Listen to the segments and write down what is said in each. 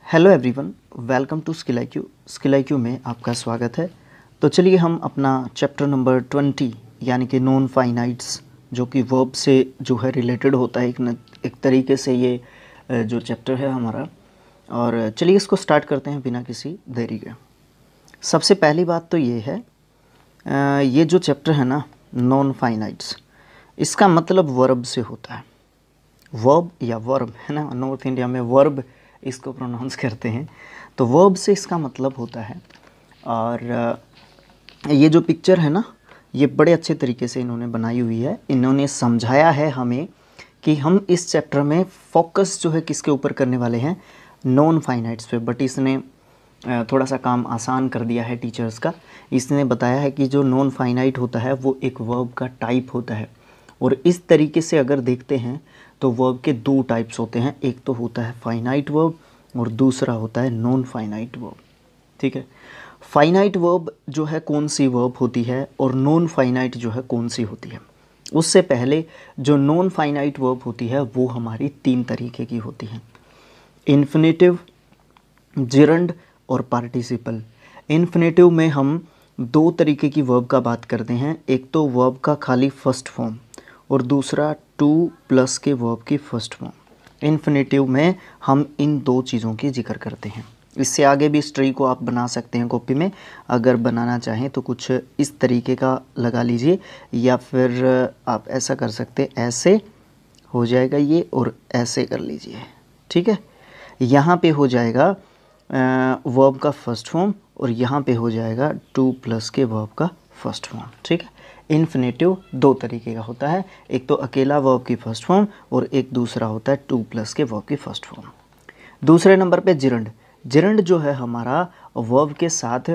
Hello everyone, welcome to skill IQ। Skill IQ में आपका स्वागत है। तो चलिए हम अपना चैप्टर नंबर 20 यानी कि नॉन फाइनाइट्स जो कि वर्ब से जो है रिलेटेड होता है एक तरीके से ये जो चैप्टर है हमारा। और चलिए इसको स्टार्ट करते हैं बिना किसी देरी के। सबसे पहली बात तो ये है, ये जो चैप्टर है ना नॉन फाइनाइट्स, इसका मतलब वर्ब से होता है। वर्ब या वर्ब है ना, नॉर्थ इंडिया में वर्ब इसको प्रोनाउंस करते हैं। तो वर्ब से इसका मतलब होता है। और ये जो पिक्चर है ना, ये बड़े अच्छे तरीके से इन्होंने बनाई हुई है। इन्होंने समझाया है हमें कि हम इस चैप्टर में फोकस जो है किसके ऊपर करने वाले हैं, नॉन फाइनाइट्स पे। बट इसने थोड़ा सा काम आसान कर दिया है टीचर्स का। इसने बताया है कि जो नॉन फाइनाइट होता है वो एक वर्ब का टाइप होता है। और इस तरीके से अगर देखते हैं तो वर्ब के दो टाइप्स होते हैं, एक तो होता है फाइनाइट वर्ब और दूसरा होता है नॉन फाइनाइट वर्ब। ठीक है, फाइनाइट वर्ब जो है कौन सी वर्ब होती है और नॉन फाइनाइट जो है कौन सी होती है। उससे पहले जो नॉन फाइनाइट वर्ब होती है वो हमारी तीन तरीके की होती है, इन्फिनेटिव, जिरंड और पार्टिसिपल। इन्फिनेटिव में हम दो तरीके की वर्ब का बात करते हैं, एक तो वर्ब का खाली फर्स्ट फॉर्म और दूसरा टू प्लस के वर्ब की फर्स्ट फॉर्म। इन्फिनेटिव में हम इन दो चीज़ों की जिक्र करते हैं। इससे आगे भी इस ट्री को आप बना सकते हैं कॉपी में, अगर बनाना चाहें तो कुछ इस तरीके का लगा लीजिए, या फिर आप ऐसा कर सकते हैं, ऐसे हो जाएगा ये और ऐसे कर लीजिए। ठीक है, यहाँ पे हो जाएगा वर्ब का फर्स्ट फॉर्म और यहाँ पे हो जाएगा टू प्लस के वर्ब का फर्स्ट फॉर्म। ठीक है, इन्फिनेटिव दो तरीके का होता है, एक तो अकेला वर्ब की फर्स्ट फॉर्म और एक दूसरा होता है टू प्लस के वर्ब की फर्स्ट फॉर्म। दूसरे नंबर पे जिरंड। जिरंड जो है हमारा वर्ब के साथ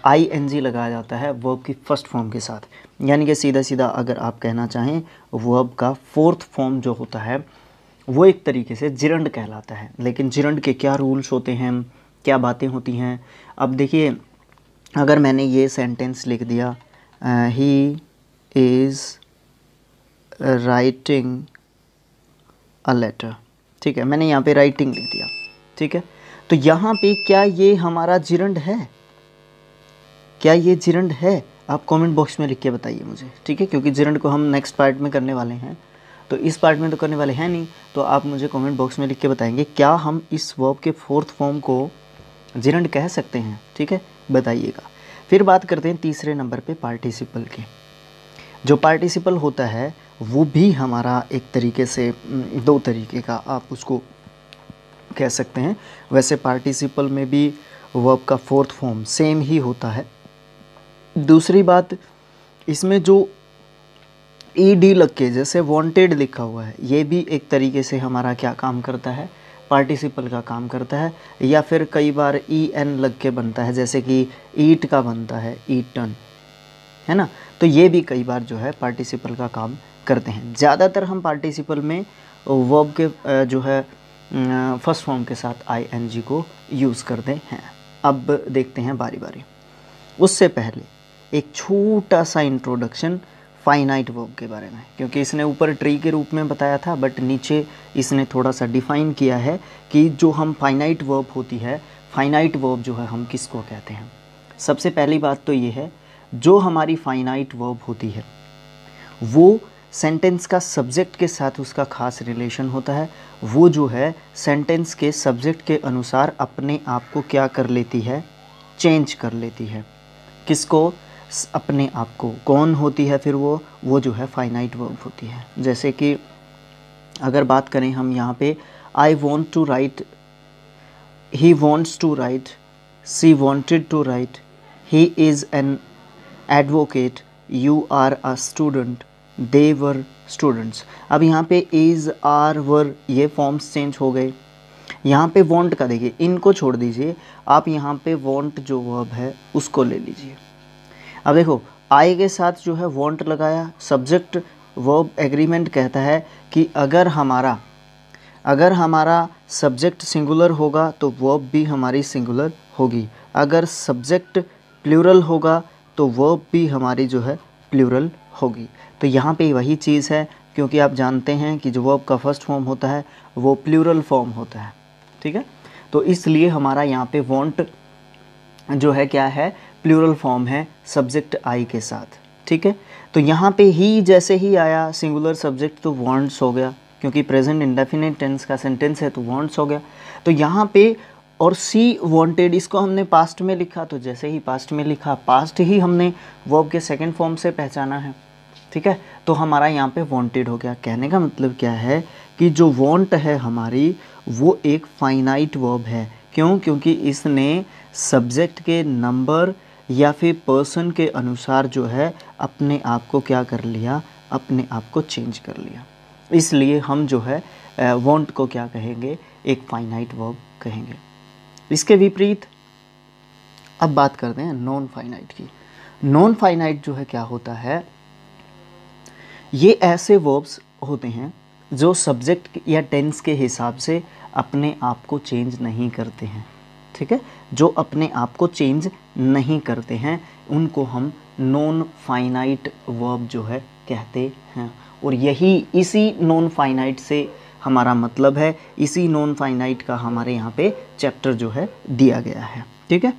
ING लगाया जाता है वर्ब की फर्स्ट फॉर्म के साथ, यानी कि सीधा सीधा अगर आप कहना चाहें वर्ब का फोर्थ फॉर्म जो होता है वो एक तरीके से जिरंड कहलाता है। लेकिन जिरंड के क्या रूल्स होते हैं, क्या बातें होती हैं। अब देखिए, अगर मैंने ये सेंटेंस लिख दिया, he is writing a letter. ठीक है, मैंने यहाँ पे राइटिंग लिख दिया। ठीक है, तो यहाँ पे क्या ये हमारा जिरंड है? क्या ये जिरंड है? आप कमेंट बॉक्स में लिख के बताइए मुझे। ठीक है, क्योंकि जिरंड को हम नेक्स्ट पार्ट में करने वाले हैं, तो इस पार्ट में तो करने वाले हैं नहीं। तो आप मुझे कमेंट बॉक्स में लिख के बताएंगे क्या हम इस वर्ब के फोर्थ फॉर्म को जिरंड कह सकते हैं। ठीक है, बताइएगा। फिर बात करते हैं तीसरे नंबर पे पार्टिसिपल की। जो पार्टिसिपल होता है वो भी हमारा एक तरीके से दो तरीके का आप उसको कह सकते हैं। वैसे पार्टिसिपल में भी वर्ब का फोर्थ फॉर्म सेम ही होता है। दूसरी बात, इसमें जो ED लग के जैसे वांटेड लिखा हुआ है, ये भी एक तरीके से हमारा क्या काम करता है, पार्टिसिपल का काम करता है। या फिर कई बार EN लग के बनता है, जैसे कि ईट का बनता है ईटन, है ना। तो ये भी कई बार जो है पार्टिसिपल का काम करते हैं। ज़्यादातर हम पार्टिसिपल में वर्ब के जो है फर्स्ट फॉर्म के साथ ING को यूज़ करते हैं। अब देखते हैं बारी बारी। उससे पहले एक छोटा सा इंट्रोडक्शन फाइनाइट वर्ब के बारे में, क्योंकि इसने ऊपर ट्री के रूप में बताया था बट नीचे इसने थोड़ा सा डिफ़ाइन किया है कि जो हम फाइनाइट वर्ब होती है, फाइनाइट वर्ब जो है हम किसको कहते हैं। सबसे पहली बात तो ये है, जो हमारी फाइनाइट वर्ब होती है वो सेंटेंस का सब्जेक्ट के साथ उसका खास रिलेशन होता है। वो जो है सेंटेंस के सब्जेक्ट के अनुसार अपने आप को क्या कर लेती है, चेंज कर लेती है। किसको? अपने आप को। कौन होती है फिर वो जो है फाइनाइट वर्ब होती है। जैसे कि अगर बात करें हम यहाँ पे, I want to write, he wants to write, she wanted to write, he is an advocate, you are a student, they were students. अब यहाँ पे इज़, आर, वर ये फॉर्म्स चेंज हो गए। यहाँ पे वॉन्ट का देखिए, इनको छोड़ दीजिए, आप यहाँ पे वॉन्ट जो वर्ब है उसको ले लीजिए। अब देखो, आई के साथ जो है वॉन्ट लगाया, सब्जेक्ट वर्ब एग्रीमेंट कहता है कि अगर हमारा सब्जेक्ट सिंगुलर होगा तो वर्ब भी हमारी सिंगुलर होगी। अगर सब्जेक्ट प्लूरल होगा तो वर्ब भी हमारी जो है प्लूरल होगी। तो यहाँ पे वही चीज़ है, क्योंकि आप जानते हैं कि जो वर्ब का फर्स्ट फॉर्म होता है वो प्लूरल फॉर्म होता है। ठीक है, तो इसलिए हमारा यहाँ पे वांट जो है क्या है, प्लूरल फॉर्म है सब्जेक्ट आई के साथ, ठीक है। तो यहाँ पे ही जैसे ही आया सिंगुलर सब्जेक्ट तो वांट्स हो गया, क्योंकि प्रेजेंट इंडेफिनिट टेंस का सेंटेंस है तो वांट्स हो गया। तो यहाँ पे और सी वांटेड, इसको हमने पास्ट में लिखा, तो जैसे ही पास्ट में लिखा, पास्ट ही हमने वर्ब के सेकंड फॉर्म से पहचाना है, ठीक है। तो हमारा यहाँ पे वांटेड हो गया। कहने का मतलब क्या है कि जो वांट है हमारी वो एक फाइनाइट वर्ब है। क्यों? क्योंकि इसने सब्जेक्ट के नंबर या फिर पर्सन के अनुसार जो है अपने आप को क्या कर लिया, अपने आप को चेंज कर लिया। इसलिए हम जो है वांट को क्या कहेंगे, एक फाइनाइट वर्ब कहेंगे। इसके विपरीत अब बात करते हैं नॉन फाइनाइट की। नॉन फाइनाइट जो है क्या होता है, ये ऐसे वर्ब्स होते हैं जो सब्जेक्ट या टेंस के हिसाब से अपने आप को चेंज नहीं करते हैं, ठीक है। जो अपने आप को चेंज नहीं करते हैं उनको हम नॉन फाइनाइट वर्ब जो है कहते हैं। और यही इसी नॉन फाइनाइट से हमारा मतलब है, इसी नॉन फाइनाइट का हमारे यहाँ पे चैप्टर जो है दिया गया है, ठीक है।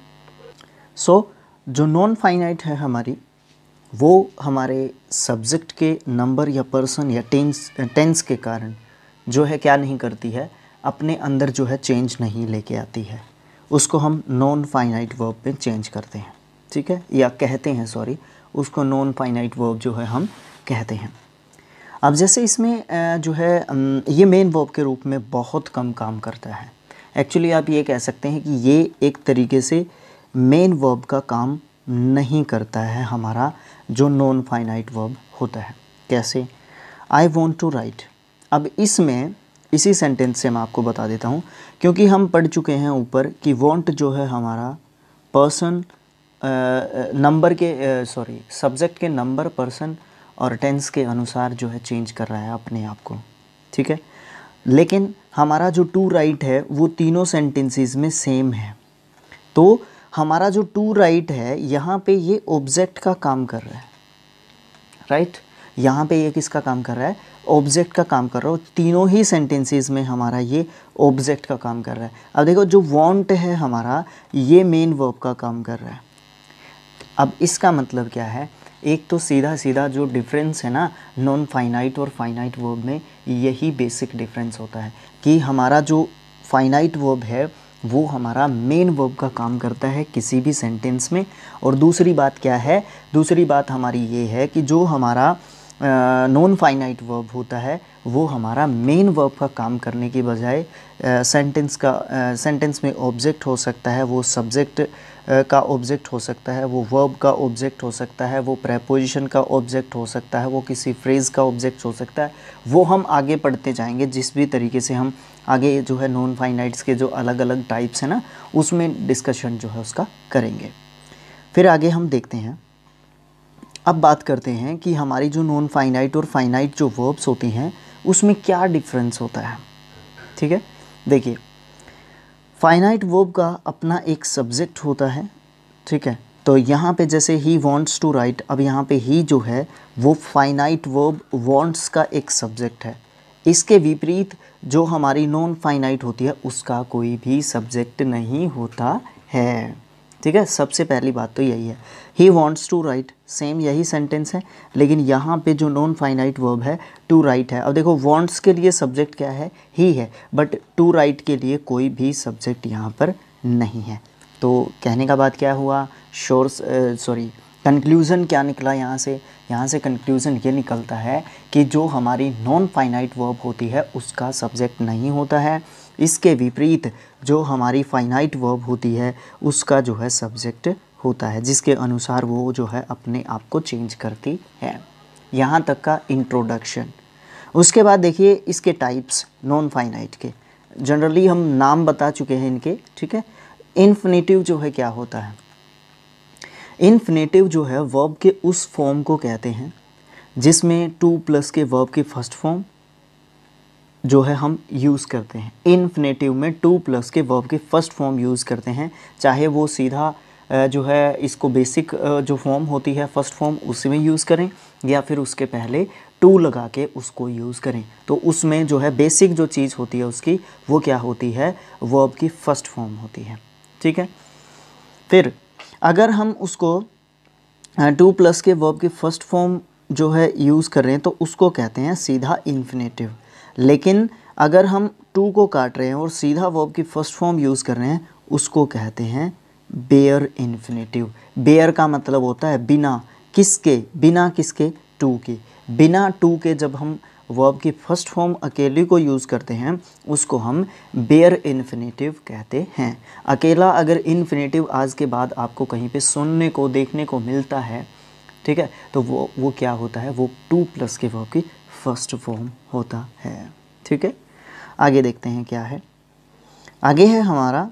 सो जो नॉन फाइनाइट है हमारी, वो हमारे सब्जेक्ट के नंबर या पर्सन या टेंस के कारण जो है क्या नहीं करती है, अपने अंदर जो है चेंज नहीं लेके आती है। उसको हम नॉन फाइनाइट वर्ब में चेंज करते हैं, ठीक है, या कहते हैं, सॉरी, उसको नॉन फाइनाइट वर्ब जो है हम कहते हैं। अब जैसे इसमें जो है ये मेन वर्ब के रूप में बहुत कम काम करता है। एक्चुअली आप ये कह सकते हैं कि ये एक तरीके से मेन वर्ब का काम नहीं करता है हमारा जो नॉन फाइनाइट वर्ब होता है। कैसे? I want to write. अब इसमें इसी सेंटेंस से मैं आपको बता देता हूँ, क्योंकि हम पढ़ चुके हैं ऊपर कि वॉन्ट जो है हमारा पर्सन नंबर के सब्जेक्ट के नंबर, पर्सन और टेंस के अनुसार जो है चेंज कर रहा है अपने आप को, ठीक है। लेकिन हमारा जो टू राइट है वो तीनों सेंटेंसेस में सेम है। तो हमारा जो टू राइट है यहाँ पे ये ऑब्जेक्ट का काम कर रहा है, राइट। यहाँ पे ये किसका काम कर रहा है? ऑब्जेक्ट का काम कर रहा है। तीनों ही सेंटेंसेस में हमारा ये ऑब्जेक्ट का काम कर रहा है। अब देखो जो वांट है हमारा, ये मेन वर्ब का काम कर रहा है। अब इसका मतलब क्या है? एक तो सीधा सीधा जो डिफरेंस है ना नॉन फाइनाइट और फाइनाइट वर्ब में, यही बेसिक डिफरेंस होता है कि हमारा जो फाइनाइट वर्ब है वो हमारा मेन वर्ब का काम करता है किसी भी सेंटेंस में। और दूसरी बात क्या है? दूसरी बात हमारी ये है कि जो हमारा नॉन फाइनाइट वर्ब होता है वो हमारा मेन वर्ब का काम करने की बजाय सेंटेंस में ऑब्जेक्ट हो सकता है, वो सब्जेक्ट का ऑब्जेक्ट हो सकता है, वो वर्ब का ऑब्जेक्ट हो सकता है, वो प्रेपोजिशन का ऑब्जेक्ट हो सकता है, वो किसी फ्रेज़ का ऑब्जेक्ट हो सकता है। वो हम आगे पढ़ते जाएंगे, जिस भी तरीके से हम आगे जो है नॉन फाइनाइट्स के जो अलग अलग टाइप्स हैं ना, उसमें डिस्कशन जो है उसका करेंगे। फिर आगे हम देखते हैं, अब बात करते हैं कि हमारी जो नॉन फाइनाइट और फाइनाइट जो वर्ब्स होती हैं उसमें क्या डिफरेंस होता है, ठीक है। देखिए, फाइनाइट वर्ब का अपना एक सब्जेक्ट होता है, ठीक है। तो यहाँ पे जैसे ही वांट्स टू राइट, अब यहाँ पे ही जो है वो फाइनाइट वर्ब वांट्स का एक सब्जेक्ट है। इसके विपरीत जो हमारी नॉन फाइनाइट होती है उसका कोई भी सब्जेक्ट नहीं होता है, ठीक है। सबसे पहली बात तो यही है। He wants to write, same यही सेंटेंस है, लेकिन यहाँ पे जो नॉन फाइनाइट वर्ब है टू राइट है। अब देखो वांट्स के लिए सब्जेक्ट क्या है? ही है, बट टू राइट के लिए कोई भी सब्जेक्ट यहाँ पर नहीं है। तो कहने का बात क्या हुआ? कंक्लूज़न क्या निकला यहाँ से? यहाँ से कंक्लूज़न ये निकलता है कि जो हमारी नॉन फाइनाइट वर्ब होती है उसका सब्जेक्ट नहीं होता है। इसके विपरीत जो हमारी फाइनाइट वर्ब होती है उसका जो है सब्जेक्ट होता है, जिसके अनुसार वो जो है अपने आप को चेंज करती है। यहाँ तक का इंट्रोडक्शन। उसके बाद देखिए इसके टाइप्स नॉन फाइनाइट के, जनरली हम नाम बता चुके हैं इनके, ठीक है। इन्फिनेटिव जो है क्या होता है? इन्फिनेटिव जो है वर्ब के उस फॉर्म को कहते हैं जिसमें टू प्लस के वर्ब की फर्स्ट फॉर्म जो है हम यूज़ करते हैं। इन्फिनेटिव में टू प्लस के वर्ब की फर्स्ट फॉर्म यूज़ करते हैं, चाहे वो सीधा जो है इसको बेसिक जो फॉर्म होती है फर्स्ट फॉर्म उसी में यूज़ करें, या फिर उसके पहले टू लगा के उसको यूज़ करें। तो उसमें जो है बेसिक जो चीज़ होती है उसकी, वो क्या होती है, वर्ब की फर्स्ट फॉर्म होती है। ठीक है, फिर अगर हम उसको टू प्लस के वर्ब की फर्स्ट फॉर्म जो है यूज़ कर रहे हैं तो उसको कहते हैं सीधा इन्फिनेटिव। लेकिन अगर हम टू को काट रहे हैं और सीधा वर्ब की फर्स्ट फॉर्म यूज़ कर रहे हैं उसको कहते हैं बेयर इन्फिनेटिव। बेयर का मतलब होता है बिना किसके, बिना किसके, टू के। बिना टू के जब हम वर्ब की फर्स्ट फॉर्म अकेले को यूज़ करते हैं उसको हम बेयर इन्फिनेटिव कहते हैं। अकेला अगर इन्फिनेटिव आज के बाद आपको कहीं पे सुनने को देखने को मिलता है, ठीक है, तो वो क्या होता है, वो टू प्लस के वर्ब की फर्स्ट फॉर्म होता है। ठीक है, आगे देखते हैं क्या है। आगे है हमारा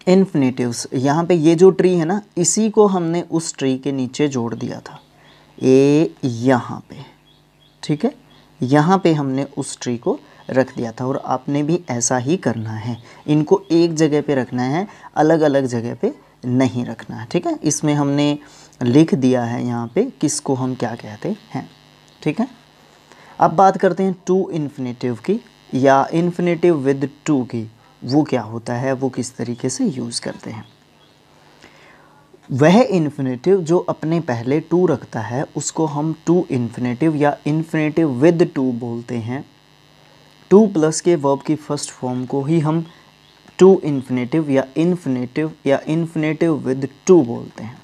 इन्फिनेटिव्स। यहाँ पे ये जो ट्री है ना, इसी को हमने उस ट्री के नीचे जोड़ दिया था, यहाँ पे। ठीक है, यहाँ पे हमने उस ट्री को रख दिया था और आपने भी ऐसा ही करना है। इनको एक जगह पे रखना है, अलग अलग जगह पे नहीं रखना है। ठीक है, इसमें हमने लिख दिया है यहाँ पे किसको हम क्या कहते हैं। ठीक है, अब बात करते हैं टू इन्फिनेटिव की या इन्फिनेटिव विद टू की। वो क्या होता है, वो किस तरीके से यूज़ करते हैं। वह इन्फिनेटिव जो अपने पहले टू रखता है उसको हम टू इन्फिनेटिव या इन्फिनेटिव विद टू बोलते हैं। टू प्लस के वर्ब की फर्स्ट फॉर्म को ही हम टू इन्फिनेटिव या इन्फिनेटिव विद टू बोलते हैं।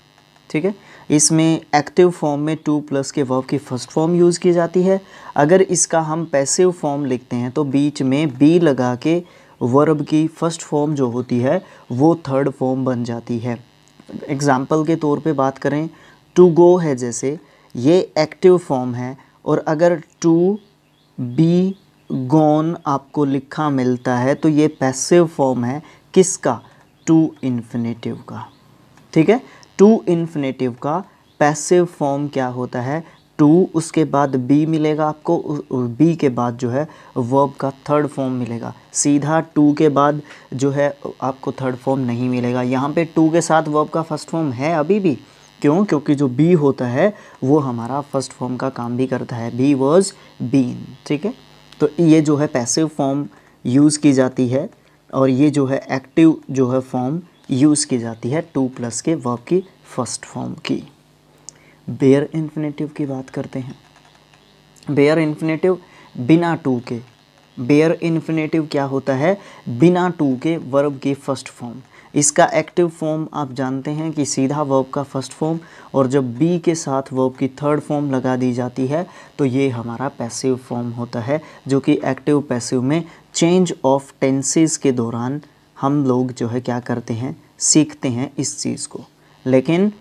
ठीक है, इसमें एक्टिव फॉर्म में टू प्लस के वर्ब की फर्स्ट फॉर्म यूज़ की जाती है। अगर इसका हम पैसिव फॉर्म लिखते हैं तो बीच में बी लगा के वर्ब की फर्स्ट फॉर्म जो होती है वो थर्ड फॉर्म बन जाती है। एग्ज़ाम्पल के तौर पे बात करें, टू गो है जैसे, ये एक्टिव फॉर्म है, और अगर टू बी गॉन आपको लिखा मिलता है तो ये पैसिव फॉर्म है किसका, टू इन्फिनेटिव का। ठीक है, टू इन्फिनेटिव का पैसिव फॉर्म क्या होता है, टू, उसके बाद बी मिलेगा आपको, बी के बाद जो है वर्ब का थर्ड फॉर्म मिलेगा। सीधा टू के बाद जो है आपको थर्ड फॉर्म नहीं मिलेगा। यहाँ पे टू के साथ वर्ब का फर्स्ट फॉर्म है अभी भी, क्यों, क्योंकि जो बी होता है वो हमारा फर्स्ट फॉर्म का काम भी करता है, बी वॉज बीन। ठीक है, तो ये जो है पैसिव फॉर्म यूज़ की जाती है और ये जो है एक्टिव जो है फॉर्म यूज़ की जाती है टू प्लस के वर्ब की फर्स्ट फॉर्म की। बेयर इन्फिनेटिव की बात करते हैं। बेयर इन्फिनेटिव बिना टू के, बेयर इन्फिनेटिव क्या होता है, बिना टू के वर्ब की फर्स्ट फॉर्म। इसका एक्टिव फॉर्म आप जानते हैं कि सीधा वर्ब का फर्स्ट फॉर्म, और जब बी के साथ वर्ब की थर्ड फॉर्म लगा दी जाती है तो ये हमारा पैसिव फॉर्म होता है, जो कि एक्टिव पैसिव में चेंज ऑफ टेंसेस के दौरान हम लोग जो है क्या करते हैं, सीखते हैं इस चीज़ को। लेकिन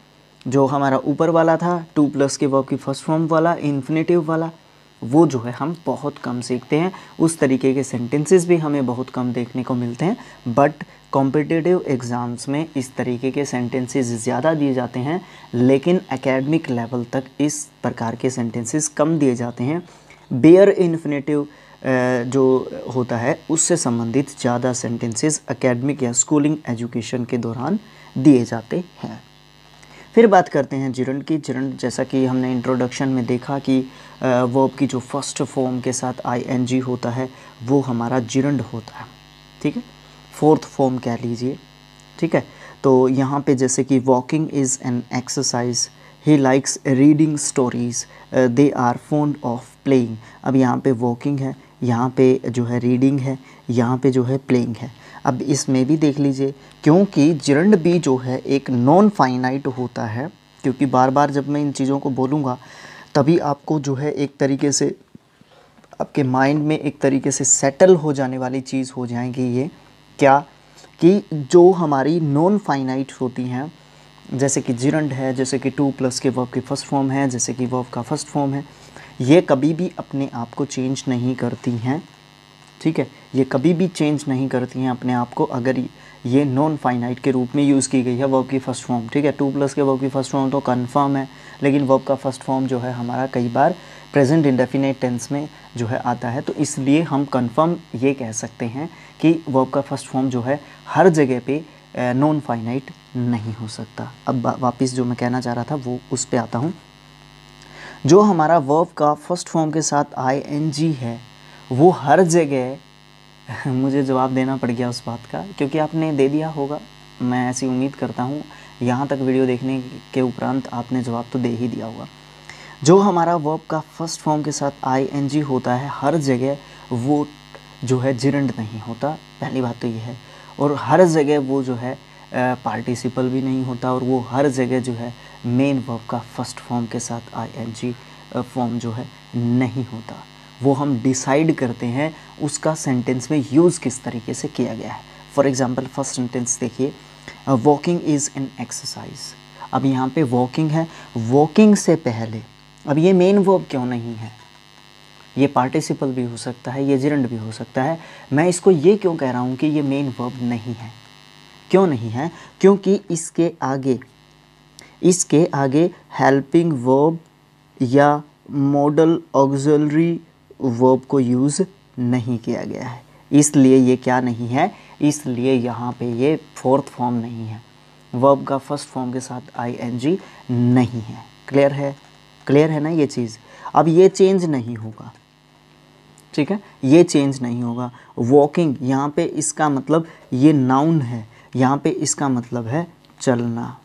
जो हमारा ऊपर वाला था टू प्लस के वर्ब की फर्स्ट फॉर्म वाला इन्फिनेटिव वाला, वो जो है हम बहुत कम सीखते हैं। उस तरीके के सेंटेंसेस भी हमें बहुत कम देखने को मिलते हैं, बट कॉम्पिटिटिव एग्ज़ाम्स में इस तरीके के सेंटेंसेस ज़्यादा दिए जाते हैं, लेकिन एकेडमिक लेवल तक इस प्रकार के सेंटेंसेस कम दिए जाते हैं। बेयर इन्फिनेटिव जो होता है उससे संबंधित ज़्यादा सेंटेंसेस एकेडमिक या स्कूलिंग एजुकेशन के दौरान दिए जाते हैं। फिर बात करते हैं जिरंड की। जिरंड जैसा कि हमने इंट्रोडक्शन में देखा कि वर्ब की जो फर्स्ट फॉर्म के साथ आईएनजी होता है वो हमारा जिरंड होता है। ठीक है, फोर्थ फॉर्म कह लीजिए। ठीक है, तो यहाँ पे जैसे कि walking is an exercise, he likes reading stories, they are fond of playing. अब यहाँ पे वॉकिंग है, यहाँ पे जो है रीडिंग है, यहाँ पे जो है प्लेइंग है। अब इसमें भी देख लीजिए, क्योंकि जिरंड भी जो है एक नॉन फाइनाइट होता है, क्योंकि बार बार जब मैं इन चीज़ों को बोलूँगा तभी आपको जो है एक तरीके से आपके माइंड में एक तरीके से सेटल हो जाने वाली चीज़ हो जाएगी। ये क्या कि जो हमारी नॉन फाइनाइट होती हैं, जैसे कि जिरंड है, जैसे कि टू प्लस के वर्ब की फर्स्ट फॉर्म है, जैसे कि वर्ब का फर्स्ट फॉर्म है, ये कभी भी अपने आप को चेंज नहीं करती हैं। ठीक है, ये कभी भी चेंज नहीं करती हैं अपने आप को, अगर ये नॉन फाइनाइट के रूप में यूज़ की गई है वर्ब की फ़र्स्ट फॉर्म। ठीक है, टू प्लस के वर्ब की फ़र्स्ट फॉर्म तो कन्फर्म है, लेकिन वर्ब का फर्स्ट फॉर्म जो है हमारा कई बार प्रेजेंट इंडेफिनिट टेंस में जो है आता है, तो इसलिए हम कन्फर्म ये कह सकते हैं कि वर्ब का फर्स्ट फॉर्म जो है हर जगह पे नॉन फाइनाइट नहीं हो सकता। अब वापस जो मैं कहना चाह रहा था वो उस पे आता हूँ। जो हमारा वर्ब का फर्स्ट फॉर्म के साथ ing है वो हर जगह मुझे जवाब देना पड़ गया उस बात का, क्योंकि आपने दे दिया होगा, मैं ऐसी उम्मीद करता हूँ। यहाँ तक वीडियो देखने के उपरांत आपने जवाब तो दे ही दिया होगा। जो हमारा वर्ब का फर्स्ट फॉर्म के साथ ing होता है हर जगह वो जो है जिरंड नहीं होता, पहली बात तो ये है। और हर जगह वो जो है पार्टिसिपल भी नहीं होता, और वो हर जगह जो है मेन वर्ब का फर्स्ट फॉर्म के साथ ing फॉर्म जो है नहीं होता। वो हम डिसाइड करते हैं उसका सेंटेंस में यूज़ किस तरीके से किया गया है। फॉर एग्ज़ाम्पल फर्स्ट सेंटेंस देखिए, वॉकिंग इज़ एन एक्सरसाइज। अब यहाँ पे वॉकिंग है, वॉकिंग से पहले अब ये मेन वर्ब क्यों नहीं है? ये पार्टिसिपल भी हो सकता है, ये जिरंड भी हो सकता है। मैं इसको ये क्यों कह रहा हूँ कि ये मेन वर्ब नहीं है? क्यों नहीं है? क्योंकि इसके आगे हेल्पिंग वर्ब या मॉडल ऑक्सिलरी वर्ब को यूज़ नहीं किया गया है, इसलिए ये क्या नहीं है, इसलिए यहाँ पे ये फोर्थ फॉर्म नहीं है, वर्ब का फर्स्ट फॉर्म के साथ ing नहीं है। क्लियर है? क्लियर है ना ये चीज़? अब ये चेंज नहीं होगा, ठीक है, ये चेंज नहीं होगा। वॉकिंग यहाँ पे इसका मतलब ये नाउन है, यहाँ पे इसका मतलब है चलना।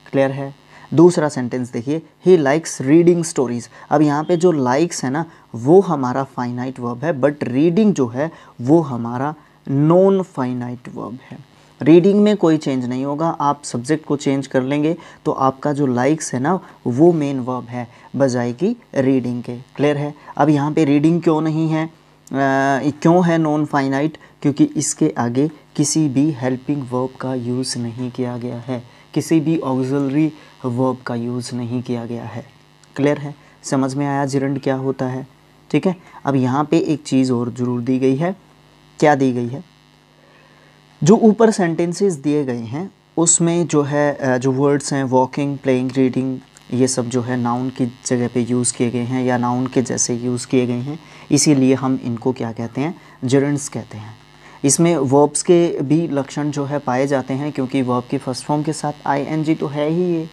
क्लियर है? दूसरा सेंटेंस देखिए, ही लाइक्स रीडिंग स्टोरीज़। अब यहाँ पे जो लाइक्स है ना वो हमारा फाइनाइट वर्ब है, बट रीडिंग जो है वो हमारा नॉन फाइनाइट वर्ब है। रीडिंग में कोई चेंज नहीं होगा, आप सब्जेक्ट को चेंज कर लेंगे तो आपका जो लाइक्स है ना वो मेन वर्ब है बजाय की रीडिंग के। क्लियर है? अब यहाँ पे रीडिंग क्यों नहीं है, क्यों है नॉन फाइनाइट? क्योंकि इसके आगे किसी भी हेल्पिंग वर्ब का यूज़ नहीं किया गया है, किसी भी ऑक्सिलरी वर्ब का यूज़ नहीं किया गया है। क्लियर है? समझ में आया जिरंड क्या होता है? ठीक है। अब यहाँ पे एक चीज़ और ज़रूर दी गई है। क्या दी गई है? जो ऊपर सेंटेंसेस दिए गए हैं उसमें जो है जो वर्ड्स हैं वॉकिंग, प्लेइंग, रीडिंग, ये सब जो है नाउन की जगह पे यूज़ किए गए हैं या नाउन के जैसे यूज़ किए गए हैं, इसीलिए हम इनको क्या कहते हैं? जिरंड्स कहते हैं। इसमें वर्ब्स के भी लक्षण जो है पाए जाते हैं, क्योंकि वर्ब के फर्स्ट फॉर्म के साथ ing तो है ही ये।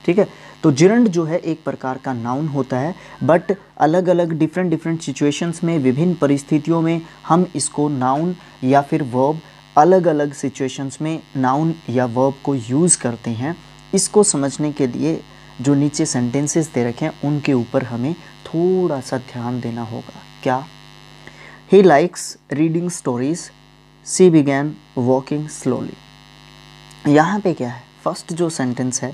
ठीक है, तो जिरंड जो है एक प्रकार का नाउन होता है, बट अलग अलग डिफरेंट सिचुएशंस में, विभिन्न परिस्थितियों में हम इसको नाउन या फिर वर्ब अलग अलग सिचुएशंस में नाउन या वर्ब को यूज़ करते हैं। इसको समझने के लिए जो नीचे सेंटेंसेस दे रखे हैं उनके ऊपर हमें थोड़ा सा ध्यान देना होगा। क्या? ही likes reading stories, she began walking slowly. यहाँ पे क्या है? फर्स्ट जो सेंटेंस है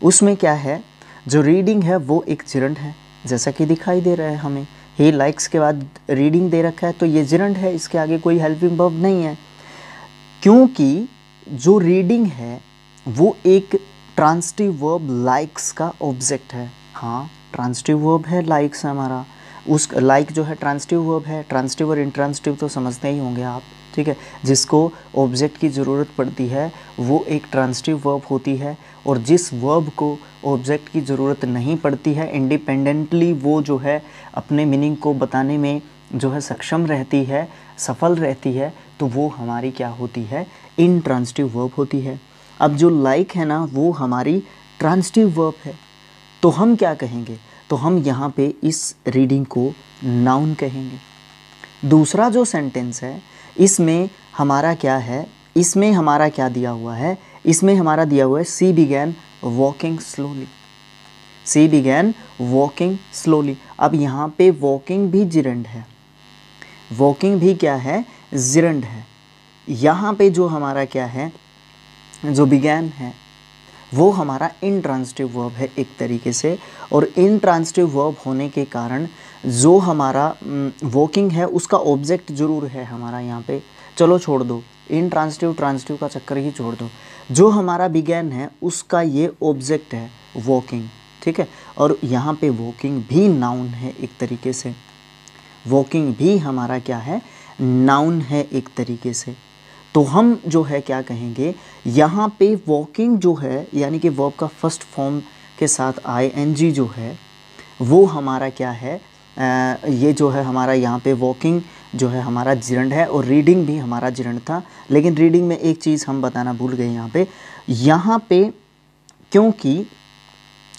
उसमें क्या है? जो रीडिंग है वो एक जिरंड है, जैसा कि दिखाई दे रहा है हमें। ही लाइक्स के बाद रीडिंग दे रखा है तो ये जिरंड है, इसके आगे कोई हेल्पिंग वर्ब नहीं है, क्योंकि जो रीडिंग है वो एक ट्रांसिटिव वर्ब लाइक्स का ऑब्जेक्ट है। हाँ, ट्रांसिटिव वर्ब है लाइक्स हमारा, उस लाइक जो है ट्रांसिटिव वर्ब है। ट्रांसिटिव और इंट्रांसिटिव तो समझते ही होंगे आप, ठीक है। जिसको ऑब्जेक्ट की ज़रूरत पड़ती है वो एक ट्रांसिटिव वर्ब होती है, और जिस वर्ब को ऑब्जेक्ट की ज़रूरत नहीं पड़ती है, इंडिपेंडेंटली वो जो है अपने मीनिंग को बताने में जो है सक्षम रहती है, सफल रहती है, तो वो हमारी क्या होती है? इंट्रांसिटिव वर्ब होती है। अब जो लाइक है ना वो हमारी ट्रांसिटिव वर्ब है, तो हम क्या कहेंगे? तो हम यहाँ पे इस रीडिंग को नाउन कहेंगे। दूसरा जो सेंटेंस है इसमें हमारा क्या है? इसमें हमारा क्या दिया हुआ है? इसमें हमारा दिया हुआ है सी बिगैन वॉकिंग स्लोली। सी बिगैन वॉकिंग स्लोली। अब यहाँ पे वॉकिंग भी जिरंड है, वॉकिंग भी क्या है? जिरंड है। यहाँ पे जो हमारा क्या है, जो बिगैन है वो हमारा इंट्रांसिटिव वर्ब है एक तरीके से, और इंट्रांसिटिव वर्ब होने के कारण जो हमारा वॉकिंग है उसका ऑब्जेक्ट जरूर है हमारा यहाँ पे। चलो छोड़ दो, इंट्रांसिटिव ट्रांसिटिव का चक्कर ही छोड़ दो, जो हमारा बिगैन है उसका ये ऑब्जेक्ट है वॉकिंग, ठीक है। और यहाँ पे वॉकिंग भी नाउन है एक तरीके से, वॉकिंग भी हमारा क्या है? नाउन है एक तरीके से। तो हम जो है क्या कहेंगे? यहाँ पे वॉकिंग जो है यानी कि वर्ब का फर्स्ट फॉर्म के साथ ing जो है वो हमारा क्या है? ये जो है हमारा यहाँ पे वॉकिंग जो है हमारा जिरंड है, और रीडिंग भी हमारा जिरंड था। लेकिन रीडिंग में एक चीज़ हम बताना भूल गए यहाँ पे, क्योंकि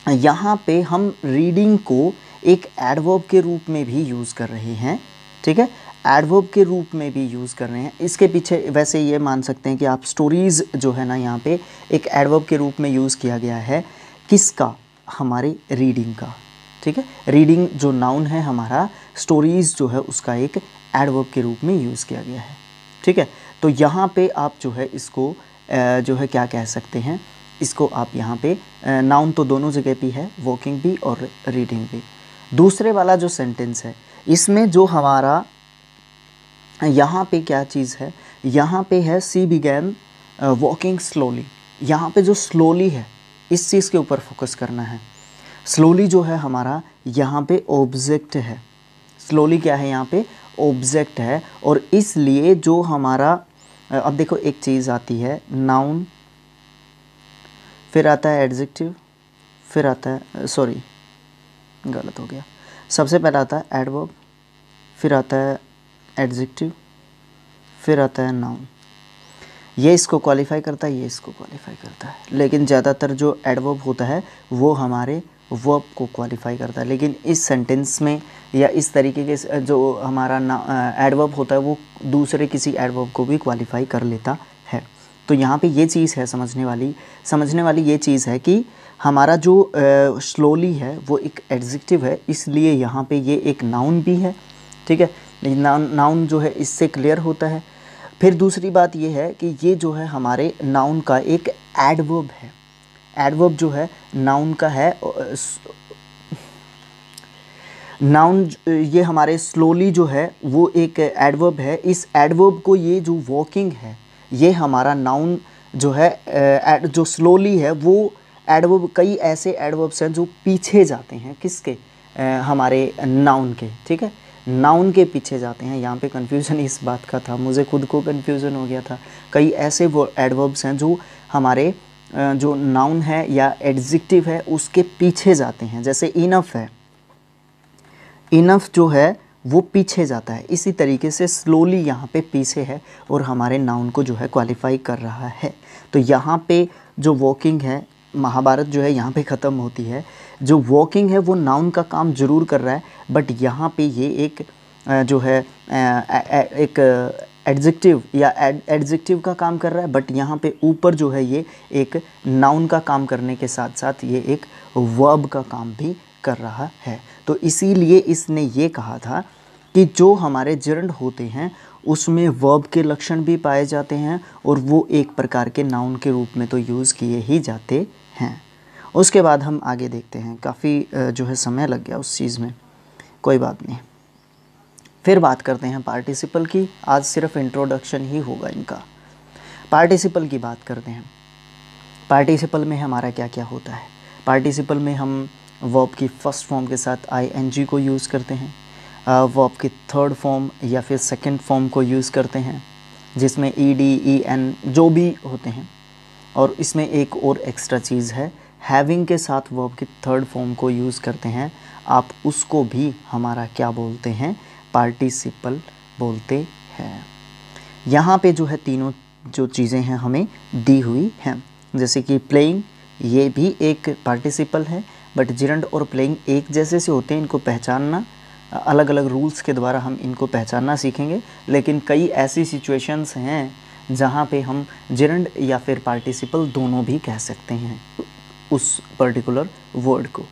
यहाँ पे हम रीडिंग को एक एडवर्ब के रूप में भी यूज़ कर रहे हैं, ठीक है, एडवर्ब के रूप में भी यूज़ कर रहे हैं। इसके पीछे वैसे ये मान सकते हैं कि आप स्टोरीज़ जो है ना यहाँ पे एक एडवर्ब के रूप में यूज़ किया गया है, किसका, हमारे रीडिंग का, ठीक है, रीडिंग जो नाउन है हमारा, स्टोरीज़ जो है उसका एक एडवर्ब के रूप में यूज़ किया गया है, ठीक है। तो यहाँ पे आप जो है इसको जो है क्या कह सकते हैं, इसको आप यहाँ पे नाउन तो दोनों जगह पे है, वॉकिंग भी और रीडिंग भी। दूसरे वाला जो सेंटेंस है इसमें जो हमारा यहाँ पे क्या चीज़ है, यहाँ पे है सी बिगैन वॉकिंग स्लोली। यहाँ पे जो स्लोली है इस चीज़ के ऊपर फोकस करना है। स्लोली जो है हमारा यहाँ पे ऑब्जेक्ट है, स्लोली क्या है यहाँ पे, ऑब्जेक्ट है, और इसलिए जो हमारा अब देखो एक चीज़ आती है नाउन, फिर आता है एडजेक्टिव, फिर आता है सॉरी गलत हो गया, सबसे पहले आता है एडवर्ब, फिर आता है एडजेक्टिव, फिर आता है नाउन। ये इसको क्वालिफाई करता है, ये इसको क्वालिफाई करता है, लेकिन ज़्यादातर जो एडवर्ब होता है वो हमारे वर्ब को क्वालिफाई करता है। लेकिन इस सेंटेंस में या इस तरीके के जो हमारा एडवर्ब होता है वो दूसरे किसी एडवर्ब को भी क्वालिफाई कर लेता है। तो यहाँ पे ये चीज़ है समझने वाली ये चीज़ है कि हमारा जो स्लोली है वो एक एडजेक्टिव है, इसलिए यहाँ पे ये एक नाउन भी है, ठीक है, नाउन जो है इससे क्लियर होता है। फिर दूसरी बात ये है कि ये जो है हमारे नाउन का एक एडवर्ब है, एडवर्ब जो है नाउन का है, नाउन ये हमारे स्लोली जो है वो एक एडवर्ब है। इस एडवर्ब को ये जो वॉकिंग है ये हमारा नाउन जो है जो स्लोली है वो एडवर्ब, कई ऐसे एडवर्ब्स हैं जो पीछे जाते हैं किसके, हमारे नाउन के, ठीक है, नाउन के पीछे जाते हैं। यहाँ पे कन्फ्यूज़न इस बात का था, मुझे खुद को कन्फ्यूज़न हो गया था। कई ऐसे वो एडवर्ब्स हैं जो हमारे जो नाउन है या एडजेक्टिव है उसके पीछे जाते हैं। जैसे इनफ है, इनफ जो है वो पीछे जाता है, इसी तरीके से स्लोली यहाँ पे पीछे है और हमारे नाउन को जो है क्वालिफाई कर रहा है। तो यहाँ पे जो वॉकिंग है, महाभारत जो है यहाँ पे ख़त्म होती है। जो वॉकिंग है वो नाउन का काम ज़रूर कर रहा है, बट यहाँ पे ये एक जो है एक एडजेक्टिव या एडजेक्टिव का काम कर रहा है, बट यहाँ पे ऊपर जो है ये एक नाउन का काम करने के साथ साथ ये एक वर्ब का काम भी कर रहा है। तो इसीलिए इसने ये कहा था कि जो हमारे जिरंड होते हैं उसमें वर्ब के लक्षण भी पाए जाते हैं और वो एक प्रकार के नाउन के रूप में तो यूज़ किए ही जाते हैं। उसके बाद हम आगे देखते हैं, काफ़ी जो है समय लग गया उस चीज़ में, कोई बात नहीं। फिर बात करते हैं पार्टिसिपल की, आज सिर्फ इंट्रोडक्शन ही होगा इनका। पार्टिसिपल की बात करते हैं। पार्टिसिपल में हमारा क्या क्या होता है, पार्टिसिपल में हम वर्ब की फर्स्ट फॉर्म के साथ ing को यूज़ करते हैं, वर्ब की थर्ड फॉर्म या फिर सेकंड फॉर्म को यूज़ करते हैं जिसमें ed en जो भी होते हैं। और इसमें एक और एक्स्ट्रा चीज़ है, हैविंग के साथ वर्ब की थर्ड फॉर्म को यूज़ करते हैं, आप उसको भी हमारा क्या बोलते हैं, पार्टिसिपल बोलते हैं। यहाँ पे जो है तीनों जो चीज़ें हैं हमें दी हुई हैं, जैसे कि प्लेइंग, ये भी एक पार्टिसिपल है, बट जिरंड और प्लेइंग एक जैसे से होते हैं, इनको पहचानना अलग अलग रूल्स के द्वारा हम इनको पहचानना सीखेंगे। लेकिन कई ऐसी सिचुएशंस हैं जहाँ पे हम जिरंड या फिर पार्टिसिपल दोनों भी कह सकते हैं उस पर्टिकुलर वर्ड को।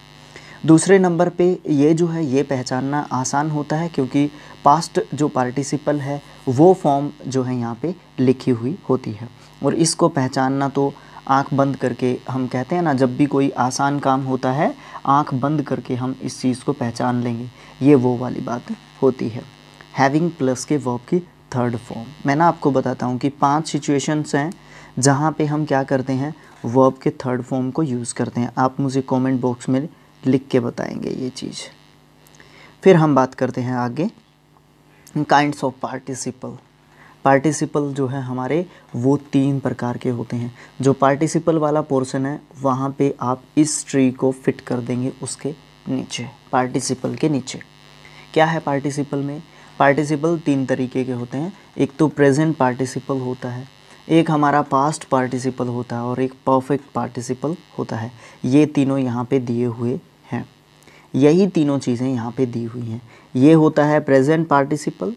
दूसरे नंबर पे ये जो है ये पहचानना आसान होता है क्योंकि पास्ट जो पार्टिसिपल है वो फॉर्म जो है यहाँ पे लिखी हुई होती है, और इसको पहचानना तो आंख बंद करके, हम कहते हैं ना जब भी कोई आसान काम होता है आंख बंद करके हम इस चीज़ को पहचान लेंगे, ये वो वाली बात होती है। हैविंग प्लस के वर्ब की थर्ड फॉर्म, मैं ना आपको बताता हूँ कि 5 सिचुएशंस हैं जहाँ पे हम क्या करते हैं, वर्ब के थर्ड फॉर्म को यूज़ करते हैं। आप मुझे कमेंट बॉक्स में लिख के बताएंगे ये चीज़। फिर हम बात करते हैं आगे काइंड्स ऑफ पार्टिसिपल। पार्टिसिपल जो है हमारे वो 3 प्रकार के होते हैं। जो पार्टिसिपल वाला पोर्शन है वहाँ पे आप इस ट्री को फिट कर देंगे उसके नीचे, पार्टिसिपल के नीचे। क्या है पार्टिसिपल में, पार्टिसिपल 3 तरीके के होते हैं। एक तो प्रेजेंट पार्टिसिपल होता है, एक हमारा पास्ट पार्टिसिपल होता है और एक परफेक्ट पार्टिसिपल होता है। ये तीनों यहाँ पे दिए हुए हैं। यही तीनों चीज़ें यहाँ पे दी हुई हैं। ये होता है प्रेजेंट पार्टिसिपल,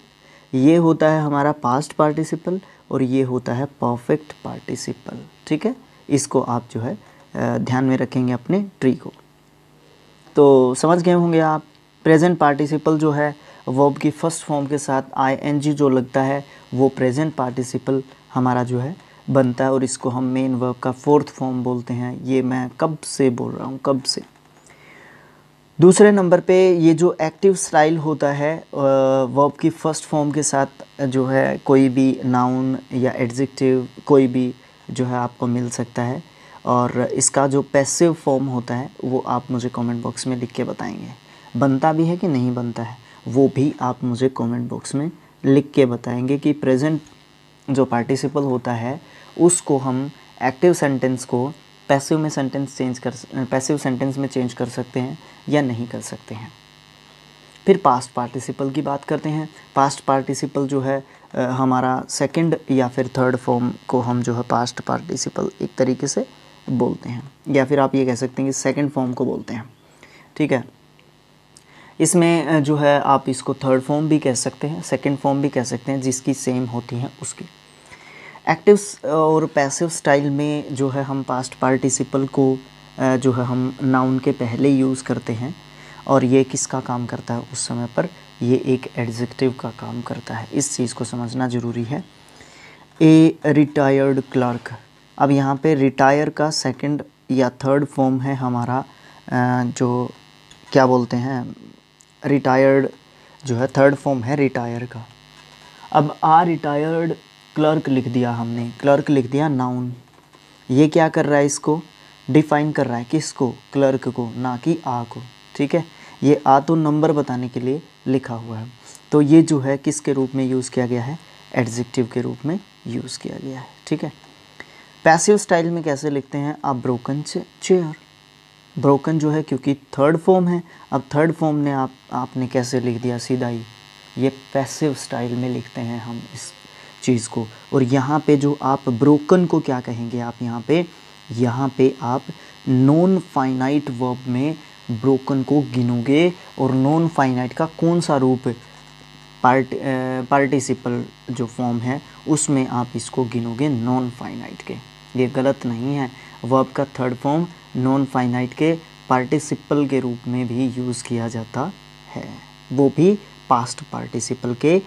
ये होता है हमारा पास्ट पार्टिसिपल, और ये होता है परफेक्ट पार्टिसिपल। ठीक है, इसको आप जो है ध्यान में रखेंगे अपने ट्री को। तो समझ गए होंगे आप, प्रेजेंट पार्टिसिपल जो है वर्ब की फर्स्ट फॉर्म के साथ आईएनजी जो लगता है वो प्रेजेंट पार्टिसिपल हमारा जो है बनता है, और इसको हम मेन वर्ब का फोर्थ फॉर्म बोलते हैं। ये मैं कब से बोल रहा हूँ, कब से। दूसरे नंबर पे ये जो एक्टिव स्टाइल होता है वर्ब की फर्स्ट फॉर्म के साथ जो है कोई भी नाउन या एडजेक्टिव कोई भी जो है आपको मिल सकता है, और इसका जो पैसिव फॉर्म होता है वो आप मुझे कमेंट बॉक्स में लिख के बताएंगे। बनता भी है कि नहीं बनता है वो भी आप मुझे कमेंट बॉक्स में लिख के बताएंगे कि प्रेजेंट जो पार्टिसिपल होता है उसको हम एक्टिव सेंटेंस को पैसिव सेंटेंस में चेंज कर सकते हैं या नहीं कर सकते हैं। फिर पास्ट पार्टिसिपल की बात करते हैं। पास्ट पार्टिसिपल जो है हमारा सेकंड या फिर थर्ड फॉर्म को हम जो है पास्ट पार्टिसिपल एक तरीके से बोलते हैं, या फिर आप ये कह सकते हैं कि सेकंड फॉर्म को बोलते हैं। ठीक है, इसमें जो है आप इसको थर्ड फॉर्म भी कह सकते हैं, सेकंड फॉर्म भी कह सकते हैं, जिसकी सेम होती हैं उसकी। एक्टिव और पैसिव स्टाइल में जो है हम पास्ट पार्टिसिपल को जो है हम नाउन के पहले यूज़ करते हैं, और ये किसका काम करता है उस समय पर, ये एक एडजेक्टिव का काम करता है। इस चीज़ को समझना ज़रूरी है। ए रिटायर्ड क्लर्क, अब यहाँ पे रिटायर का सेकंड या थर्ड फॉर्म है हमारा जो क्या बोलते हैं, रिटायर्ड जो है थर्ड फॉर्म है रिटायर का। अब आ रिटायर्ड क्लर्क लिख दिया हमने, क्लर्क लिख दिया नाउन। ये क्या कर रहा है, इसको डिफाइन कर रहा है, किसको, क्लर्क को, ना कि आ को। ठीक है, ये आ तो नंबर बताने के लिए लिखा हुआ है, तो ये जो है किसके रूप में यूज़ किया गया है, एडजेक्टिव के रूप में यूज़ किया गया है। ठीक है, पैसिव स्टाइल में कैसे लिखते हैं, आ ब्रोकन चेयर। ब्रोकन जो है क्योंकि थर्ड फॉर्म है, अब थर्ड फॉर्म ने आपने कैसे लिख दिया, सीधा ही, ये पैसिव स्टाइल में लिखते हैं हम इस चीज़ को। और यहाँ पे जो आप ब्रोकन को क्या कहेंगे, आप यहाँ पे आप नॉन फाइनाइट वर्ब में ब्रोकन को गिनोगे, और नॉन फाइनाइट का कौन सा रूप, पार्टिसिपल जो फॉर्म है उसमें आप इसको गिनोगे नॉन फाइनाइट के। ये गलत नहीं है, वर्ब का थर्ड फॉर्म नॉन फाइनाइट के पार्टिसिपल के रूप में भी यूज़ किया जाता है, वो भी पास्ट पार्टिसिपल के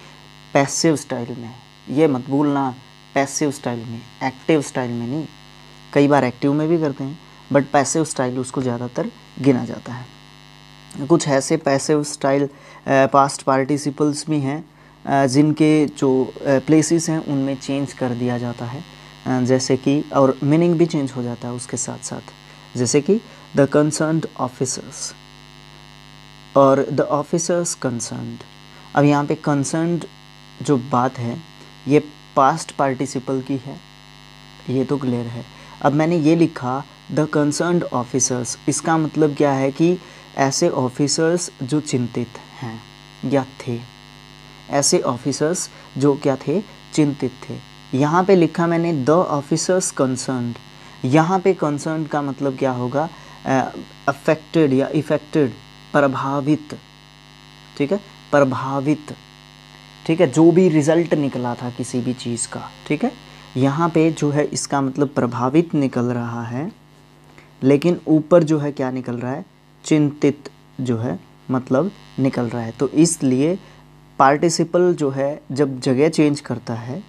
पैसिव स्टाइल में। ये मत भूलना, पैसिव स्टाइल में, एक्टिव स्टाइल में नहीं। कई बार एक्टिव में भी करते हैं, बट पैसिव स्टाइल उसको ज़्यादातर गिना जाता है। कुछ ऐसे पैसिव स्टाइल पास्ट पार्टिसिपल्स भी हैं जिनके जो प्लेसेस हैं उनमें चेंज कर दिया जाता है, जैसे कि, और मीनिंग भी चेंज हो जाता है उसके साथ साथ, जैसे कि द कंसर्न्ड ऑफिसर्स और द ऑफिसर्स कंसर्न्ड। अब यहाँ पे कंसर्न्ड जो बात है ये पास्ट पार्टिसिपल की है, ये तो क्लियर है। अब मैंने ये लिखा द कंसर्न्ड ऑफिसर्स, इसका मतलब क्या है कि ऐसे ऑफिसर्स जो चिंतित हैं या थे, ऐसे ऑफिसर्स जो क्या थे, चिंतित थे। यहाँ पे लिखा मैंने द ऑफिसर्स कंसर्न्ड, यहाँ पे कंसर्न्ड का मतलब क्या होगा, अफेक्टेड या इफेक्टेड, प्रभावित। ठीक है, प्रभावित। ठीक है, जो भी रिज़ल्ट निकला था किसी भी चीज़ का। ठीक है, यहाँ पे जो है इसका मतलब प्रभावित निकल रहा है, लेकिन ऊपर जो है क्या निकल रहा है, चिंतित जो है मतलब निकल रहा है। तो इसलिए पार्टिसिपल जो है जब जगह चेंज करता है,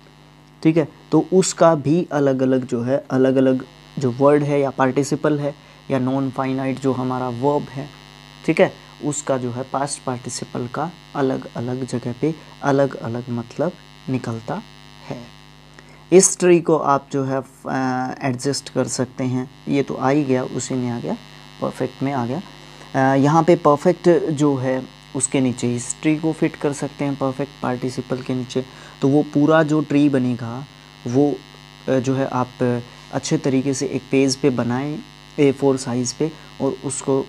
ठीक है, तो उसका भी अलग अलग जो है, अलग अलग जो वर्ड है या पार्टिसिपल है या नॉन फाइनाइट जो हमारा वर्ब है, ठीक है, उसका जो है पास्ट पार्टिसिपल का अलग अलग जगह पे अलग अलग मतलब निकलता है। इस ट्री को आप जो है एडजस्ट कर सकते हैं। ये तो आ ही गया, उसी में आ गया, परफेक्ट में आ गया। यहाँ पे परफेक्ट जो है उसके नीचे इस ट्री को फिट कर सकते हैं, परफेक्ट पार्टिसिपल के नीचे। तो वो पूरा जो ट्री बनेगा वो जो है आप अच्छे तरीके से एक पेज पे बनाएं A4 साइज़ पे, और उसको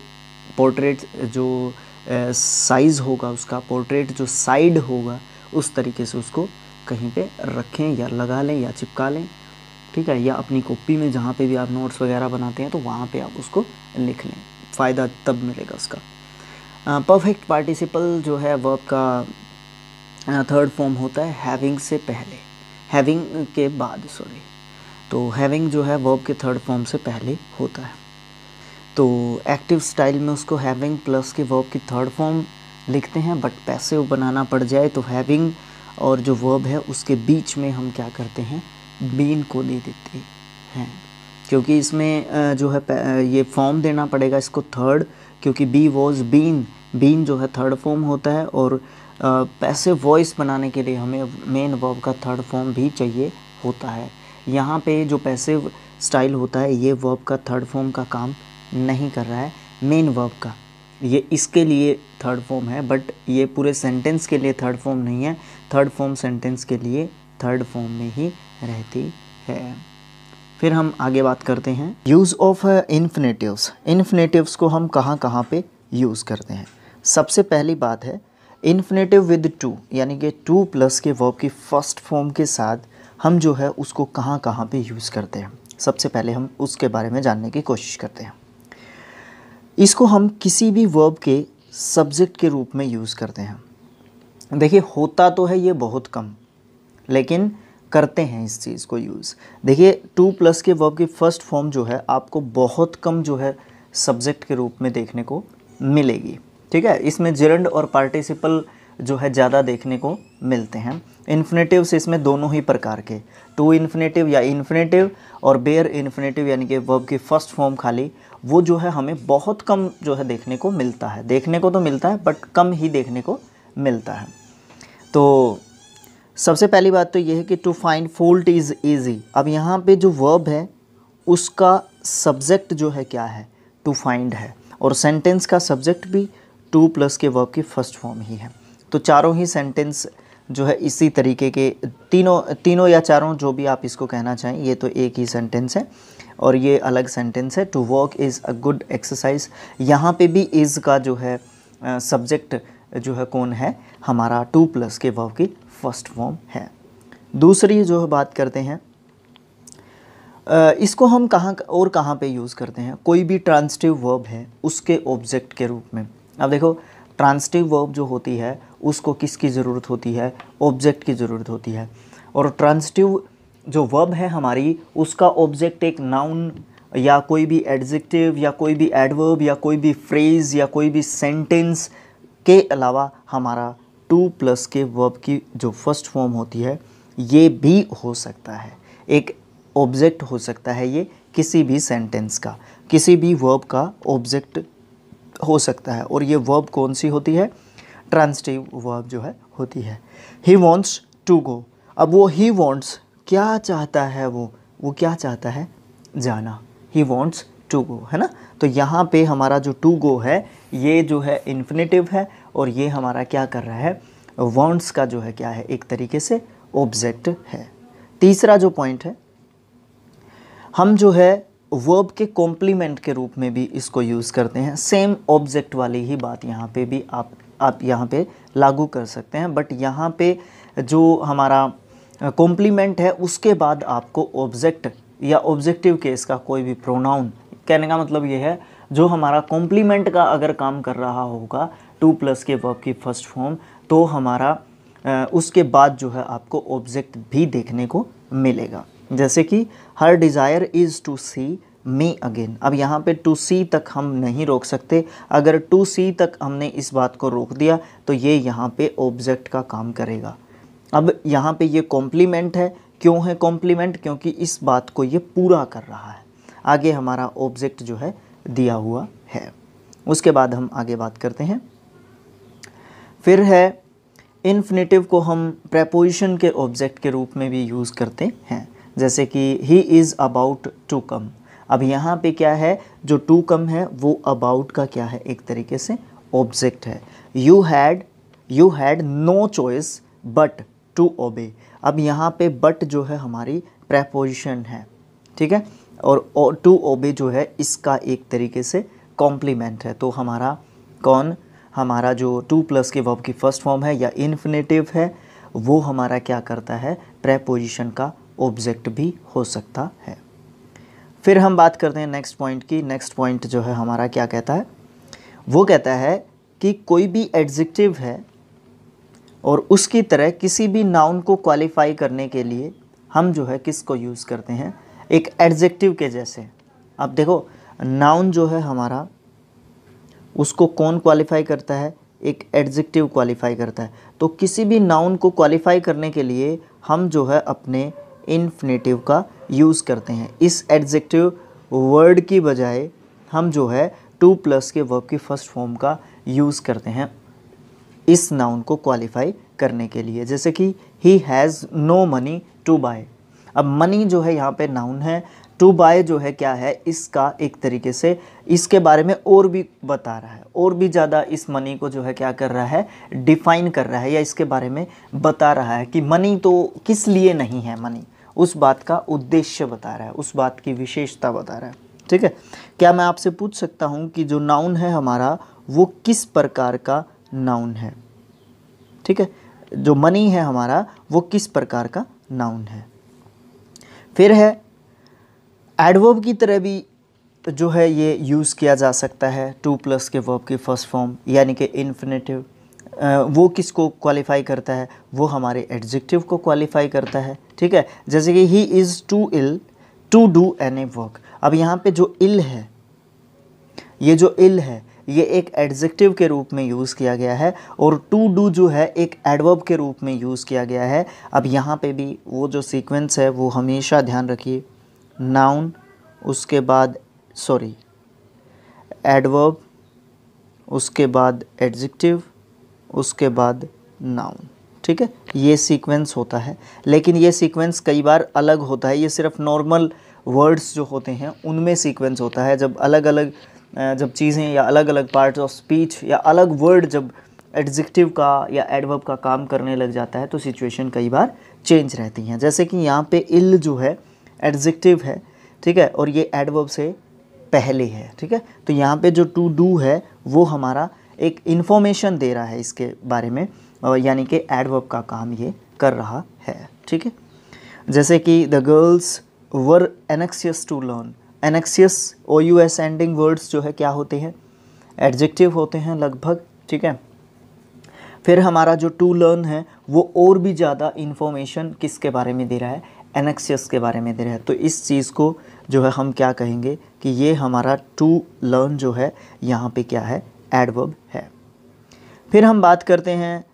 पोर्ट्रेट जो साइज़ होगा उसका, पोर्ट्रेट जो साइड होगा उस तरीके से उसको कहीं पे रखें या लगा लें या चिपका लें। ठीक है, या अपनी कॉपी में जहाँ पे भी आप नोट्स वगैरह बनाते हैं तो वहाँ पे आप उसको लिख लें, फ़ायदा तब मिलेगा उसका। परफेक्ट पार्टिसिपल जो है वर्ब का थर्ड फॉर्म होता है हैविंग से पहले, हैविंग के बाद सॉरी। तो हैविंग जो है वर्ब के थर्ड फॉर्म से पहले होता है। तो एक्टिव स्टाइल में उसको हैविंग प्लस के वर्ब की थर्ड फॉर्म लिखते हैं, बट पैसिव बनाना पड़ जाए तो हैविंग और जो वर्ब है उसके बीच में हम क्या करते हैं, बीन को दे देते हैं, क्योंकि इसमें जो है ये फॉर्म देना पड़ेगा इसको थर्ड, क्योंकि बी वॉज बीन, बीन जो है थर्ड फॉर्म होता है, और पैसिव वॉइस बनाने के लिए हमें मेन वर्ब का थर्ड फॉर्म भी चाहिए होता है। यहाँ पे जो पैसिव स्टाइल होता है ये वर्ब का थर्ड फॉर्म का काम नहीं कर रहा है, मेन वर्ब का, ये इसके लिए थर्ड फॉर्म है, बट ये पूरे सेंटेंस के लिए थर्ड फॉर्म नहीं है। थर्ड फॉर्म सेंटेंस के लिए थर्ड फॉर्म में ही रहती है। फिर हम आगे बात करते हैं यूज़ ऑफ इन्फिनेटिव्स। इन्फिनेटिव्स को हम कहाँ कहाँ पे यूज़ करते हैं। सबसे पहली बात है इन्फिनेटिव विद टू, यानी कि टू प्लस के वर्ब की फर्स्ट फॉर्म के साथ हम जो है उसको कहाँ कहाँ पे यूज़ करते हैं। सबसे पहले हम उसके बारे में जानने की कोशिश करते हैं। इसको हम किसी भी वर्ब के सब्जेक्ट के रूप में यूज़ करते हैं। देखिए होता तो है ये बहुत कम, लेकिन करते हैं इस चीज़ को यूज़। देखिए टू प्लस के वर्ब की फर्स्ट फॉर्म जो है आपको बहुत कम जो है सब्जेक्ट के रूप में देखने को मिलेगी, ठीक है। इसमें जिरंड और पार्टिसिपल जो है ज़्यादा देखने को मिलते हैं। इन्फिनेटिव्स इसमें दोनों ही प्रकार के, टू इन्फिनेटिव या इन्फिनेटिव और बेयर इन्फिनेटिव, यानी कि वर्ब की फर्स्ट फॉर्म खाली, वो जो है हमें बहुत कम जो है देखने को मिलता है। देखने को तो मिलता है बट कम ही देखने को मिलता है। तो सबसे पहली बात तो ये है कि to find fault is easy. अब यहाँ पे जो वर्ब है उसका सब्जेक्ट जो है क्या है, टू फाइंड है, और सेंटेंस का सब्जेक्ट भी टू प्लस के वर्ब की फर्स्ट फॉर्म ही है। तो चारों ही सेंटेंस जो है इसी तरीके के, तीनों या चारों जो भी आप इसको कहना चाहें, ये तो एक ही सेंटेंस है और ये अलग सेंटेंस है। To walk is a good exercise, यहाँ पे भी इज़ का जो है सब्जेक्ट जो है कौन है, हमारा टू प्लस के वर्ब की फर्स्ट फॉर्म है। दूसरी जो है बात करते हैं इसको हम कहाँ पे यूज़ करते हैं। कोई भी ट्रांजिटिव वर्ब है उसके ऑब्जेक्ट के रूप में। अब देखो ट्रांजिटिव वर्ब जो होती है उसको किसकी ज़रूरत होती है, ऑब्जेक्ट की ज़रूरत होती है। और ट्रांजिटिव जो वर्ब है हमारी उसका ऑब्जेक्ट एक नाउन या कोई भी एडजेक्टिव या कोई भी एडवर्ब या कोई भी फ्रेज़ या कोई भी सेंटेंस के अलावा हमारा टू प्लस के वर्ब की जो फर्स्ट फॉर्म होती है ये भी हो सकता है, एक ऑब्जेक्ट हो सकता है ये किसी भी सेंटेंस का, किसी भी वर्ब का ऑब्जेक्ट हो सकता है। और ये वर्ब कौन सी होती है, ट्रांजिटिव वर्ब जो है होती है। ही वॉन्ट्स टू गो, अब वो ही वॉन्ट्स क्या चाहता है, वो क्या चाहता है, जाना। ही वॉन्ट्स टू गो, है ना। तो यहाँ पे हमारा जो टू गो है ये जो है इन्फिनेटिव है और ये हमारा क्या कर रहा है, वॉन्ट्स का जो है क्या है, एक तरीके से ऑब्जेक्ट है। तीसरा जो पॉइंट है, हम जो है वर्ब के कॉम्प्लीमेंट के रूप में भी इसको यूज़ करते हैं। सेम ऑब्जेक्ट वाली ही बात यहाँ पे भी आप यहाँ पे लागू कर सकते हैं, बट यहाँ पे जो हमारा कॉम्प्लीमेंट है उसके बाद आपको ऑब्जेक्ट या ऑब्जेक्टिव केस का कोई भी प्रोनाउन, कहने का मतलब ये है जो हमारा कॉम्प्लीमेंट का अगर काम कर रहा होगा टू प्लस के वर्ब की फर्स्ट फॉर्म, तो हमारा उसके बाद जो है आपको ऑब्जेक्ट भी देखने को मिलेगा। जैसे कि her desire is to see me again. अब यहाँ पे टू सी तक हम नहीं रोक सकते, अगर टू सी तक हमने इस बात को रोक दिया तो ये यहाँ पे ऑब्जेक्ट का काम करेगा। अब यहाँ पे ये कॉम्प्लीमेंट है, क्यों है कॉम्प्लीमेंट, क्योंकि इस बात को ये पूरा कर रहा है। आगे हमारा ऑब्जेक्ट जो है दिया हुआ है। उसके बाद हम आगे बात करते हैं। फिर है इन्फिनेटिव को हम प्रेपोजिशन के ऑब्जेक्ट के रूप में भी यूज़ करते हैं। जैसे कि he is about to come. अब यहाँ पे क्या है, जो टू कम है वो अबाउट का क्या है, एक तरीके से ऑब्जेक्ट है। You had no choice but to obey. अब यहाँ पे बट जो है हमारी प्रेपोजिशन है, ठीक है, और टू ओबे जो है इसका एक तरीके से कॉम्प्लीमेंट है। तो हमारा जो टू प्लस के वर्ब की फर्स्ट फॉर्म है या इन्फिनेटिव है वो हमारा क्या करता है, प्रेपोजिशन का ऑब्जेक्ट भी हो सकता है। फिर हम बात करते हैं नेक्स्ट पॉइंट की। नेक्स्ट पॉइंट जो है हमारा क्या कहता है, वो कहता है कि कोई भी एडजेक्टिव है और उसकी तरह किसी भी नाउन को क्वालिफाई करने के लिए हम जो है किसको यूज़ करते हैं, एक एडजेक्टिव के जैसे। अब देखो नाउन जो है हमारा, उसको कौन क्वालिफाई करता है, एक एडजेक्टिव क्वालिफाई करता है। तो किसी भी नाउन को क्वालिफाई करने के लिए हम जो है अपने इन्फिनेटिव का यूज़ करते हैं। इस एडजेक्टिव वर्ड की बजाय हम जो है टू प्लस के वर्ब की फर्स्ट फॉर्म का यूज़ करते हैं इस नाउन को क्वालिफाई करने के लिए। जैसे कि he has no money to buy. अब मनी जो है यहाँ पे नाउन है, टू बाय जो है क्या है, इसका एक तरीके से इसके बारे में और भी बता रहा है, और भी ज़्यादा इस मनी को जो है क्या कर रहा है, डिफाइन कर रहा है, या इसके बारे में बता रहा है कि मनी तो किस लिए नहीं है, मनी उस बात का उद्देश्य बता रहा है, उस बात की विशेषता बता रहा है। ठीक है, क्या मैं आपसे पूछ सकता हूँ कि जो नाउन है हमारा वो किस प्रकार का नाउन है? ठीक है, जो मनी है हमारा वो किस प्रकार का नाउन है। फिर है एडवर्ब की तरह भी जो है ये यूज़ किया जा सकता है टू प्लस के वर्ब की फर्स्ट फॉर्म यानी कि इन्फिनेटिव। वो किसको क्वालिफाई करता है, वो हमारे एडजेक्टिव को क्वालिफाई करता है। ठीक है, जैसे कि he is too ill to do any work. अब यहाँ पे जो इल है, ये जो इल है ये एक एडजेक्टिव के रूप में यूज़ किया गया है, और टू डू जो है एक एडवर्ब के रूप में यूज़ किया गया है। अब यहाँ पे भी वो जो सीक्वेंस है वो हमेशा ध्यान रखिए, नाउन, उसके बाद एडवर्ब, उसके बाद एडजेक्टिव, उसके बाद नाउन। ठीक है, ये सीक्वेंस होता है, लेकिन ये सीक्वेंस कई बार अलग होता है। ये सिर्फ नॉर्मल वर्ड्स जो होते हैं उनमें सीक्वेंस होता है। जब अलग अलग जब चीज़ें या अलग अलग पार्ट्स ऑफ स्पीच या अलग वर्ड जब एडजेक्टिव का या एडवर्ब का काम करने लग जाता है तो सिचुएशन कई बार चेंज रहती हैं। जैसे कि यहाँ पे इल जो है एडजेक्टिव है, ठीक है, और ये एडवर्ब से पहले है। ठीक है, तो यहाँ पे जो टू डू है वो हमारा एक इन्फॉर्मेशन दे रहा है इसके बारे में, यानी कि एडवर्ब का काम ये कर रहा है। ठीक है, जैसे कि the girls were anxious to learn. Anxious OUS ending words जो है क्या होते हैं, एडजेक्टिव होते हैं लगभग। ठीक है, फिर हमारा जो टू लर्न है वो और भी ज़्यादा इन्फॉर्मेशन किसके बारे में दे रहा है, एनेक्सियस के बारे में दे रहा है। तो इस चीज़ को जो है हम क्या कहेंगे कि ये हमारा टू लर्न जो है यहाँ पे क्या है, एडवर्ब है। फिर हम बात करते हैं,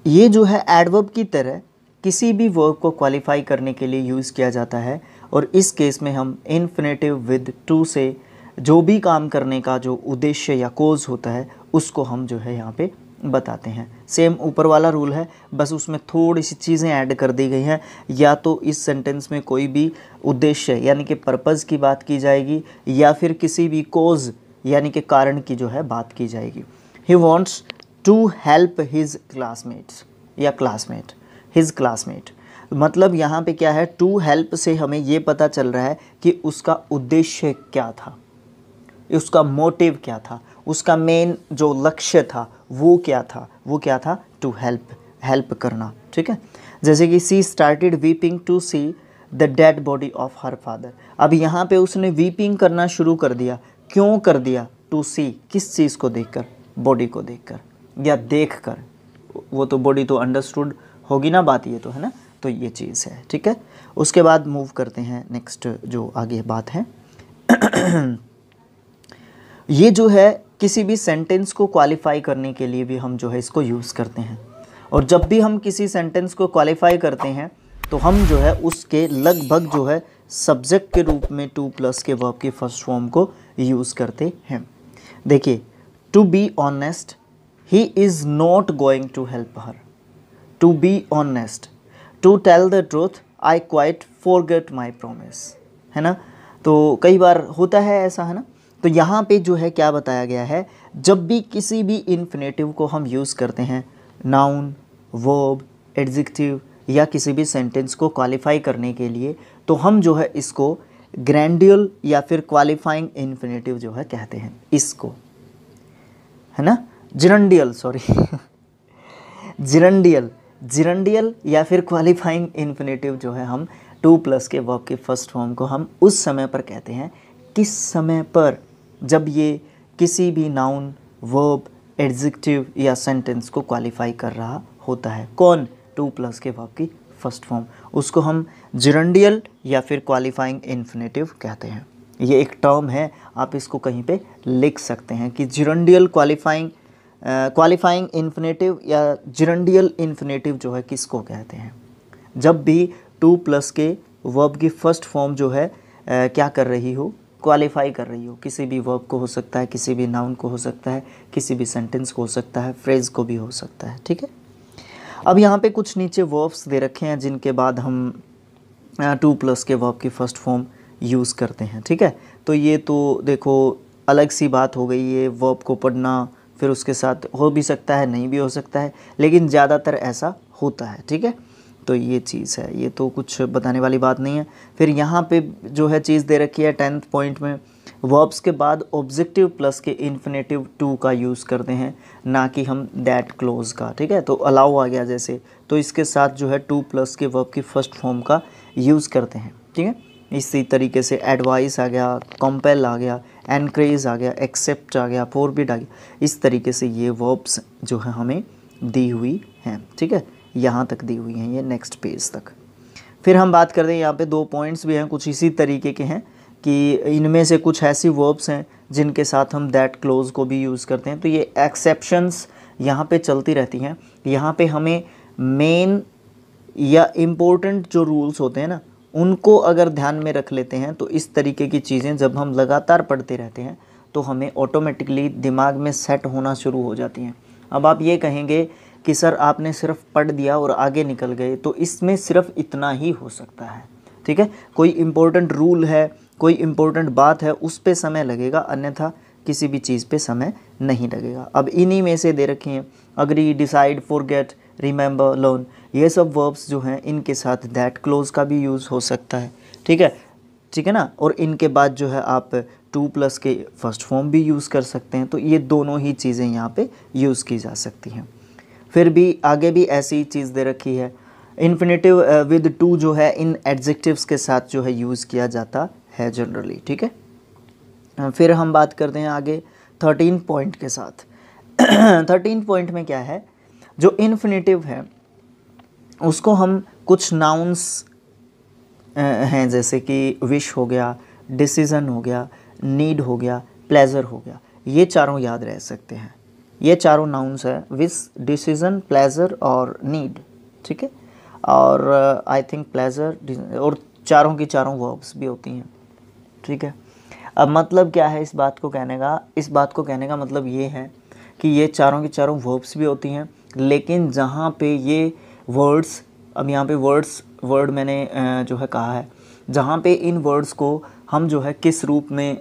ये जो है एडवर्ब की तरह किसी भी वर्ब को क्वालिफाई करने के लिए यूज़ किया जाता है, और इस केस में हम इन्फिनेटिव विद टू से जो भी काम करने का जो उद्देश्य या कोज होता है उसको हम जो है यहाँ पे बताते हैं। सेम ऊपर वाला रूल है, बस उसमें थोड़ी सी चीज़ें ऐड कर दी गई हैं। या तो इस सेंटेंस में कोई भी उद्देश्य यानी कि पर्पज़ की बात की जाएगी, या फिर किसी भी कोज यानी कि कारण की जो है बात की जाएगी। He wants to help his classmates या क्लासमेट, हिज क्लासमेट, मतलब यहाँ पे क्या है, टू हेल्प से हमें ये पता चल रहा है कि उसका उद्देश्य क्या था, उसका मोटिव क्या था, उसका मेन जो लक्ष्य था वो क्या था, वो क्या था, टू हेल्प करना। ठीक है, जैसे कि she started weeping to see the dead body of her father. अब यहाँ पे उसने वीपिंग करना शुरू कर दिया, क्यों कर दिया, टू सी, किस चीज़ को देखकर, बॉडी को देखकर या देखकर, वो तो बॉडी तो अंडरस्टूड होगी ना बात, ये तो है ना, तो ये चीज़ है। ठीक है, उसके बाद मूव करते हैं नेक्स्ट जो आगे बात है ये जो है किसी भी सेंटेंस को क्वालिफाई करने के लिए भी हम जो है इसको यूज़ करते हैं, और जब भी हम किसी सेंटेंस को क्वालिफाई करते हैं तो हम जो है उसके लगभग जो है सब्जेक्ट के रूप में टू प्लस के वर्ब की फर्स्ट फॉर्म को यूज़ करते हैं। देखिए, to be honest, he is not going to help her. To be honest, to tell the truth, I quite forget my promise, है ना। तो कई बार होता है ऐसा, है ना। तो यहाँ पे जो है क्या बताया गया है, जब भी किसी भी इन्फिनेटिव को हम यूज़ करते हैं नाउन, वर्ब, एडजेक्टिव या किसी भी सेंटेंस को क्वालिफाई करने के लिए, तो हम जो है इसको ग्रैंडियल या फिर क्वालिफाइंग इन्फिनेटिव जो है कहते हैं इसको, है ना, जिरंडियल, सॉरी जिरंडियल या फिर क्वालिफाइंग इन्फिनेटिव जो है हम टू प्लस के वर्ब के फर्स्ट फॉर्म को हम उस समय पर कहते हैं, किस समय पर, जब ये किसी भी नाउन, वर्ब, एडजेक्टिव या सेंटेंस को क्वालिफाई कर रहा होता है। कौन? टू प्लस के वर्ब की फर्स्ट फॉर्म, उसको हम जिरंडियल या फिर क्वालिफाइंग इन्फिनेटिव कहते हैं। ये एक टर्म है, आप इसको कहीं पे लिख सकते हैं कि जिरंडियल क्वालिफाइंग इन्फिनेटिव या जिरंडियल इन्फिनेटिव जो है किसको कहते हैं। जब भी टू प्लस के वर्ब की फर्स्ट फॉर्म जो है क्या कर रही हो, क्वालिफाई कर रही हो, किसी भी वर्ब को हो सकता है, किसी भी नाउन को हो सकता है, किसी भी सेंटेंस को हो सकता है, फ्रेज को भी हो सकता है। ठीक है, अब यहाँ पे कुछ नीचे वर्ब्स दे रखे हैं जिनके बाद हम टू प्लस के वर्ब की फर्स्ट फॉर्म यूज़ करते हैं। ठीक है, तो ये तो देखो अलग सी बात हो गई, ये वर्ब को पढ़ना फिर उसके साथ हो भी सकता है, नहीं भी हो सकता है, लेकिन ज़्यादातर ऐसा होता है। ठीक है, तो ये चीज़ है, ये तो कुछ बताने वाली बात नहीं है। फिर यहाँ पे जो है चीज़ दे रखी है 10th पॉइंट में, वर्ब्स के बाद ऑब्जेक्टिव प्लस के इन्फिनेटिव टू का यूज़ करते हैं, ना कि हम दैट क्लोज का। ठीक है, तो अलाउ आ गया जैसे, तो इसके साथ जो है टू प्लस के वर्ब की फर्स्ट फॉर्म का यूज़ करते हैं। ठीक है, इसी तरीके से एडवाइस आ गया, कंपेल आ गया, एनकरेज आ गया, एक्सेप्ट आ गया, फॉरबिड आ गया। इस तरीके से ये वर्ब्स जो है हमें दी हुई हैं। ठीक है, यहाँ तक दी हुई हैं, ये नेक्स्ट पेज तक। फिर हम बात करते हैं, यहाँ पे 2 पॉइंट्स भी हैं कुछ इसी तरीके के हैं कि इनमें से कुछ ऐसी वर्ब्स हैं जिनके साथ हम दैट क्लोज को भी यूज़ करते हैं, तो ये एक्सेप्शंस यहाँ पे चलती रहती हैं। यहाँ पे हमें मेन या इम्पोर्टेंट जो रूल्स होते हैं ना, उनको अगर ध्यान में रख लेते हैं तो इस तरीके की चीज़ें जब हम लगातार पढ़ते रहते हैं तो हमें ऑटोमेटिकली दिमाग में सेट होना शुरू हो जाती हैं। अब आप ये कहेंगे कि सर आपने सिर्फ पढ़ दिया और आगे निकल गए, तो इसमें सिर्फ इतना ही हो सकता है। ठीक है, कोई इम्पोर्टेंट रूल है, कोई इम्पोर्टेंट बात है, उस पे समय लगेगा, अन्यथा किसी भी चीज़ पे समय नहीं लगेगा। अब इन्हीं में से दे रखे हैं agree, decide, forget, remember, learn, ये सब वर्ब्स जो हैं इनके साथ दैट क्लोज का भी यूज़ हो सकता है। ठीक है ना, और इनके बाद जो है आप टू प्लस के फर्स्ट फॉर्म भी यूज़ कर सकते हैं, तो ये दोनों ही चीज़ें यहाँ पे यूज़ की जा सकती हैं। फिर भी आगे भी ऐसी चीज़ दे रखी है, इन्फिनेटिव विद टू जो है इन एडजेक्टिव्स के साथ जो है यूज़ किया जाता है जनरली। ठीक है, फिर हम बात करते हैं आगे 13 पॉइंट के साथ। 13 पॉइंट में क्या है, जो इन्फिनेटिव है उसको हम कुछ नाउन्स हैं जैसे कि विश हो गया, डिसीज़न हो गया, नीड हो गया, प्लेजर हो गया, ये चारों याद रह सकते हैं। ये चारों नाउन्स है, विश, डिसीज़न, प्लेजर और नीड। ठीक है, और आई थिंक प्लेजर, और चारों की चारों वर्ब्स भी होती हैं। ठीक है, अब मतलब क्या है इस बात को कहने का, इस बात को कहने का मतलब ये है कि ये चारों की चारों वर्ब्स भी होती हैं, लेकिन जहाँ पे ये वर्ड्स, अब यहाँ पे वर्ड मैंने जो है कहा है, जहाँ पे इन वर्ड्स को हम जो है किस रूप में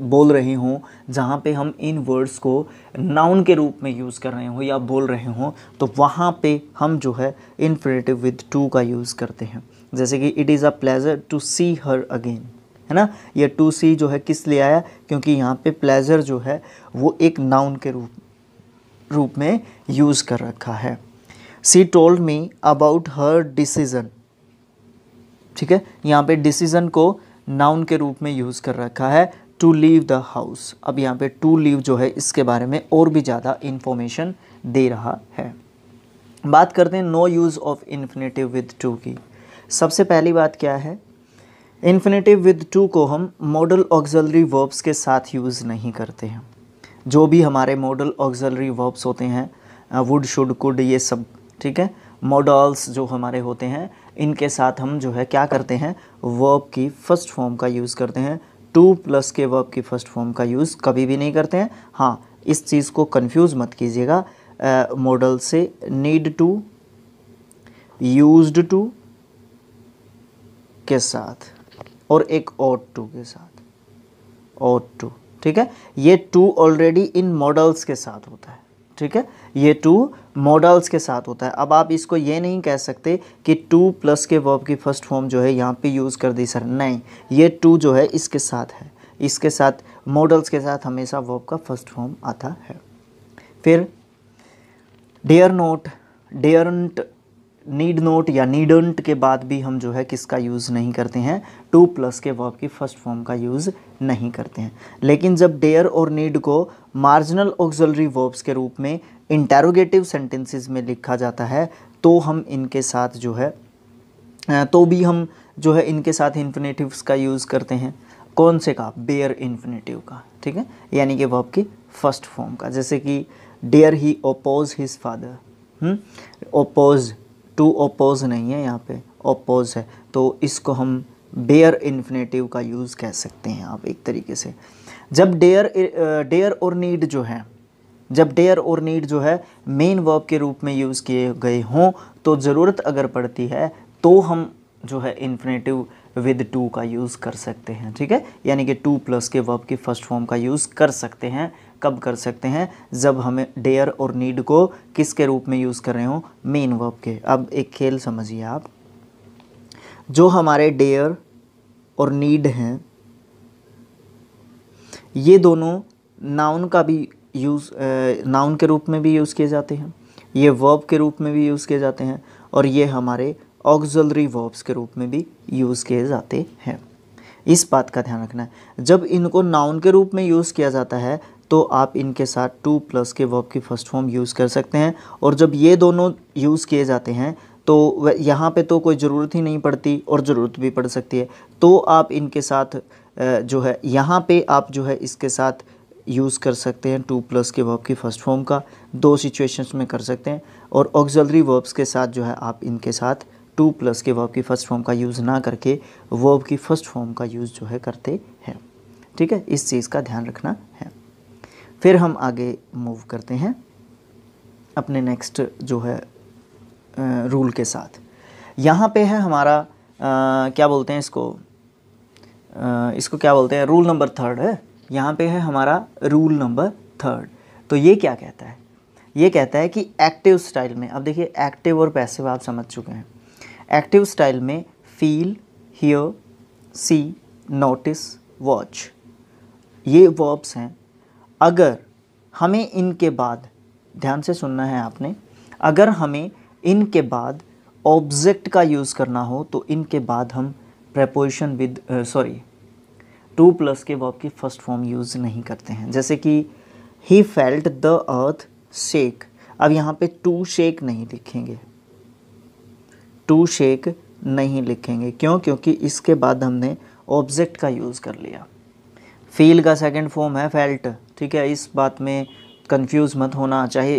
बोल रहे हों, जहाँ पे हम इन वर्ड्स को नाउन के रूप में यूज़ कर रहे हों या बोल रहे हों, तो वहाँ पे हम जो है इन्फिनेटिव विद टू का यूज़ करते हैं। जैसे कि it is a pleasure to see her again, है ना, ये टू सी जो है किस लिए आया, क्योंकि यहाँ पे प्लेजर जो है वो एक नाउन के रूप में यूज़ कर रखा है। सी told me about her decision. ठीक है, यहाँ पे डिसीज़न को नाउन के रूप में यूज़ कर रखा है, टू लीव द हाउस। अब यहाँ पे टू लीव जो है इसके बारे में और भी ज़्यादा इंफॉर्मेशन दे रहा है। बात करते हैं no use of infinitive with to की। सबसे पहली बात क्या है, इन्फिनेटिव विद टू को हम मॉडल ऑक्सिलरी वर्ब्स के साथ यूज़ नहीं करते हैं। जो भी हमारे मॉडल ऑक्सिलरी वर्ब्स होते हैं, वुड, शुड, कुड, ये सब, ठीक है, मॉडल्स जो हमारे होते हैं, इनके साथ हम जो है क्या करते हैं, वर्ब की फर्स्ट फॉर्म का यूज़ करते हैं। टू प्लस के वर्ब की फर्स्ट फॉर्म का यूज़ कभी भी नहीं करते हैं। हाँ, इस चीज़ को कंफ्यूज मत कीजिएगा मॉडल से, नीड टू, यूज्ड टू के साथ और एक ऑट टू के साथ, ऑट टू। ठीक है, ये टू ऑलरेडी इन मॉडल्स के साथ होता है। ठीक है, ये टू मॉडल्स के साथ होता है। अब आप इसको ये नहीं कह सकते कि टू प्लस के वर्ब की फर्स्ट फॉर्म जो है यहाँ पे यूज़ कर दी सर, नहीं, ये टू जो है इसके साथ है, इसके साथ मॉडल्स के साथ हमेशा वर्ब का फर्स्ट फॉर्म आता है। फिर डेयर नॉट, डेयरंट, नीड नोट या नीडंट के बाद भी हम जो है किसका यूज़ नहीं करते हैं, टू प्लस के वर्ब की फर्स्ट फॉर्म का यूज़ नहीं करते हैं। लेकिन जब डेयर और नीड को मार्जिनल ऑक्सिलरी वर्ब्स के रूप में इंटेरोगेटिव सेंटेंसेस में लिखा जाता है तो हम इनके साथ जो है हम जो है इनके साथ इन्फिनेटिव्स का यूज़ करते हैं। कौन से का, बेयर इन्फिनेटिव का, ठीक है, यानी कि वर्ब की फर्स्ट फॉर्म का। जैसे कि dare he oppose his father, oppose, to oppose नहीं है यहाँ पे, ओपोज है, तो इसको हम बेयर इन्फिनेटिव का यूज़ कह सकते हैं आप एक तरीके से। जब डेयर और नीड जो है मेन वर्ब के रूप में यूज़ किए गए हों तो ज़रूरत अगर पड़ती है तो हम जो है इन्फिनेटिव विद टू का यूज़ कर सकते हैं, ठीक है, यानी कि टू प्लस के वर्ब की फर्स्ट फॉर्म का यूज़ कर सकते हैं। कब कर सकते हैं, जब हमें डेयर और नीड को किसके रूप में यूज़ कर रहे हो, मेन वर्ब के। अब एक खेल समझिए आप, जो हमारे डेयर और नीड हैं ये दोनों नाउन का भी यूज़, नाउन के रूप में भी यूज़ किए जाते हैं, ये वर्ब के रूप में भी यूज़ किए जाते हैं, और ये हमारे ऑक्सिलरी वर्ब्स के रूप में भी यूज़ किए जाते हैं। इस बात का ध्यान रखना है, जब इनको नाउन के रूप में यूज़ किया जाता है तो आप इनके साथ टू प्लस के वर्ब की फर्स्ट फॉर्म यूज़ कर सकते हैं, और जब ये दोनों यूज़ किए जाते हैं तो यहाँ पे तो कोई ज़रूरत ही नहीं पड़ती और ज़रूरत भी पड़ सकती है, तो आप इनके साथ जो है यहाँ पे आप जो है इसके साथ यूज़ कर सकते हैं टू प्लस के वर्ब की फर्स्ट फॉर्म का। दो सिचुएशंस में कर सकते हैं, और ऑक्सिलरी वर्ब्स के साथ जो है आप इनके साथ टू प्लस के वर्ब की फर्स्ट फॉर्म का यूज़ ना करके वर्ब की फर्स्ट फॉर्म का यूज़ जो है करते हैं, ठीक है, इस चीज़ का ध्यान रखना है। फिर हम आगे मूव करते हैं अपने नेक्स्ट जो है रूल के साथ। यहाँ पे है हमारा क्या बोलते हैं इसको, इसको क्या बोलते हैं, रूल नंबर थर्ड है। यहाँ पे है हमारा रूल नंबर थर्ड। तो ये क्या कहता है, ये कहता है कि एक्टिव स्टाइल में, अब देखिए एक्टिव और पैसिव आप समझ चुके हैं, एक्टिव स्टाइल में feel, hear, see, notice, watch, ये वर्ब्स हैं। अगर हमें इनके बाद, ध्यान से सुनना है आपने, अगर हमें इनके बाद ऑब्जेक्ट का यूज़ करना हो तो इनके बाद हम प्रेपोजिशन विद टू प्लस के वर्ब की फर्स्ट फॉर्म यूज़ नहीं करते हैं। जैसे कि he felt the earth shake, अब यहाँ पे टू शेक नहीं लिखेंगे, टू शेक नहीं लिखेंगे, क्यों, क्योंकि इसके बाद हमने ऑब्जेक्ट का यूज़ कर लिया। फील का सेकंड फॉर्म है फेल्ट, ठीक है, इस बात में कंफ्यूज मत होना, चाहे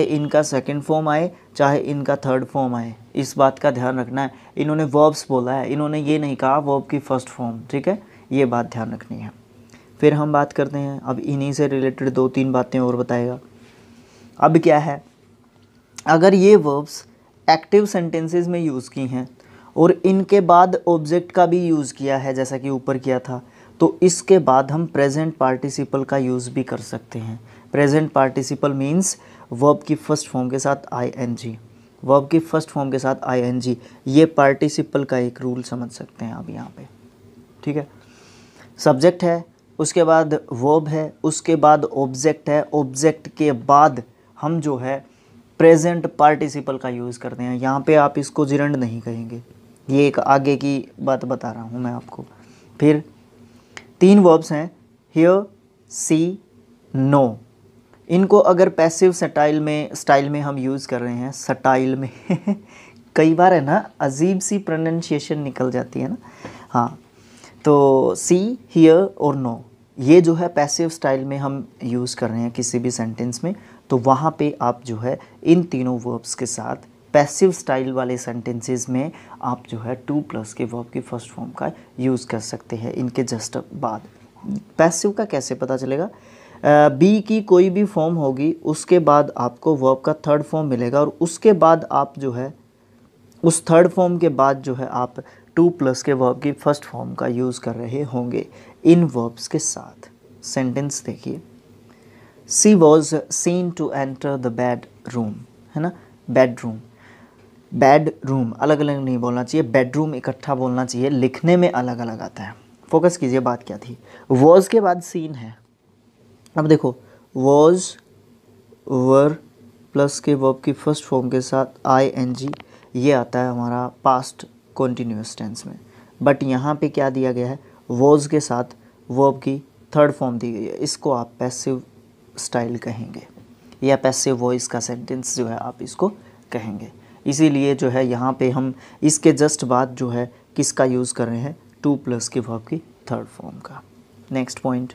इनका सेकंड फॉर्म आए चाहे इनका थर्ड फॉर्म आए, इस बात का ध्यान रखना है। इन्होंने वर्ब्स बोला है, इन्होंने ये नहीं कहा वर्ब की फर्स्ट फॉर्म, ठीक है, ये बात ध्यान रखनी है। फिर हम बात करते हैं, अब इन्हीं से रिलेटेड दो तीन बातें और बताएगा। अब क्या है, अगर ये वर्ब्स एक्टिव सेंटेंसेस में यूज़ की हैं और इनके बाद ऑब्जेक्ट का भी यूज़ किया है जैसा कि ऊपर किया था, तो इसके बाद हम प्रेजेंट पार्टिसिपल का यूज़ भी कर सकते हैं। प्रेजेंट पार्टिसिपल मीन्स वर्ब की फर्स्ट फॉर्म के साथ आईएनजी, वर्ब की फर्स्ट फॉर्म के साथ आईएनजी, ये पार्टिसिपल का एक रूल समझ सकते हैं आप यहाँ पे, ठीक है। सब्जेक्ट है, उसके बाद वर्ब है, उसके बाद ऑब्जेक्ट है, ऑब्जेक्ट के बाद हम जो है प्रेजेंट पार्टिसिपल का यूज़ करते हैं। यहाँ पे आप इसको जिरंड नहीं कहेंगे, ये एक आगे की बात बता रहा हूँ मैं आपको। फिर तीन वर्ब्स हैं, हियर, सी, नो, इनको अगर पैसिव स्टाइल में हम यूज़ कर रहे हैं, स्टाइल में कई बार है ना अजीब सी प्रोनाउंसिएशन निकल जाती है ना, हाँ, तो सी, हियर और नो, ये जो है पैसिव स्टाइल में हम यूज़ कर रहे हैं किसी भी सेंटेंस में, तो वहाँ पे आप जो है इन तीनों वर्ब्स के साथ पैसिव स्टाइल वाले सेंटेंसेस में आप जो है टू प्लस के वर्ब की फर्स्ट फॉर्म का यूज़ कर सकते हैं इनके जस्ट बाद। पैसिव का कैसे पता चलेगा, बी की कोई भी फॉर्म होगी उसके बाद आपको वर्ब का थर्ड फॉर्म मिलेगा, और उसके बाद आप जो है उस थर्ड फॉर्म के बाद जो है आप टू प्लस के वर्ब की फर्स्ट फॉर्म का यूज़ कर रहे होंगे इन वर्ब्स के साथ। सेंटेंस देखिए, she was seen to enter the bed room, है ना, बेडरूम, बेडरूम अलग अलग नहीं बोलना चाहिए, बेडरूम इकट्ठा बोलना चाहिए, लिखने में अलग अलग आता है। फोकस कीजिए, बात क्या थी, वॉज के बाद सीन है। अब देखो वॉज, वर, प्लस के वर्ब की फर्स्ट फॉर्म के साथ ING, ये आता है हमारा पास्ट कॉन्टीन्यूअस टेंस में। बट यहाँ पे क्या दिया गया है, वॉज के साथ वर्ब की थर्ड फॉर्म दी गई है, इसको आप पैसिव स्टाइल कहेंगे या पैसिव वॉइस का सेंटेंस जो है आप इसको कहेंगे। इसीलिए जो है यहाँ पे हम इसके जस्ट बाद जो है किसका यूज़ कर रहे हैं, टू प्लस के वर्ब की थर्ड फॉर्म का। नेक्स्ट पॉइंट,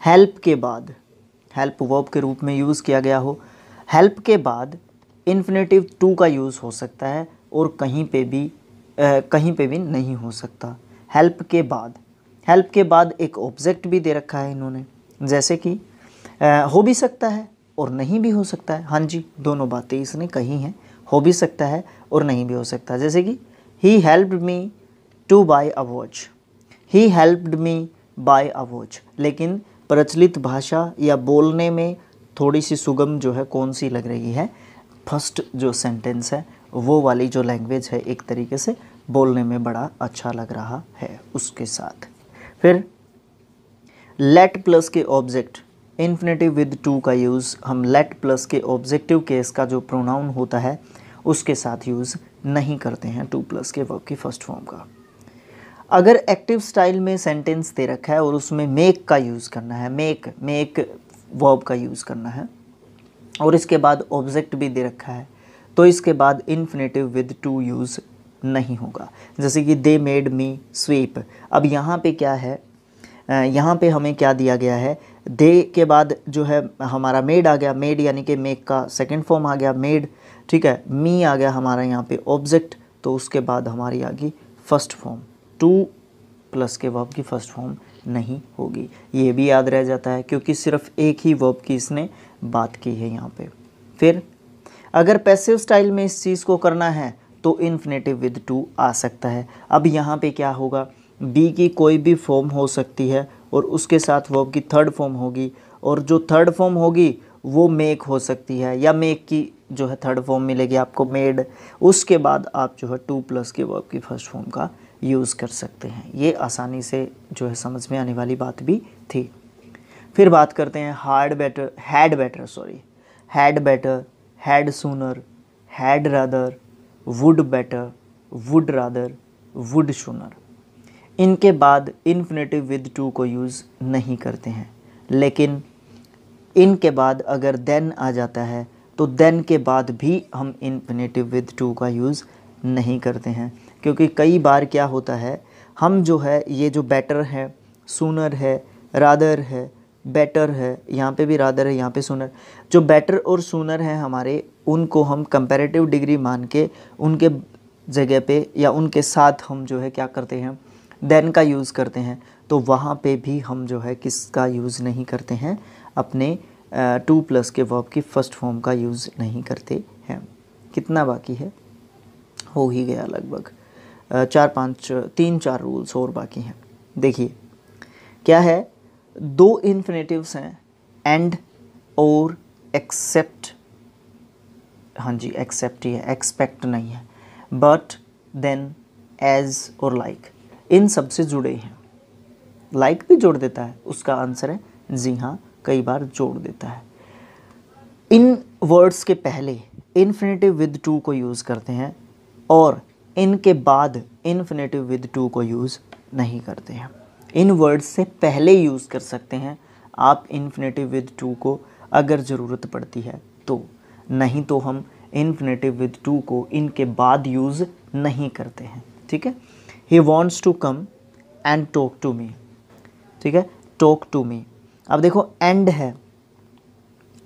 हेल्प के बाद, हेल्प वर्ब के रूप में यूज़ किया गया हो, हेल्प के बाद इन्फिनेटिव टू का यूज़ हो सकता है और कहीं पे भी नहीं हो सकता। हेल्प के बाद एक ऑब्जेक्ट भी दे रखा है इन्होंने, जैसे कि हो भी सकता है और नहीं भी हो सकता है। हाँ जी, दोनों बातें इसने कही हैं, हो भी सकता है और नहीं भी हो सकता है। जैसे कि he helped me to buy a watch, he helped me buy a watch. लेकिन प्रचलित भाषा या बोलने में थोड़ी सी सुगम जो है कौन सी लग रही है, फर्स्ट जो सेंटेंस है वो वाली जो लैंग्वेज है, एक तरीके से बोलने में बड़ा अच्छा लग रहा है उसके साथ। फिर लेट प्लस के ऑब्जेक्ट, इन्फिनेटिव विद टू का यूज़ हम लेट प्लस के ऑब्जेक्टिव केस का जो प्रोनाउन होता है उसके साथ यूज़ नहीं करते हैं टू प्लस के वर्ब की फर्स्ट फॉर्म का। अगर एक्टिव स्टाइल में सेंटेंस दे रखा है और उसमें मेक का यूज़ करना है, मेक वर्ब का यूज़ करना है और इसके बाद ऑब्जेक्ट भी दे रखा है, तो इसके बाद इन्फिनेटिव विद टू यूज़ नहीं होगा। जैसे कि दे मेड मी स्वीप। अब यहाँ पे क्या है, यहाँ पे हमें क्या दिया गया है, दे के बाद जो है हमारा मेड आ गया, मेड यानी कि मेक का सेकंड फॉर्म आ गया मेड, ठीक है। मी आ गया हमारा यहाँ पे ऑब्जेक्ट, तो उसके बाद हमारी आ गई फर्स्ट फॉर्म, टू प्लस के वर्ब की फर्स्ट फॉर्म नहीं होगी। ये भी याद रह जाता है क्योंकि सिर्फ एक ही वर्ब की इसने बात की है यहाँ पे। फिर अगर पैसिव स्टाइल में इस चीज़ को करना है तो इन्फिनेटिव विद टू आ सकता है। अब यहाँ पे क्या होगा, बी की कोई भी फॉर्म हो सकती है और उसके साथ वर्ब की थर्ड फॉर्म होगी, और जो थर्ड फॉर्म होगी वो मेक हो सकती है, या मेक की जो है थर्ड फॉर्म मिलेगी आपको मेड। उसके बाद आप जो है टू प्लस के वर्ब की फर्स्ट फॉर्म का यूज़ कर सकते हैं। ये आसानी से जो है समझ में आने वाली बात भी थी। फिर बात करते हैं had better, had better, had sooner, had rather, would better, would rather, would sooner. इनके बाद इन्फिनेटिव विद टू को यूज़ नहीं करते हैं, लेकिन इनके बाद अगर देन आ जाता है तो देन के बाद भी हम इन्फिनेटिव विद टू का यूज़ नहीं करते हैं, क्योंकि कई बार क्या होता है, हम जो है ये जो बेटर है, सूनर है, रादर है, बेटर है, यहाँ पे भी रादर है, यहाँ पे सूनर, जो बेटर और सूनर हैं हमारे, उनको हम कंपैरेटिव डिग्री मान के उनके जगह पे या उनके साथ हम जो है क्या करते हैं, देन का यूज़ करते हैं। तो वहाँ पे भी हम जो है किसका यूज़ नहीं करते हैं, अपने टू प्लस के वर्ब की फर्स्ट फॉर्म का यूज़ नहीं करते हैं। कितना बाकी है, हो ही गया लगभग, 3-4 रूल्स और बाकी हैं। देखिए क्या है, दो इन्फिनेटिव्स हैं, एंड और एक्सेप्ट। हाँ जी, एक्सेप्ट ही है, एक्सपेक्ट नहीं है। बट, देन, एज और लाइक, इन सब से जुड़े हैं। लाइक भी जोड़ देता है, उसका आंसर है जी हाँ, कई बार जोड़ देता है। इन वर्ड्स के पहले इन्फिनेटिव विद टू को यूज़ करते हैं और इनके बाद इन्फिनेटिव विद टू को यूज़ नहीं करते हैं। इन वर्ड्स से पहले यूज़ कर सकते हैं आप इन्फिनेटिव विद टू को अगर ज़रूरत पड़ती है तो, नहीं तो हम इन्फिनेटिव विद टू को इनके बाद यूज़ नहीं करते हैं। ठीक है, he wants to come and talk to me. ठीक है, टॉक टू मी। अब देखो एंड है,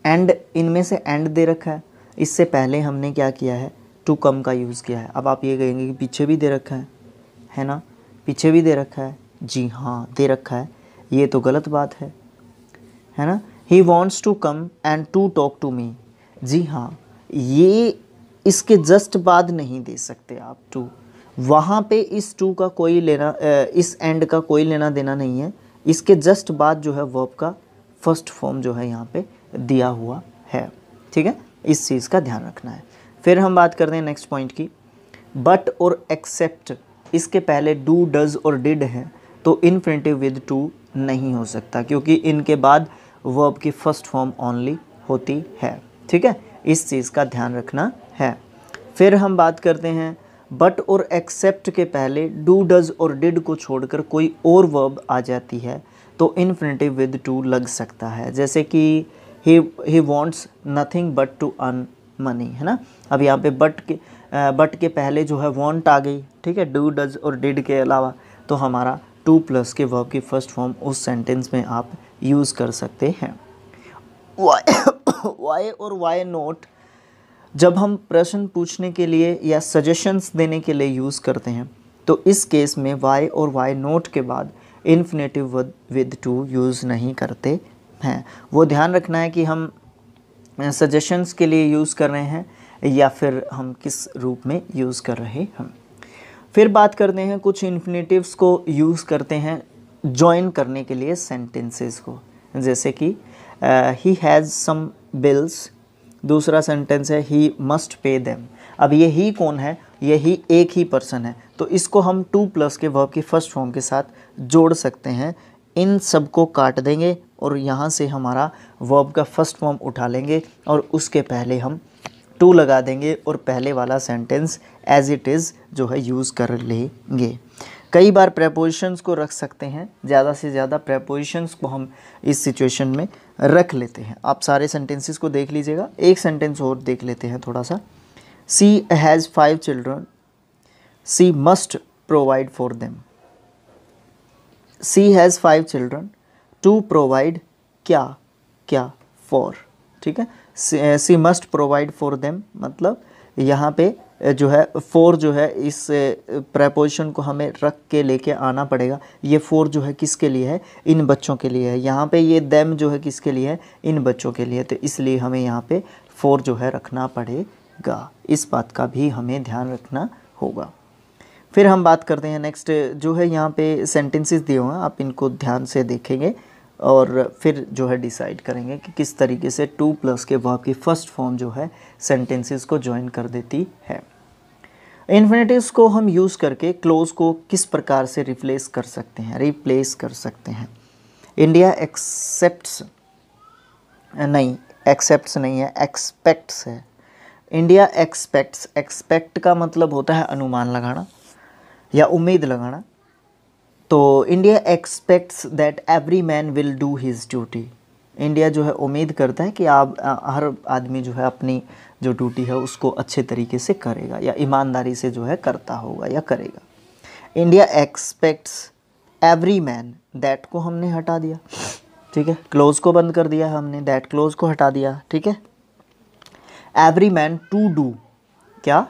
एंड इनमें से एंड दे रखा है, इससे पहले हमने क्या किया है, टू कम का यूज़ किया है। अब आप ये कहेंगे कि पीछे भी दे रखा है ना, पीछे भी दे रखा है, जी हाँ दे रखा है, ये तो गलत बात है ना। He wants to come and to talk to me, जी हाँ, ये इसके जस्ट बाद नहीं दे सकते आप टू, वहाँ पे इस टू का कोई लेना, इस एंड का कोई लेना देना नहीं है, इसके जस्ट बाद जो है वर्ब का फर्स्ट फॉर्म जो है यहाँ पे दिया हुआ है। ठीक है, इस चीज़ का ध्यान रखना है। फिर हम बात करते हैं नेक्स्ट पॉइंट की, बट और एक्सेप्ट, इसके पहले डू, डज और डिड है, तो इन्फिनेटिव विद टू नहीं हो सकता, क्योंकि इनके बाद वर्ब की फर्स्ट फॉर्म ओनली होती है। ठीक है, इस चीज़ का ध्यान रखना है। फिर हम बात करते हैं बट और एक्सेप्ट के पहले डू डज और डिड को छोड़कर कोई और वर्ब आ जाती है तो इन्फिनेटिव विद टू लग सकता है। जैसे कि he wants nothing but to earn money, है ना। अब यहाँ पे बट के पहले जो है वॉन्ट आ गई, ठीक है, डू डज और डिड के अलावा, तो हमारा टू प्लस के वर्ब की फर्स्ट फॉर्म उस सेंटेंस में आप यूज़ कर सकते हैं। वाई और वाई नॉट जब हम प्रश्न पूछने के लिए या सजेशंस देने के लिए यूज़ करते हैं तो इस केस में वाई और वाई नॉट के बाद इन्फिनेटिव विद टू यूज़ नहीं करते हैं। वो ध्यान रखना है कि हम सजेशंस के लिए यूज़ कर रहे हैं या फिर हम किस रूप में यूज़ कर रहे हैं। फिर बात करते हैं कुछ इन्फिनेटिव्स को यूज़ करते हैं जॉइन करने के लिए सेंटेंसेस को। जैसे कि ही हैज़ सम बिल्स, दूसरा सेंटेंस है ही मस्ट पे देम। अब ये ही कौन है, ये ही एक ही पर्सन है, तो इसको हम टू प्लस के वर्ब की फर्स्ट फॉर्म के साथ जोड़ सकते हैं। इन सब को काट देंगे और यहाँ से हमारा वर्ब का फर्स्ट फॉर्म उठा लेंगे और उसके पहले हम टू लगा देंगे और पहले वाला सेंटेंस एज इट इज़ जो है यूज़ कर लेंगे। कई बार प्रेपोजिशंस को रख सकते हैं, ज़्यादा से ज़्यादा प्रेपोजिशंस को हम इस सिचुएशन में रख लेते हैं। आप सारे सेंटेंसेस को देख लीजिएगा। एक सेंटेंस और देख लेते हैं थोड़ा सा। She has 5 children, she must provide for them. She has 5 children, to provide क्या क्या फॉर, ठीक है। She must provide for them मतलब यहाँ पे जो है फॉर जो है इस प्रेपोजिशन को हमें रख के लेके आना पड़ेगा। ये फॉर जो है किसके लिए है, इन बच्चों के लिए है। यहाँ पे ये देम जो है किसके लिए है, इन बच्चों के लिए, तो इसलिए हमें यहाँ पे फॉर जो है रखना पड़ेगा। इस बात का भी हमें ध्यान रखना होगा। फिर हम बात करते हैं नेक्स्ट जो है यहाँ पे सेंटेंसेस दिए हुए हैं, आप इनको ध्यान से देखेंगे और फिर जो है डिसाइड करेंगे कि किस तरीके से टू प्लस के वर्ब की फर्स्ट फॉर्म जो है सेंटेंसेस को ज्वाइन कर देती है। इन्फिनेटिव्स को हम यूज़ करके क्लोज को किस प्रकार से रिप्लेस कर सकते हैं। इंडिया एक्सेप्ट्स नहीं, एक्सेप्ट्स नहीं है, एक्सपेक्ट्स है। इंडिया एक्सपेक्ट्स, एक्सपेक्ट का मतलब होता है अनुमान लगाना या उम्मीद लगाना। तो India aspects that every man will do his duty. India जो है उम्मीद करता है कि आप हर आदमी जो है अपनी जो ड्यूटी है उसको अच्छे तरीके से करेगा या ईमानदारी से जो है करता होगा या करेगा। India aspects every man, that को हमने हटा दिया, ठीक है, क्लोज को बंद कर दिया हमने, दैट क्लोज को हटा दिया, ठीक है। एवरी मैन टू डू, क्या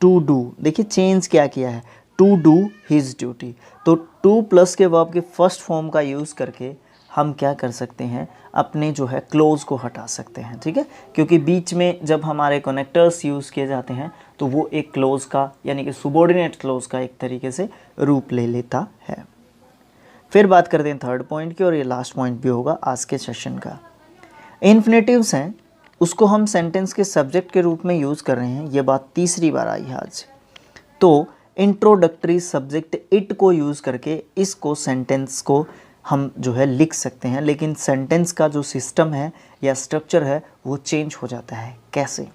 टू डू, देखिए चेंज क्या किया है, टू डू हिज ड्यूटी। तो टू प्लस के वर्ब के फर्स्ट फॉर्म का यूज़ करके हम क्या कर सकते हैं, अपने जो है क्लोज को हटा सकते हैं, ठीक है, क्योंकि बीच में जब हमारे कनेक्टर्स यूज़ किए जाते हैं तो वो एक क्लोज का यानी कि सुबॉर्डिनेट क्लोज का एक तरीके से रूप ले लेता है। फिर बात करते हैं थर्ड पॉइंट की और ये लास्ट पॉइंट भी होगा आज के सेशन का। इन्फिनेटिव्स हैं उसको हम सेंटेंस के सब्जेक्ट के रूप में यूज़ कर रहे हैं, ये बात तीसरी बार आई है आज। तो इंट्रोडक्टरी सब्जेक्ट इट को यूज़ करके इसको सेंटेंस को हम जो है लिख सकते हैं, लेकिन सेंटेंस का जो सिस्टम है या स्ट्रक्चर है वो चेंज हो जाता है। कैसे?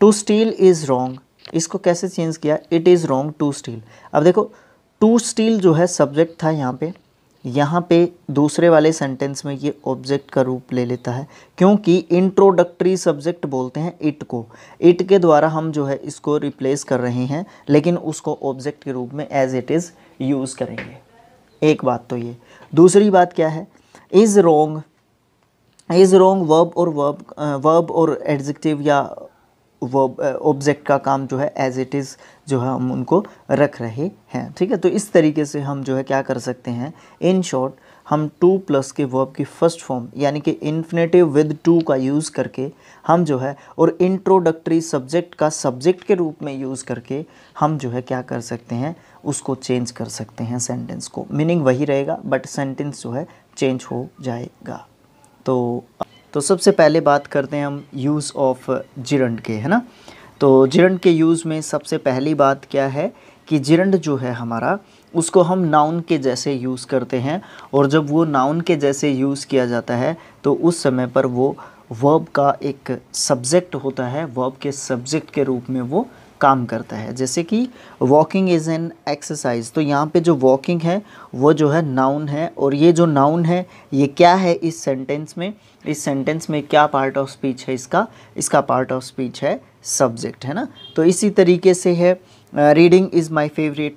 टू स्टील इज़ रॉन्ग, इसको कैसे चेंज किया, it is wrong to steal. अब देखो टू स्टील जो है सब्जेक्ट था यहाँ पे दूसरे वाले सेंटेंस में ये ऑब्जेक्ट का रूप ले लेता है, क्योंकि इंट्रोडक्टरी सब्जेक्ट बोलते हैं इट को। इट के द्वारा हम जो है इसको रिप्लेस कर रहे हैं, लेकिन उसको ऑब्जेक्ट के रूप में एज इट इज़ यूज़ करेंगे। एक बात तो ये। दूसरी बात क्या है, is wrong, is wrong verb और एडजेक्टिव या वर्ब ऑब्जेक्ट का काम जो है एज इट इज़ जो है हम उनको रख रहे हैं, ठीक है। तो इस तरीके से हम जो है क्या कर सकते हैं, इन शॉर्ट हम टू प्लस के वर्ब की फर्स्ट फॉर्म यानी कि इन्फिनेटिव विद टू का यूज़ करके हम जो है और इंट्रोडक्टरी सब्जेक्ट का सब्जेक्ट के रूप में यूज़ करके हम जो है क्या कर सकते हैं, उसको चेंज कर सकते हैं सेंटेंस को। मीनिंग वही रहेगा बट सेंटेंस जो है चेंज हो जाएगा। तो सबसे पहले बात करते हैं हम यूज़ ऑफ जिरंड के, है ना। तो जिरंड के यूज़ में सबसे पहली बात क्या है कि जिरंड जो है हमारा उसको हम नाउन के जैसे यूज़ करते हैं, और जब वो नाउन के जैसे यूज़ किया जाता है तो उस समय पर वो वर्ब का एक सब्जेक्ट होता है, वर्ब के सब्जेक्ट के रूप में वो काम करता है। जैसे कि वॉकिंग इज़ एन एक्सरसाइज, तो यहाँ पे जो वॉकिंग है वो जो है नाउन है, और ये जो नाउन है ये क्या है इस सेंटेंस में, इस सेंटेंस में क्या पार्ट ऑफ स्पीच है इसका पार्ट ऑफ स्पीच है सब्जेक्ट, है ना। तो इसी तरीके से है reading is my favourite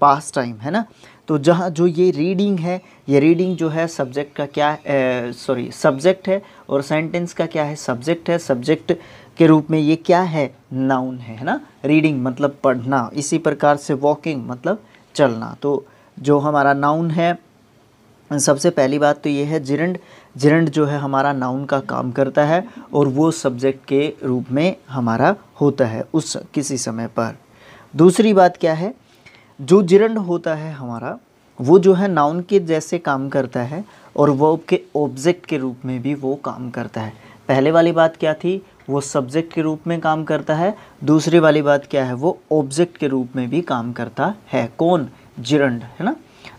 pass time, है ना। तो जहाँ जो ये रीडिंग है, ये रीडिंग जो है सब्जेक्ट का क्या सब्जेक्ट है, और सेंटेंस का क्या है, सब्जेक्ट है। सब्जेक्ट के रूप में ये क्या है, नाउन है ना। रीडिंग मतलब पढ़ना, इसी प्रकार से वॉकिंग मतलब चलना। तो जो हमारा नाउन है, सबसे पहली बात तो ये है जिरंड, जिरंड जो है हमारा नाउन का काम करता है, और वो सब्जेक्ट के रूप में हमारा होता है उस किसी समय पर। दूसरी बात क्या है, जो जिरंड होता है हमारा, वो जो है नाउन के जैसे काम करता है, और वर्ब के ऑब्जेक्ट के रूप में भी वो काम करता है। पहले वाली बात क्या थी, वो सब्जेक्ट के रूप में काम करता है। दूसरी वाली बात क्या है, वो ऑब्जेक्ट के रूप में भी काम करता है। कौन, जिरंड, है ना।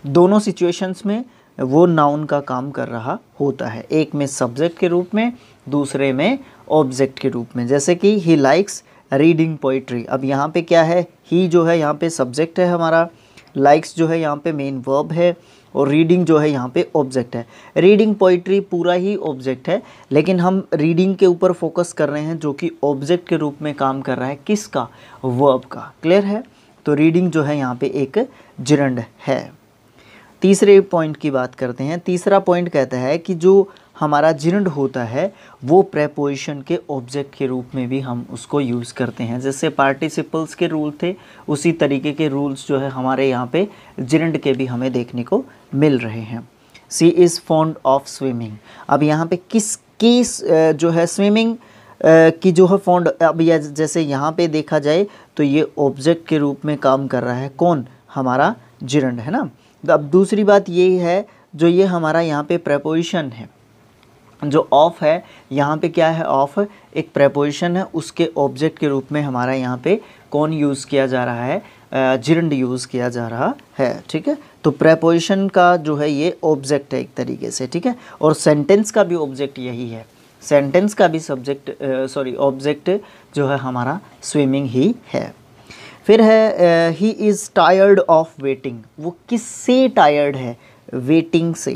दोनों सिचुएशंस में वो नाउन का काम कर रहा होता है, एक में सब्जेक्ट के रूप में, दूसरे में ऑब्जेक्ट के रूप में। जैसे कि ही लाइक्स रीडिंग पोइट्री, अब यहाँ पे क्या है, ही जो है यहाँ पे सब्जेक्ट है हमारा, लाइक्स जो है यहाँ पे मेन वर्ब है, और रीडिंग जो है यहाँ पे ऑब्जेक्ट है। रीडिंग पोइट्री पूरा ही ऑब्जेक्ट है, लेकिन हम रीडिंग के ऊपर फोकस कर रहे हैं, जो कि ऑब्जेक्ट के रूप में काम कर रहा है, किसका, वर्ब का। क्लियर है। तो रीडिंग जो है यहाँ पे एक जिरंड है। तीसरे पॉइंट की बात करते हैं। तीसरा पॉइंट कहता है कि जो हमारा जिरंड होता है वो प्रेपोजिशन के ऑब्जेक्ट के रूप में भी हम उसको यूज़ करते हैं। जैसे पार्टिसिपल्स के रूल थे, उसी तरीके के रूल्स जो है हमारे यहाँ पे जिरंड के भी हमें देखने को मिल रहे हैं। सी इज़ फॉन्ड ऑफ स्विमिंग, अब यहाँ पे किसकी जो है स्विमिंग की जो है फॉन्ड, अब यह जैसे यहाँ पे देखा जाए तो ये ऑब्जेक्ट के रूप में काम कर रहा है, कौन, हमारा जिरंड, है ना। अब दूसरी बात ये है, जो ये हमारा यहाँ पे प्रेपोजिशन है, जो ऑफ है, यहाँ पे क्या है, ऑफ एक प्रेपोजिशन है, उसके ऑब्जेक्ट के रूप में हमारा यहाँ पे कौन यूज़ किया जा रहा है, जिरंड यूज़ किया जा रहा है। ठीक है। तो प्रेपोजिशन का जो है ये ऑब्जेक्ट है एक तरीके से। ठीक है। और सेंटेंस का भी ऑब्जेक्ट यही है, सेंटेंस का भी सब्जेक्ट ऑब्जेक्ट जो है हमारा स्विमिंग ही है। फिर है he is tired of waiting, वो किससे टायर्ड है, वेटिंग से।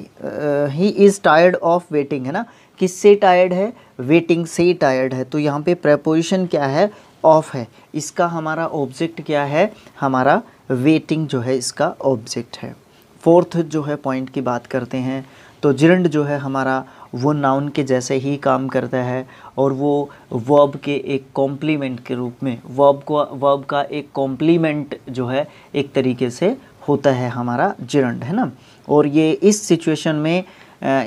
He is tired of waiting, है ना। किससे टायर्ड है, वेटिंग से टायर्ड है। तो यहाँ पे प्रेपोजिशन क्या है, ऑफ है, इसका हमारा ऑब्जेक्ट क्या है, हमारा वेटिंग जो है इसका ऑब्जेक्ट है। फोर्थ जो है पॉइंट की बात करते हैं, तो जिरंड जो है हमारा वो नाउन के जैसे ही काम करता है, और वो वर्ब के एक कॉम्प्लीमेंट के रूप में, वर्ब का एक कॉम्प्लीमेंट जो है एक तरीके से होता है हमारा जिरंड, है ना। और ये इस सिचुएशन में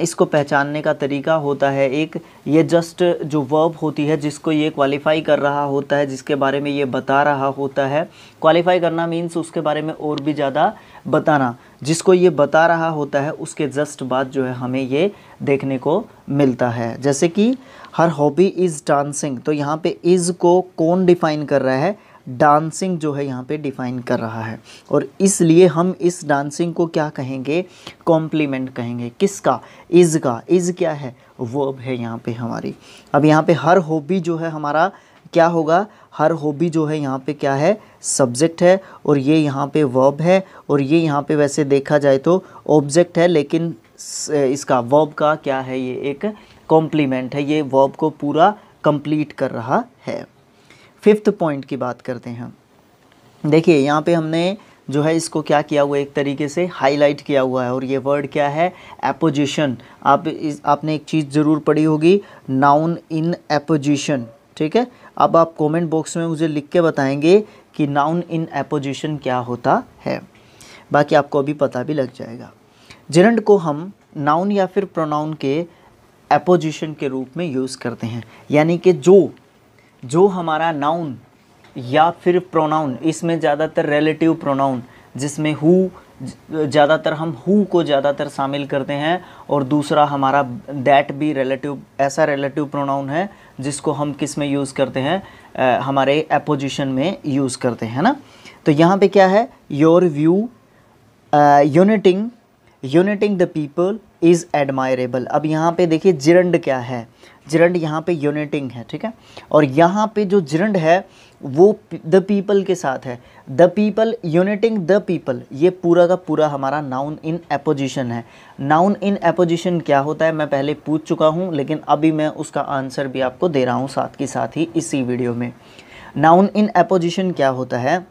इसको पहचानने का तरीका होता है एक, ये जस्ट जो वर्ब होती है जिसको ये क्वालिफाई कर रहा होता है, जिसके बारे में ये बता रहा होता है। क्वालिफाई करना मीन्स उसके बारे में और भी ज़्यादा बताना, जिसको ये बता रहा होता है उसके जस्ट बाद जो है हमें ये देखने को मिलता है। जैसे कि हर हॉबी इज़ डांसिंग, तो यहाँ पे इज़ को कौन डिफ़ाइन कर रहा है, डांसिंग जो है यहाँ पे डिफ़ाइन कर रहा है, और इसलिए हम इस डांसिंग को क्या कहेंगे, कॉम्प्लीमेंट कहेंगे, किसका, इज़ का। इज़ क्या है, वर्ब है यहाँ पे हमारी। अब यहाँ पे हर हॉबी जो है हमारा क्या होगा, हर हॉबी जो है यहाँ पे क्या है, सब्जेक्ट है, और ये यहाँ पे वर्ब है, और ये यहाँ पे वैसे देखा जाए तो ऑब्जेक्ट है, लेकिन इसका वर्ब का क्या है, ये एक कॉम्प्लीमेंट है, ये वर्ब को पूरा कंप्लीट कर रहा है। फिफ्थ पॉइंट की बात करते हैं। देखिए यहाँ पे हमने जो है इसको क्या किया हुआ है, एक तरीके से हाईलाइट किया हुआ है, और ये वर्ड क्या है, एपोजिशन। आपने एक चीज़ ज़रूर पढ़ी होगी, नाउन इन एपोजिशन। ठीक है। अब आप कमेंट बॉक्स में मुझे लिख के बताएंगे कि नाउन इन एपोजिशन क्या होता है, बाकी आपको अभी पता भी लग जाएगा। जिरंड को हम नाउन या फिर प्रोनाउन के एपोजिशन के रूप में यूज़ करते हैं, यानी कि जो हमारा नाउन या फिर प्रोनाउन, इसमें ज़्यादातर रिलेटिव प्रोनाउन, जिसमें हु ज़्यादातर हम हु को ज़्यादातर शामिल करते हैं, और दूसरा हमारा दैट भी रिलेटिव, ऐसा रिलेटिव प्रोनाउन है जिसको हम किस में यूज़ करते हैं, हमारे एपोजिशन में यूज़ करते हैं ना। तो यहाँ पे क्या है, your view uniting the people is admirable. अब यहाँ पे देखिए जिरंड क्या है, जिरंड यहाँ पे यूनिटिंग है, ठीक है। और यहाँ पे जो जिरंड है वो द पीपल के साथ है, the people uniting the people, ये पूरा का पूरा हमारा नाउन इन एपोजिशन है। नाउन इन एपोजिशन क्या होता है मैं पहले पूछ चुका हूँ, लेकिन अभी मैं उसका आंसर भी आपको दे रहा हूँ साथ के साथ ही इसी वीडियो में। नाउन इन एपोजिशन क्या होता है,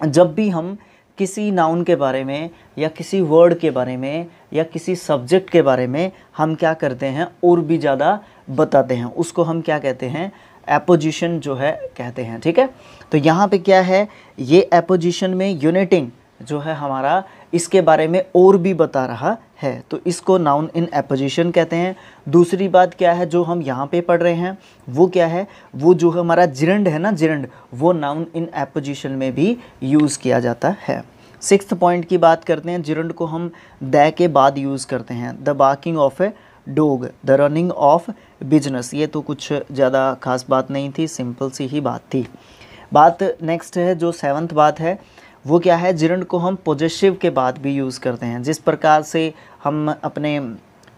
जब भी हम किसी नाउन के बारे में या किसी वर्ड के बारे में या किसी सब्जेक्ट के बारे में हम क्या करते हैं और भी ज़्यादा बताते हैं, उसको हम क्या कहते हैं, एपोजिशन जो है कहते हैं, ठीक है। तो यहाँ पे क्या है, ये एपोजिशन में यूनिटिंग जो है हमारा इसके बारे में और भी बता रहा है, तो इसको नाउन इन एपोजिशन कहते हैं। दूसरी बात क्या है जो हम यहाँ पे पढ़ रहे हैं वो क्या है, वो जो हमारा जिरंड है ना, जिरंड, वो नाउन इन एपोजिशन में भी यूज़ किया जाता है। 6th पॉइंट की बात करते हैं, जिरंड को हम द के बाद यूज़ करते हैं, the barking of a dog, the running of business. ये तो कुछ ज़्यादा खास बात नहीं थी, सिंपल सी ही बात थी। बात नेक्स्ट है जो 7th बात है वो क्या है, जिरंड को हम पोजेसिव के बाद भी यूज़ करते हैं। जिस प्रकार से हम अपने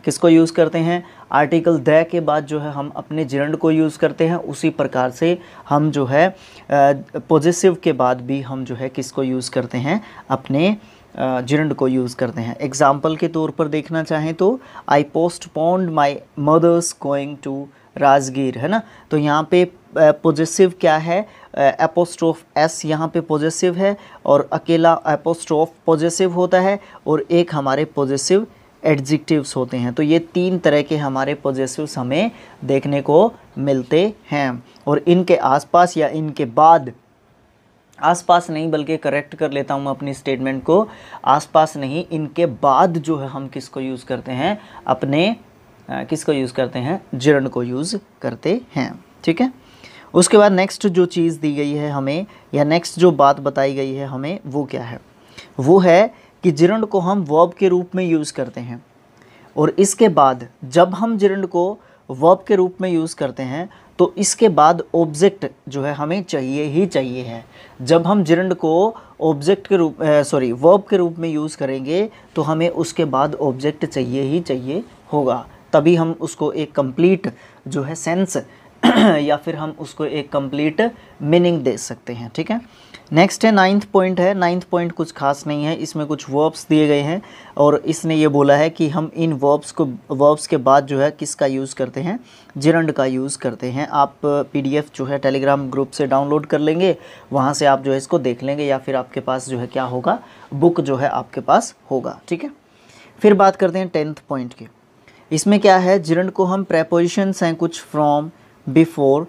किसको यूज़ करते हैं, आर्टिकल द के बाद जो है हम अपने जिरंड को यूज़ करते हैं, उसी प्रकार से हम जो है पोजेसिव के बाद भी हम जो है किसको यूज़ करते हैं, अपने जिरंड को यूज़ करते हैं। एग्जाम्पल के तौर पर देखना चाहें तो I postponed my mother's going to Rajgir, है ना। तो यहाँ पे पोजेसिव क्या है, एपोस्ट्रोफ एस यहाँ पे पोजेसिव है, और अकेला एपोस्ट्रोफ पोजेसिव होता है, और एक हमारे पोजेसिव एडजेक्टिव्स होते हैं। तो ये 3 तरह के हमारे पोजेसिव्स हमें देखने को मिलते हैं, और इनके आसपास या इनके बाद, आसपास नहीं बल्कि करेक्ट कर लेता हूँ मैं अपनी स्टेटमेंट को, आसपास नहीं, इनके बाद जो है हम किसको यूज़ करते हैं, अपने किसको यूज़ करते हैं, जिरंड को यूज़ करते हैं, ठीक है। उसके बाद नेक्स्ट जो चीज़ दी गई है हमें, या नेक्स्ट जो बात बताई गई है हमें, वो क्या है, वो है कि जिरंड को हम वर्ब के रूप में यूज़ करते हैं, और इसके बाद जब हम जिरंड को वर्ब के रूप में यूज़ करते हैं तो इसके बाद ऑब्जेक्ट जो है हमें चाहिए ही चाहिए है। जब हम जिरंड को ऑब्जेक्ट के रूप वर्ब के रूप में यूज़ करेंगे तो हमें उसके बाद ऑब्जेक्ट चाहिए ही चाहिए होगा, तभी हम उसको एक कंप्लीट जो है सेंस या फिर हम उसको एक कंप्लीट मीनिंग दे सकते हैं, ठीक है। नेक्स्ट है 9th पॉइंट है। 9th पॉइंट कुछ खास नहीं है, इसमें कुछ वर्ब्स दिए गए हैं, और इसने ये बोला है कि हम इन वर्ब्स के बाद जो है किसका यूज़ करते हैं, जिरंड का यूज़ करते हैं। आप PDF जो है टेलीग्राम ग्रुप से डाउनलोड कर लेंगे, वहाँ से आप जो है इसको देख लेंगे, या फिर आपके पास जो है क्या होगा, बुक जो है आपके पास होगा, ठीक है। फिर बात करते हैं 10th पॉइंट की। इसमें क्या है, जिरंड को हम प्रेपोजिशंस हैं कुछ, from, before,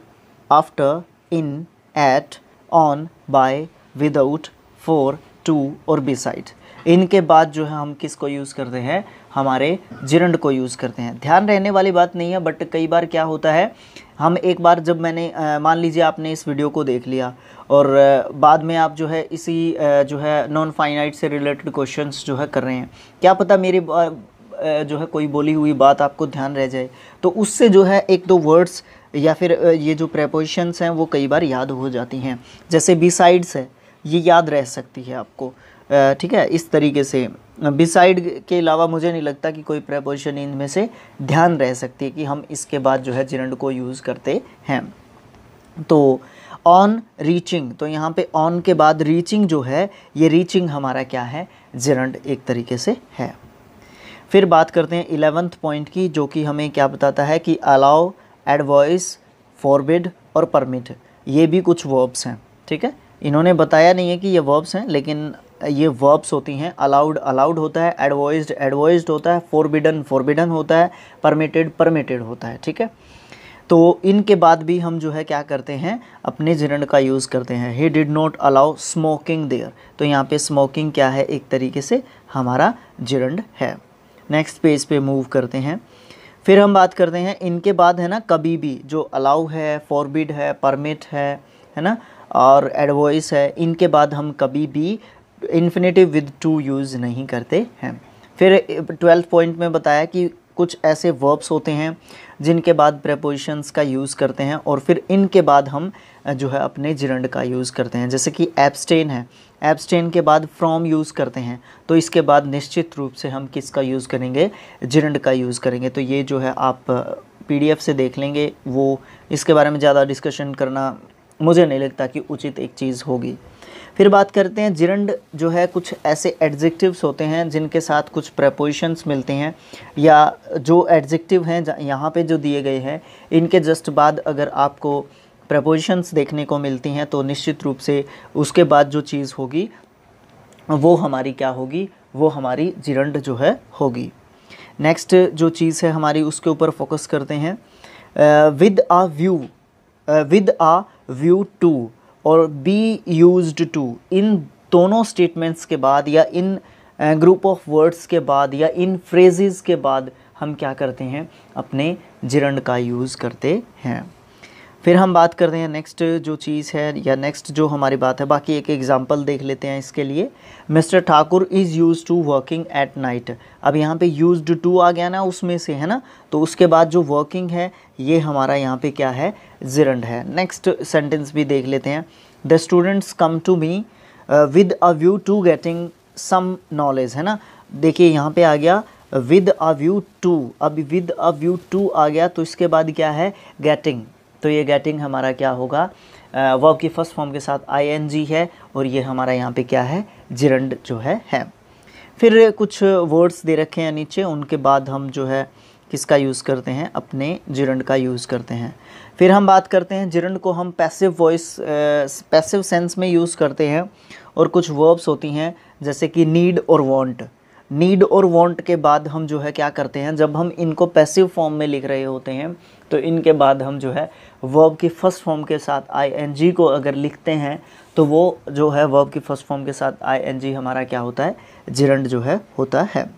after, in, at, on, by, without, for, to और बिसाइड, इनके बाद जो है हम किसको यूज़ करते हैं, हमारे जिरंड को यूज़ करते हैं। ध्यान रहने वाली बात नहीं है, बट कई बार क्या होता है, हम एक बार जब मैंने मान लीजिए आपने इस वीडियो को देख लिया, और बाद में आप जो है इसी जो है नॉन फाइनाइट से रिलेटेड क्वेश्चंस जो है कर रहे हैं, क्या पता मेरी जो है कोई बोली हुई बात आपको ध्यान रह जाए, तो उससे जो है 1-2 वर्ड्स या फिर ये जो प्रेपोजिशंस हैं वो कई बार याद हो जाती हैं। जैसे बिसाइड्स है, ये याद रह सकती है आपको, ठीक है। इस तरीके से बिसाइड के अलावा मुझे नहीं लगता कि कोई प्रेपोजिशन इनमें से ध्यान रह सकती है कि हम इसके बाद जो है जिरंड को यूज़ करते हैं। तो ऑन रीचिंग, तो यहाँ पे ऑन के बाद रीचिंग जो है, ये रीचिंग हमारा क्या है, जिरंड एक तरीके से है। फिर बात करते हैं 11th पॉइंट की, जो कि हमें क्या बताता है कि अलाउ, एडवाइस, फॉरबिड और परमिट, ये भी कुछ वर्ब्स हैं, ठीक है। इन्होंने बताया नहीं है कि ये वर्ब्स हैं, लेकिन ये वर्ब्स होती हैं। अलाउड अलाउड होता है, एडवाइज्ड एडवाइज्ड होता है, फॉरबिडन फॉरबिडन होता है, परमिटेड परमिटेड होता है, ठीक है। तो इनके बाद भी हम जो है क्या करते हैं, अपने जिरंड का यूज़ करते हैं। He did not allow smoking there, तो यहाँ पे स्मोकिंग क्या है, एक तरीके से हमारा जिरंड है। नेक्स्ट पेज पे मूव करते हैं। फिर हम बात करते हैं इनके बाद है ना, कभी भी, जो अलाउ है, फॉरबिड है, परमिट है ना, और एडवाइस है, इनके बाद हम कभी भी इन्फिनेटिव विद टू यूज़ नहीं करते हैं। फिर 12th पॉइंट में बताया कि कुछ ऐसे वर्ब्स होते हैं जिनके बाद प्रेपोजिशंस का यूज़ करते हैं, और फिर इनके बाद हम जो है अपने जिरंड का यूज़ करते हैं। जैसे कि एब्सटेन है, एब्सटेन के बाद फ्रॉम यूज़ करते हैं, तो इसके बाद निश्चित रूप से हम किसका यूज़ करेंगे, जिरंड का यूज़ करेंगे। तो ये जो है आप PDF से देख लेंगे, वो इसके बारे में ज़्यादा डिस्कशन करना मुझे नहीं लगता कि उचित एक चीज़ होगी। फिर बात करते हैं जिरंड जो है कुछ ऐसे एडजेक्टिव्स होते हैं जिनके साथ कुछ प्रेपोजिशंस मिलते हैं, या जो एडजेक्टिव हैं यहाँ पे जो दिए गए हैं इनके जस्ट बाद अगर आपको प्रेपोजिशंस देखने को मिलती हैं तो निश्चित रूप से उसके बाद जो चीज़ होगी वो हमारी क्या होगी, वो हमारी जिरंड जो है होगी। नेक्स्ट जो चीज़ है हमारी उसके ऊपर फोकस करते हैं। विद आ व्यू टू और बी यूज्ड टू, इन दोनों स्टेटमेंट्स के बाद या इन ग्रुप ऑफ वर्ड्स के बाद या इन फ्रेजेस के बाद हम क्या करते हैं, अपने जिरंड का यूज़ करते हैं। फिर हम बात करते हैं नेक्स्ट जो चीज़ है या नेक्स्ट जो हमारी बात है, बाकी एक एग्जांपल देख लेते हैं इसके लिए। Mr Thakur is used to working at night. अब यहाँ पे यूज्ड टू आ गया ना उसमें से, है ना, तो उसके बाद जो वर्किंग है ये हमारा यहाँ पे क्या है, जिरंड है। नेक्स्ट सेंटेंस भी देख लेते हैं। The students come to me with a view to getting some knowledge, है ना। देखिए यहाँ पे आ गया विद अ व्यू टू, अब विद अ व्यू टू आ गया तो इसके बाद क्या है, गेटिंग। तो ये गेटिंग हमारा क्या होगा, वर्ब की फर्स्ट फॉर्म के साथ ing है और ये हमारा यहाँ पे क्या है, जिरंड जो है। फिर कुछ वर्ड्स दे रखे हैं नीचे, उनके बाद हम जो है किसका यूज़ करते हैं, अपने जिरंड का यूज़ करते हैं। फिर हम बात करते हैं जिरंड को हम पैसिव वॉइस पैसिव सेंस में यूज़ करते हैं, और कुछ वर्ब्स होती हैं जैसे कि नीड और वांट। नीड और वांट के बाद हम जो है क्या करते हैं, जब हम इनको पैसिव फॉर्म में लिख रहे होते हैं तो इनके बाद हम जो है वर्ब की फर्स्ट फॉर्म के साथ ing को अगर लिखते हैं तो वो जो है वर्ब की फर्स्ट फॉर्म के साथ ing हमारा क्या होता है, जिरंड जो है होता है।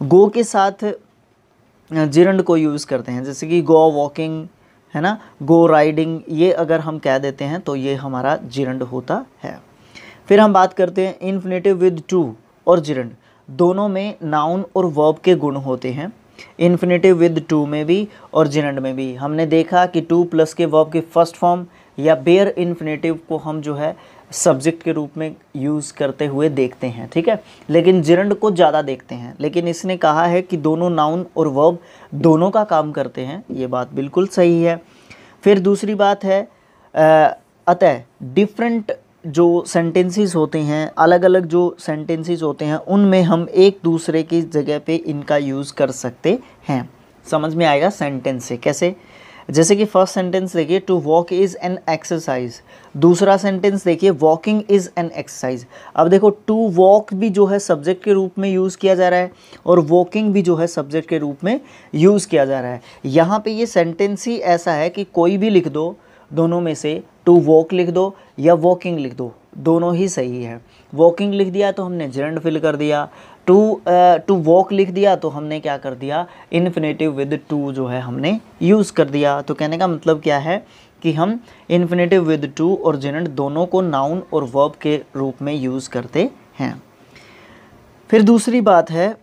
गो के साथ जिरंड को यूज़ करते हैं, जैसे कि गो वॉकिंग, है ना, गो राइडिंग, ये अगर हम कह देते हैं तो ये हमारा जिरंड होता है। फिर हम बात करते हैं इन्फिनेटिव विद टू और जिरंड, दोनों में नाउन और वर्ब के गुण होते हैं। इन्फिनेटिव विद टू में भी और जिरंड में भी हमने देखा कि टू प्लस के वर्ब के फर्स्ट फॉर्म या बेयर इन्फिनेटिव को हम जो है सब्जेक्ट के रूप में यूज़ करते हुए देखते हैं, ठीक है, लेकिन जिरंड को ज़्यादा देखते हैं। लेकिन इसने कहा है कि दोनों नाउन और वर्ब दोनों का काम करते हैं, ये बात बिल्कुल सही है। फिर दूसरी बात है अतः डिफरेंट जो सेंटेंसेस होते हैं, अलग अलग जो सेंटेंसेस होते हैं उनमें हम एक दूसरे की जगह पे इनका यूज़ कर सकते हैं। समझ में आएगा सेंटेंस से कैसे, जैसे कि फर्स्ट सेंटेंस देखिए to walk is an exercise, दूसरा सेंटेंस देखिए वॉकिंग इज़ एन एक्सरसाइज। अब देखो टू वॉक भी जो है सब्जेक्ट के रूप में यूज़ किया जा रहा है और वॉकिंग भी जो है सब्जेक्ट के रूप में यूज़ किया जा रहा है। यहाँ पे ये सेंटेंस ही ऐसा है कि कोई भी लिख दो दोनों में से, टू वॉक लिख दो या वॉकिंग लिख दो, दोनों ही सही है। वॉकिंग लिख दिया तो हमने जिरंड फिल कर दिया, टू वॉक लिख दिया तो हमने क्या कर दिया, इन्फिनेटिव विद टू जो है हमने यूज़ कर दिया। तो कहने का मतलब क्या है कि हम इन्फिनेटिव विद टू और जिरंड दोनों को नाउन और वर्ब के रूप में यूज़ करते हैं। फिर दूसरी बात है,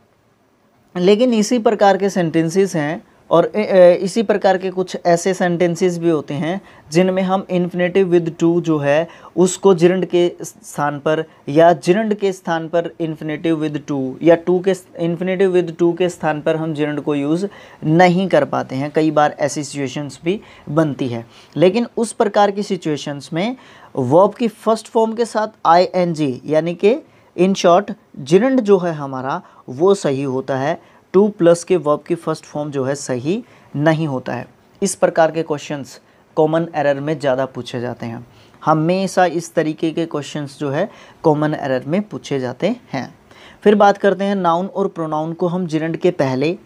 लेकिन इसी प्रकार के सेंटेंसेस हैं और इसी प्रकार के कुछ ऐसे सेंटेंसेस भी होते हैं जिनमें हम इन्फिनेटिव विद टू जो है उसको जिरंड के स्थान पर या जिरंड के स्थान पर इन्फिनेटिव विद टू या इन्फिनेटिव विद टू के स्थान पर हम जिरंड को यूज़ नहीं कर पाते हैं। कई बार ऐसी सिचुएशंस भी बनती है, लेकिन उस प्रकार की सिचुएशंस में वर्ब की फर्स्ट फॉर्म के साथ ing यानी कि इन शॉर्ट जिरंड जो है हमारा वो सही होता है, टू प्लस के वर्ब की फर्स्ट फॉर्म जो है सही नहीं होता है। इस प्रकार के क्वेश्चंस कॉमन एरर में ज़्यादा पूछे जाते हैं, हमेशा इस तरीके के क्वेश्चंस जो है कॉमन एरर में पूछे जाते हैं। फिर बात करते हैं नाउन और प्रोनाउन को हम जिरंड के पहले,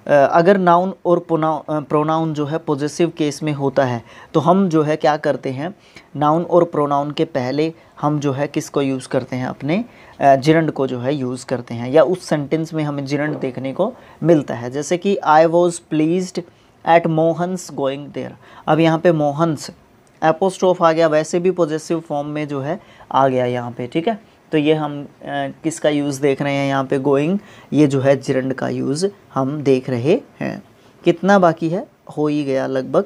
अगर नाउन और प्रोनाउन जो है पॉजेसिव केस में होता है तो हम जो है क्या करते हैं, नाउन और प्रोनाउन के पहले हम जो है किसको यूज़ करते हैं, अपने जिरंड को जो है यूज़ करते हैं, या उस सेंटेंस में हमें जिरंड देखने को मिलता है। जैसे कि I was pleased at Mohan's going there. अब यहाँ पे मोहन्स एपोस्ट्रोफ आ गया, वैसे भी पॉजेसिव फॉर्म में जो है आ गया यहाँ पे, ठीक है। तो ये हम किसका यूज़ देख रहे हैं यहाँ पे, गोइंग, ये जो है जिरंड का यूज़ हम देख रहे हैं। कितना बाकी है, हो ही गया लगभग,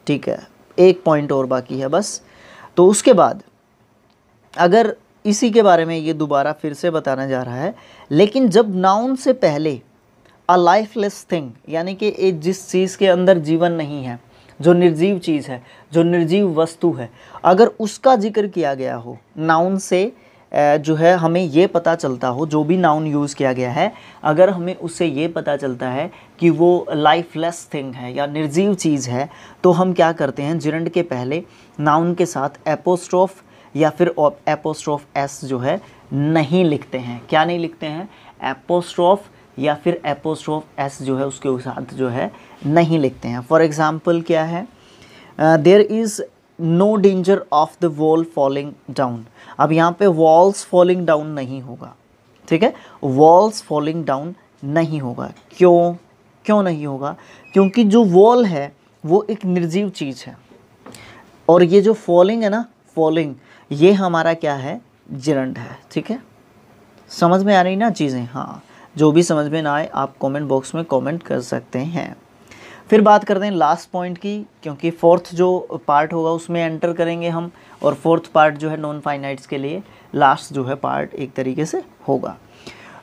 ठीक है, एक पॉइंट और बाकी है बस। तो उसके बाद अगर इसी के बारे में ये दोबारा फिर से बताना जा रहा है, लेकिन जब नाउन से पहले अ लाइफलेस थिंग यानी कि एक जिस चीज़ के अंदर जीवन नहीं है, जो निर्जीव चीज़ है, जो निर्जीव वस्तु है, अगर उसका जिक्र किया गया हो नाउन से, जो है हमें ये पता चलता हो, जो भी नाउन यूज़ किया गया है, अगर हमें उससे ये पता चलता है कि वो लाइफलेस थिंग है या निर्जीव चीज़ है, तो हम क्या करते हैं, जिरंड के पहले नाउन के साथ एपोस्ट्रोफ या फिर एपोस्ट्रोफ एस जो है नहीं लिखते हैं। क्या नहीं लिखते हैं? एपोस्ट्रोफ या फिर एपोस्ट्रोफ एस जो है उसके साथ जो है नहीं लिखते हैं। फॉर एग्ज़ाम्पल क्या है, there is no danger of the wall falling down. अब यहाँ पे वॉल्स फॉलिंग डाउन नहीं होगा, ठीक है, वॉल्स फॉलिंग डाउन नहीं होगा। क्यों नहीं होगा? क्योंकि जो वॉल है वो एक निर्जीव चीज़ है, और ये जो फॉलिंग है ना, फॉलिंग, ये हमारा क्या है, जिरंड है। ठीक है, समझ में आ रही ना चीज़ें? हाँ, जो भी समझ में ना आए आप कमेंट बॉक्स में कमेंट कर सकते हैं। फिर बात करते हैं लास्ट पॉइंट की, क्योंकि फोर्थ जो पार्ट होगा उसमें एंटर करेंगे हम, और फोर्थ पार्ट जो है नॉन फाइनाइट्स के लिए लास्ट जो है पार्ट एक तरीके से होगा।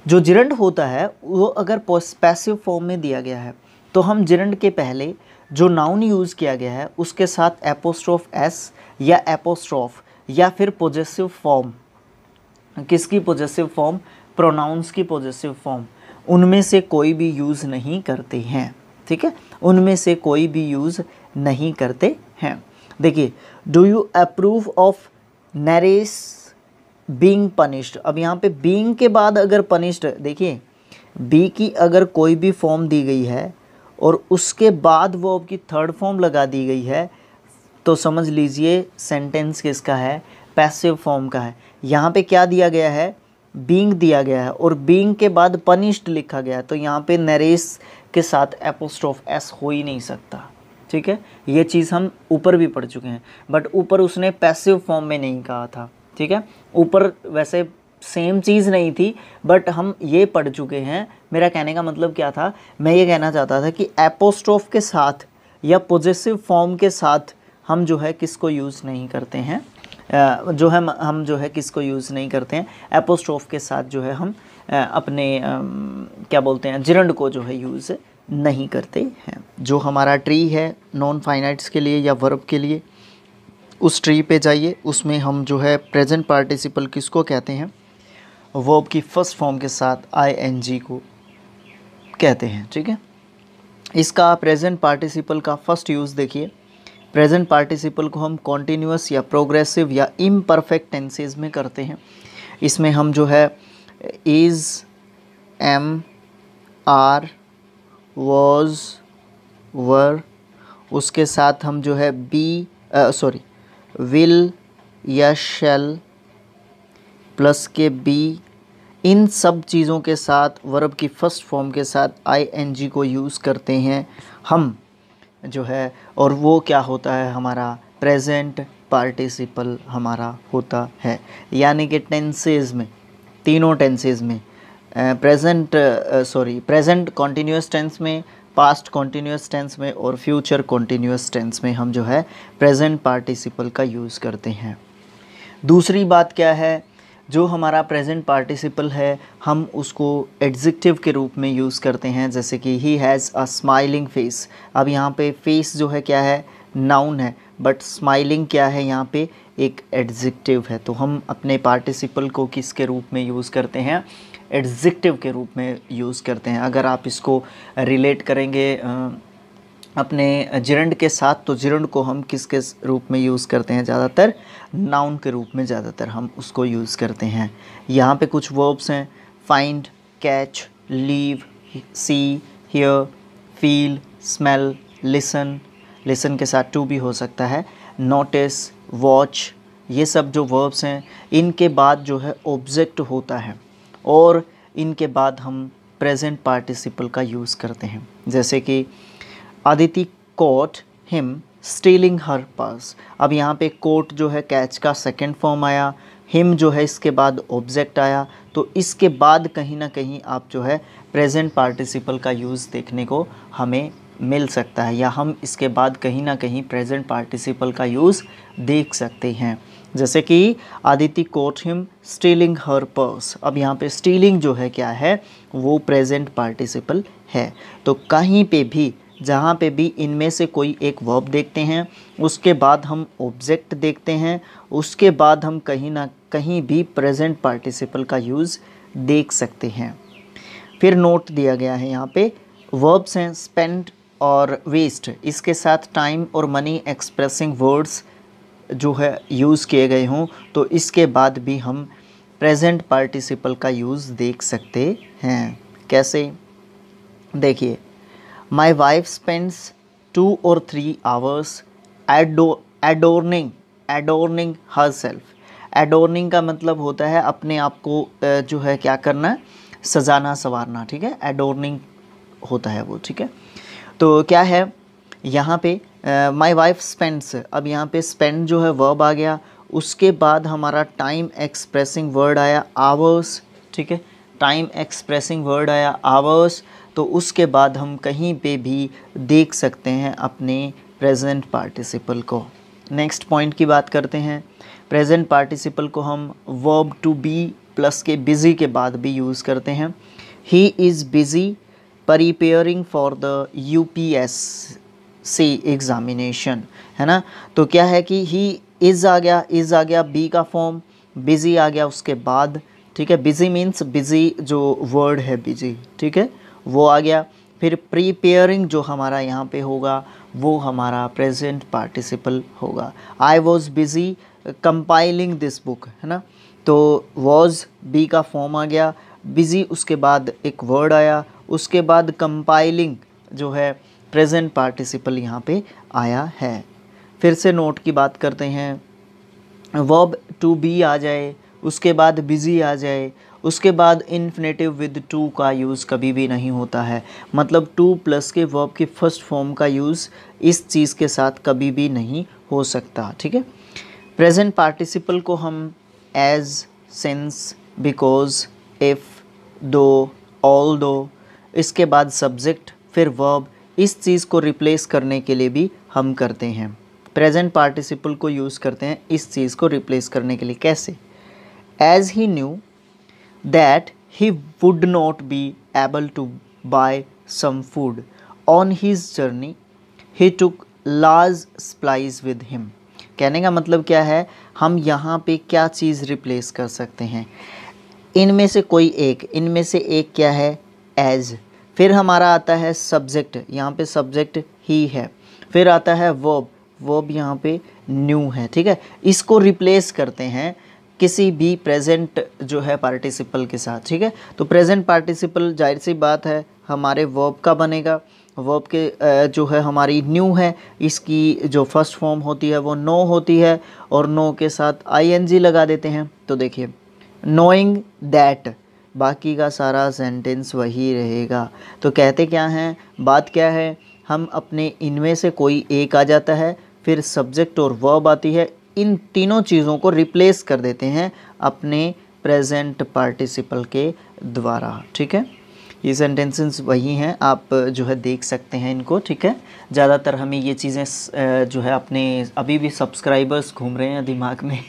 जो जिरंड होता है वो अगर पैसिव फॉर्म में दिया गया है तो हम जिरंड के पहले जो नाउन यूज़ किया गया है उसके साथ एपोस्ट्रोफ एस या एपोस्ट्रोफ या फिर पॉजेसिव फॉर्म, किसकी पॉजेसिव फॉर्म, प्रोनाउंस की पॉजेसिव फॉर्म, उनमें से कोई भी यूज़ नहीं करते हैं। ठीक है, उनमें से कोई भी यूज़ नहीं करते हैं। देखिए, do you approve of Naresh being punished. अब यहाँ पे बीइंग के बाद अगर पनिश्ड, देखिए बी की अगर कोई भी फॉर्म दी गई है और उसके बाद वो आपकी थर्ड फॉर्म लगा दी गई है, तो समझ लीजिए सेंटेंस किसका है, पैसिव फॉर्म का है। यहाँ पे क्या दिया गया है, बीइंग दिया गया है, और बीइंग के बाद पनिश्ड लिखा गया है, तो यहाँ पे नरेस के साथ एपोस्ट्रोफ एस हो ही नहीं सकता। ठीक है, ये चीज़ हम ऊपर भी पढ़ चुके हैं, बट ऊपर उसने पैसिव फॉर्म में नहीं कहा था। ठीक है, ऊपर वैसे सेम चीज़ नहीं थी, बट हम ये पढ़ चुके हैं। मेरा कहने का मतलब क्या था, मैं ये कहना चाहता था कि एपोस्ट्रोफ के साथ या पॉजेसिव फॉर्म के साथ हम जो है किसको यूज़ नहीं करते हैं, जो है हम जो है किसको यूज़ नहीं करते हैं, एपोस्ट्रोफ के साथ जो है हम अपने क्या बोलते हैं, जिरंड को जो है यूज़ नहीं करते हैं। जो हमारा ट्री है नॉन फाइनाइट्स के लिए या वर्ब के लिए, उस ट्री पे जाइए, उसमें हम जो है प्रेजेंट पार्टिसिपल किसको कहते हैं, वर्ब की फर्स्ट फॉर्म के साथ आईएनजी को कहते हैं। ठीक है, इसका प्रेजेंट पार्टिसिपल का फर्स्ट यूज़ देखिए। प्रेजेंट पार्टिसिपल को हम कॉन्टीन्यूअस या प्रोग्रेसिव या इम्परफेक्ट टेंसेज में करते हैं। इसमें हम जो है इज़, एम, आर, वॉज, वर, उसके साथ हम जो है बी विल या शैल प्लस के बी, इन सब चीज़ों के साथ वर्ब की फर्स्ट फॉर्म के साथ आईएनजी को यूज़ करते हैं हम जो है, और वो क्या होता है, हमारा प्रेजेंट पार्टिसिपल हमारा होता है। यानी कि टेंसेज में, तीनों टेंसेज में, प्रेजेंट कॉन्टीन्यूअस टेंस में, पास्ट कॉन्टीन्यूअस टेंस में और फ्यूचर कॉन्टीन्यूअस टेंस में हम जो है प्रेजेंट पार्टिसिपल का यूज़ करते हैं। दूसरी बात क्या है, जो हमारा प्रेजेंट पार्टिसिपल है हम उसको एडजेक्टिव के रूप में यूज़ करते हैं, जैसे कि he has a smiling face. अब यहाँ पे फेस जो है क्या है, नाउन है, बट स्माइलिंग क्या है, यहाँ पे एक एडजेक्टिव है। तो हम अपने पार्टिसिपल को किसके रूप में यूज़ करते हैं, एडजेक्टिव के रूप में यूज़ करते हैं। अगर आप इसको रिलेट करेंगे अपने जिरंड के साथ, तो जिरंड को हम किसके रूप में यूज़ करते हैं, ज़्यादातर नाउन के रूप में ज़्यादातर हम उसको यूज़ करते हैं। यहाँ पे कुछ वर्ब्स हैं, find, catch, leave, see, hear, feel, smell, listen, listen के साथ टू भी हो सकता है, नोटिस, वॉच, ये सब जो वर्ब्स हैं, इनके बाद जो है ऑब्जेक्ट होता है, और इनके बाद हम प्रेजेंट पार्टिसिपल का यूज़ करते हैं। जैसे कि आदिति कॉट हिम स्टीलिंग हर पर्स। अब यहाँ पे कोट जो है कैच का सेकंड फॉर्म आया, हिम जो है इसके बाद ऑब्जेक्ट आया, तो इसके बाद कहीं ना कहीं आप जो है प्रेजेंट पार्टिसिपल का यूज़ देखने को हमें मिल सकता है, या हम इसके बाद कहीं ना कहीं प्रेजेंट पार्टिसिपल का यूज़ देख सकते हैं। जैसे कि Aditi caught him stealing her purse. अब यहाँ पे स्टीलिंग जो है क्या है, वो प्रेजेंट पार्टिसिपल है। तो कहीं पे भी, जहाँ पे भी इनमें से कोई एक वर्ब देखते हैं, उसके बाद हम ऑब्जेक्ट देखते हैं, उसके बाद हम कहीं ना कहीं भी प्रेजेंट पार्टिसिपल का यूज़ देख सकते हैं। फिर नोट दिया गया है यहाँ पे, वर्ब्स हैं स्पेंड और वेस्ट, इसके साथ टाइम और मनी एक्सप्रेसिंग वर्ड्स जो है यूज़ किए गए हों, तो इसके बाद भी हम प्रेजेंट पार्टिसिपल का यूज़ देख सकते हैं। कैसे, देखिए, my wife spends 2 or 3 hours adorning herself. Adorning का मतलब होता है अपने आप को जो है क्या करना, सजाना संवारना, ठीक है, एडोर्निंग होता है वो, ठीक है। तो क्या है यहाँ पे, माई वाइफ स्पेंड्स, अब यहाँ पे स्पेंड जो है वर्ब आ गया, उसके बाद हमारा टाइम एक्सप्रेसिंग वर्ड आया आवर्स, ठीक है, टाइम एक्सप्रेसिंग वर्ड आया आवर्स। तो उसके बाद हम कहीं पे भी देख सकते हैं अपने प्रेजेंट पार्टिसिपल को। नेक्स्ट पॉइंट की बात करते हैं। प्रेजेंट पार्टिसिपल को हम वर्ब टू बी प्लस के बिज़ी के बाद भी यूज़ करते हैं। He is busy preparing for the UPSC examination, है ना। तो क्या है कि ही इज़ आ गया बी का फॉर्म, बिज़ी आ गया उसके बाद, ठीक है। बिज़ी मीन्स बिज़ी जो वर्ड है बिज़ी, ठीक है, वो आ गया। फिर प्रिपेयरिंग जो हमारा यहाँ पे होगा वो हमारा प्रेजेंट पार्टिसिपल होगा। I was busy compiling this book, है ना। तो वॉज बी का फॉर्म आ गया, बिज़ी उसके बाद एक वर्ड आया, उसके बाद कंपाइलिंग जो है प्रेजेंट पार्टिसिपल यहाँ पे आया है। फिर से नोट की बात करते हैं, वर्ब टू बी आ जाए, उसके बाद बिज़ी आ जाए, उसके बाद इन्फिनेटिव विद टू का यूज़ कभी भी नहीं होता है। मतलब टू प्लस के वर्ब की फर्स्ट फॉर्म का यूज़ इस चीज़ के साथ कभी भी नहीं हो सकता, ठीक है। प्रेजेंट पार्टिसिपल को हम एज, सिंस, बिकॉज, इफ़, दो, ऑल दो, इसके बाद सब्जेक्ट, फिर वर्ब, इस चीज़ को रिप्लेस करने के लिए भी हम करते हैं। प्रेजेंट पार्टिसिपल को यूज़ करते हैं इस चीज़ को रिप्लेस करने के लिए। कैसे, as he knew that he would not be able to buy some food on his journey, he took large supplies with him। कहने का मतलब क्या है, हम यहाँ पे क्या चीज़ रिप्लेस कर सकते हैं, इनमें से कोई एक, इनमें से एक क्या है, एज। फिर हमारा आता है सब्जेक्ट, यहाँ पे सब्जेक्ट ही है। फिर आता है वर्ब, वर्ब यहाँ पे न्यू है, ठीक है। इसको रिप्लेस करते हैं किसी भी प्रेजेंट जो है पार्टिसिपल के साथ, ठीक है। तो प्रेजेंट पार्टिसिपल जाहिर सी बात है हमारे वर्ब का बनेगा। वर्ब के जो है हमारी न्यू है, इसकी जो फर्स्ट फॉर्म होती है वो नो होती है, और नो के साथ आईएनजी लगा देते हैं। तो देखिए, नोइंग दैट, बाकी का सारा सेंटेंस वही रहेगा। तो कहते क्या हैं, बात क्या है, हम अपने इनमें से कोई एक आ जाता है, फिर सब्जेक्ट और वर्ब आती है, इन तीनों चीज़ों को रिप्लेस कर देते हैं अपने प्रेजेंट पार्टिसिपल के द्वारा, ठीक है। ये सेंटेंसेस वही हैं, आप जो है देख सकते हैं इनको, ठीक है। ज़्यादातर हमें ये चीज़ें जो है अपने अभी भी सब्सक्राइबर्स घूम रहे हैं दिमाग में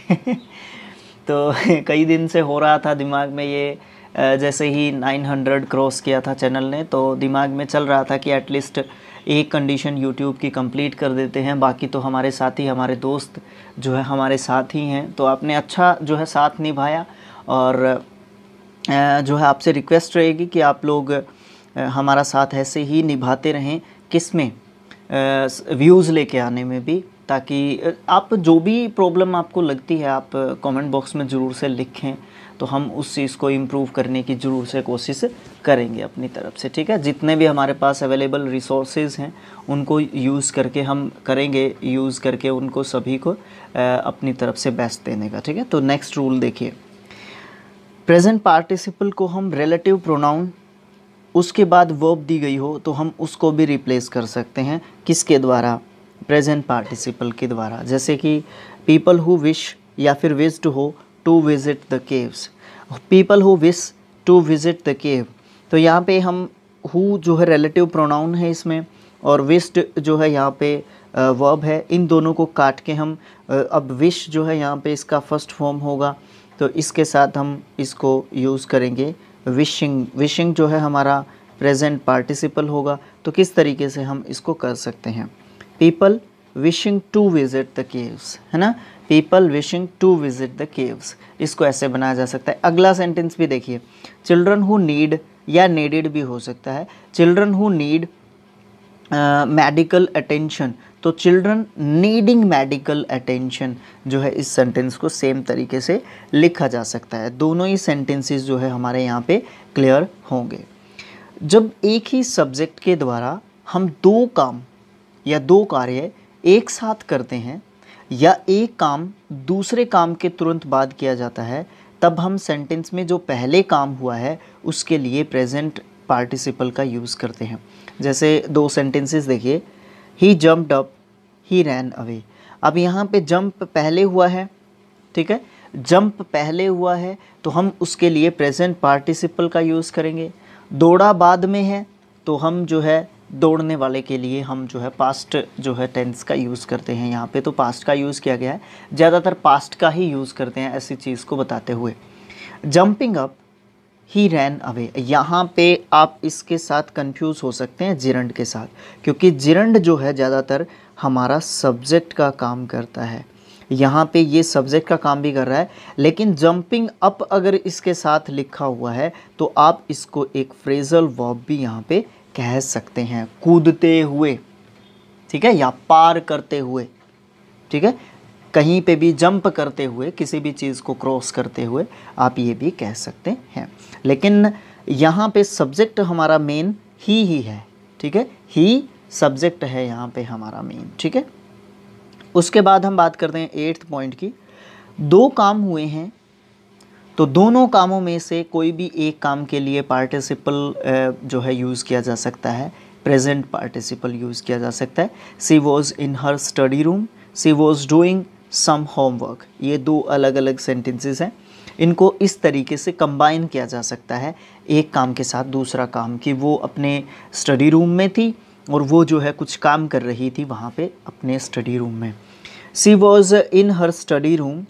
तो कई दिन से हो रहा था दिमाग में ये, जैसे ही 900 क्रॉस किया था चैनल ने, तो दिमाग में चल रहा था कि एटलीस्ट एक कंडीशन यूट्यूब की कंप्लीट कर देते हैं, बाकी तो हमारे साथी, हमारे दोस्त जो है हमारे साथ ही हैं। तो आपने अच्छा जो है साथ निभाया, और जो है आपसे रिक्वेस्ट रहेगी कि आप लोग हमारा साथ ऐसे ही निभाते रहें, किस में, व्यूज़ लेके आने में भी, ताकि आप जो भी प्रॉब्लम आपको लगती है आप कमेंट बॉक्स में ज़रूर से लिखें, तो हम उस चीज़ को इम्प्रूव करने की ज़रूर से कोशिश करेंगे अपनी तरफ से, ठीक है। जितने भी हमारे पास अवेलेबल रिसोर्सेज हैं उनको यूज़ करके हम करेंगे, यूज़ करके उनको सभी को अपनी तरफ से बेस्ट देने का, ठीक है। तो नेक्स्ट रूल देखिए, प्रेजेंट पार्टिसिपल को हम रिलेटिव प्रोनाउन, उसके बाद वर्ब दी गई हो तो हम उसको भी रिप्लेस कर सकते हैं, किसके द्वारा, प्रेजेंट पार्टिसिपल के द्वारा। जैसे कि पीपल हु विश, या फिर विश्ड हो to visit the caves, people who wish to visit the cave. तो यहाँ पे हम हु जो है रिलेटिव प्रोनाउन है इसमें, और विश्ड जो है यहाँ पे वर्ब है, इन दोनों को काट के हम अब विश जो है यहाँ पे इसका फर्स्ट फॉर्म होगा, तो इसके साथ हम इसको यूज़ करेंगे विशिंग। विशिंग जो है हमारा प्रेजेंट पार्टिसिपल होगा। तो किस तरीके से हम इसको कर सकते हैं, people wishing to visit the caves, है ना, people wishing to visit the caves, इसको ऐसे बनाया जा सकता है। अगला सेंटेंस भी देखिए, चिल्ड्रन हु नीड या नीडेड भी हो सकता है, children who need medical attention, तो चिल्ड्रन नीडिंग मेडिकल अटेंशन जो है इस सेंटेंस को सेम तरीके से लिखा जा सकता है। दोनों ही सेंटेंसेस जो है हमारे यहाँ पे क्लियर होंगे। जब एक ही सब्जेक्ट के द्वारा हम दो काम या दो कार्य एक साथ करते हैं या एक काम दूसरे काम के तुरंत बाद किया जाता है, तब हम सेंटेंस में जो पहले काम हुआ है उसके लिए प्रेजेंट पार्टिसिपल का यूज़ करते हैं। जैसे दो सेंटेंसेस देखिए, ही जम्प्ड अप, ही रैन अवे। अब यहाँ पे जंप पहले हुआ है, ठीक है, जंप पहले हुआ है तो हम उसके लिए प्रेजेंट पार्टिसिपल का यूज़ करेंगे। दौड़ा बाद में है तो हम जो है दौड़ने वाले के लिए हम जो है पास्ट जो है टेंस का यूज़ करते हैं। यहाँ पे तो पास्ट का यूज़ किया गया है, ज़्यादातर पास्ट का ही यूज़ करते हैं ऐसी चीज़ को बताते हुए। जंपिंग अप, ही रैन अवे, यहाँ पे आप इसके साथ कंफ्यूज हो सकते हैं जिरंड के साथ, क्योंकि जिरंड जो है ज़्यादातर हमारा सब्जेक्ट का काम करता है। यहाँ पे ये सब्जेक्ट का काम भी कर रहा है, लेकिन जंपिंग अप अगर इसके साथ लिखा हुआ है तो आप इसको एक फ्रेजल वर्ब भी यहाँ पे कह सकते हैं, कूदते हुए, ठीक है, या पार करते हुए, ठीक है, कहीं पे भी जंप करते हुए, किसी भी चीज़ को क्रॉस करते हुए आप ये भी कह सकते हैं। लेकिन यहाँ पे सब्जेक्ट हमारा मेन ही है, ठीक है, ही सब्जेक्ट है यहाँ पे हमारा मेन, ठीक है। उसके बाद हम बात करते हैं 8th पॉइंट की। दो काम हुए हैं तो दोनों कामों में से कोई भी एक काम के लिए पार्टिसिपल जो है यूज़ किया जा सकता है, प्रेजेंट पार्टिसिपल यूज़ किया जा सकता है। She was in her study room, she was doing some homework, ये दो अलग अलग सेंटेंसेस हैं। इनको इस तरीके से कंबाइन किया जा सकता है एक काम के साथ दूसरा काम, कि वो अपने स्टडी रूम में थी और वो जो है कुछ काम कर रही थी वहाँ पे अपने स्टडी रूम में। She was in her study room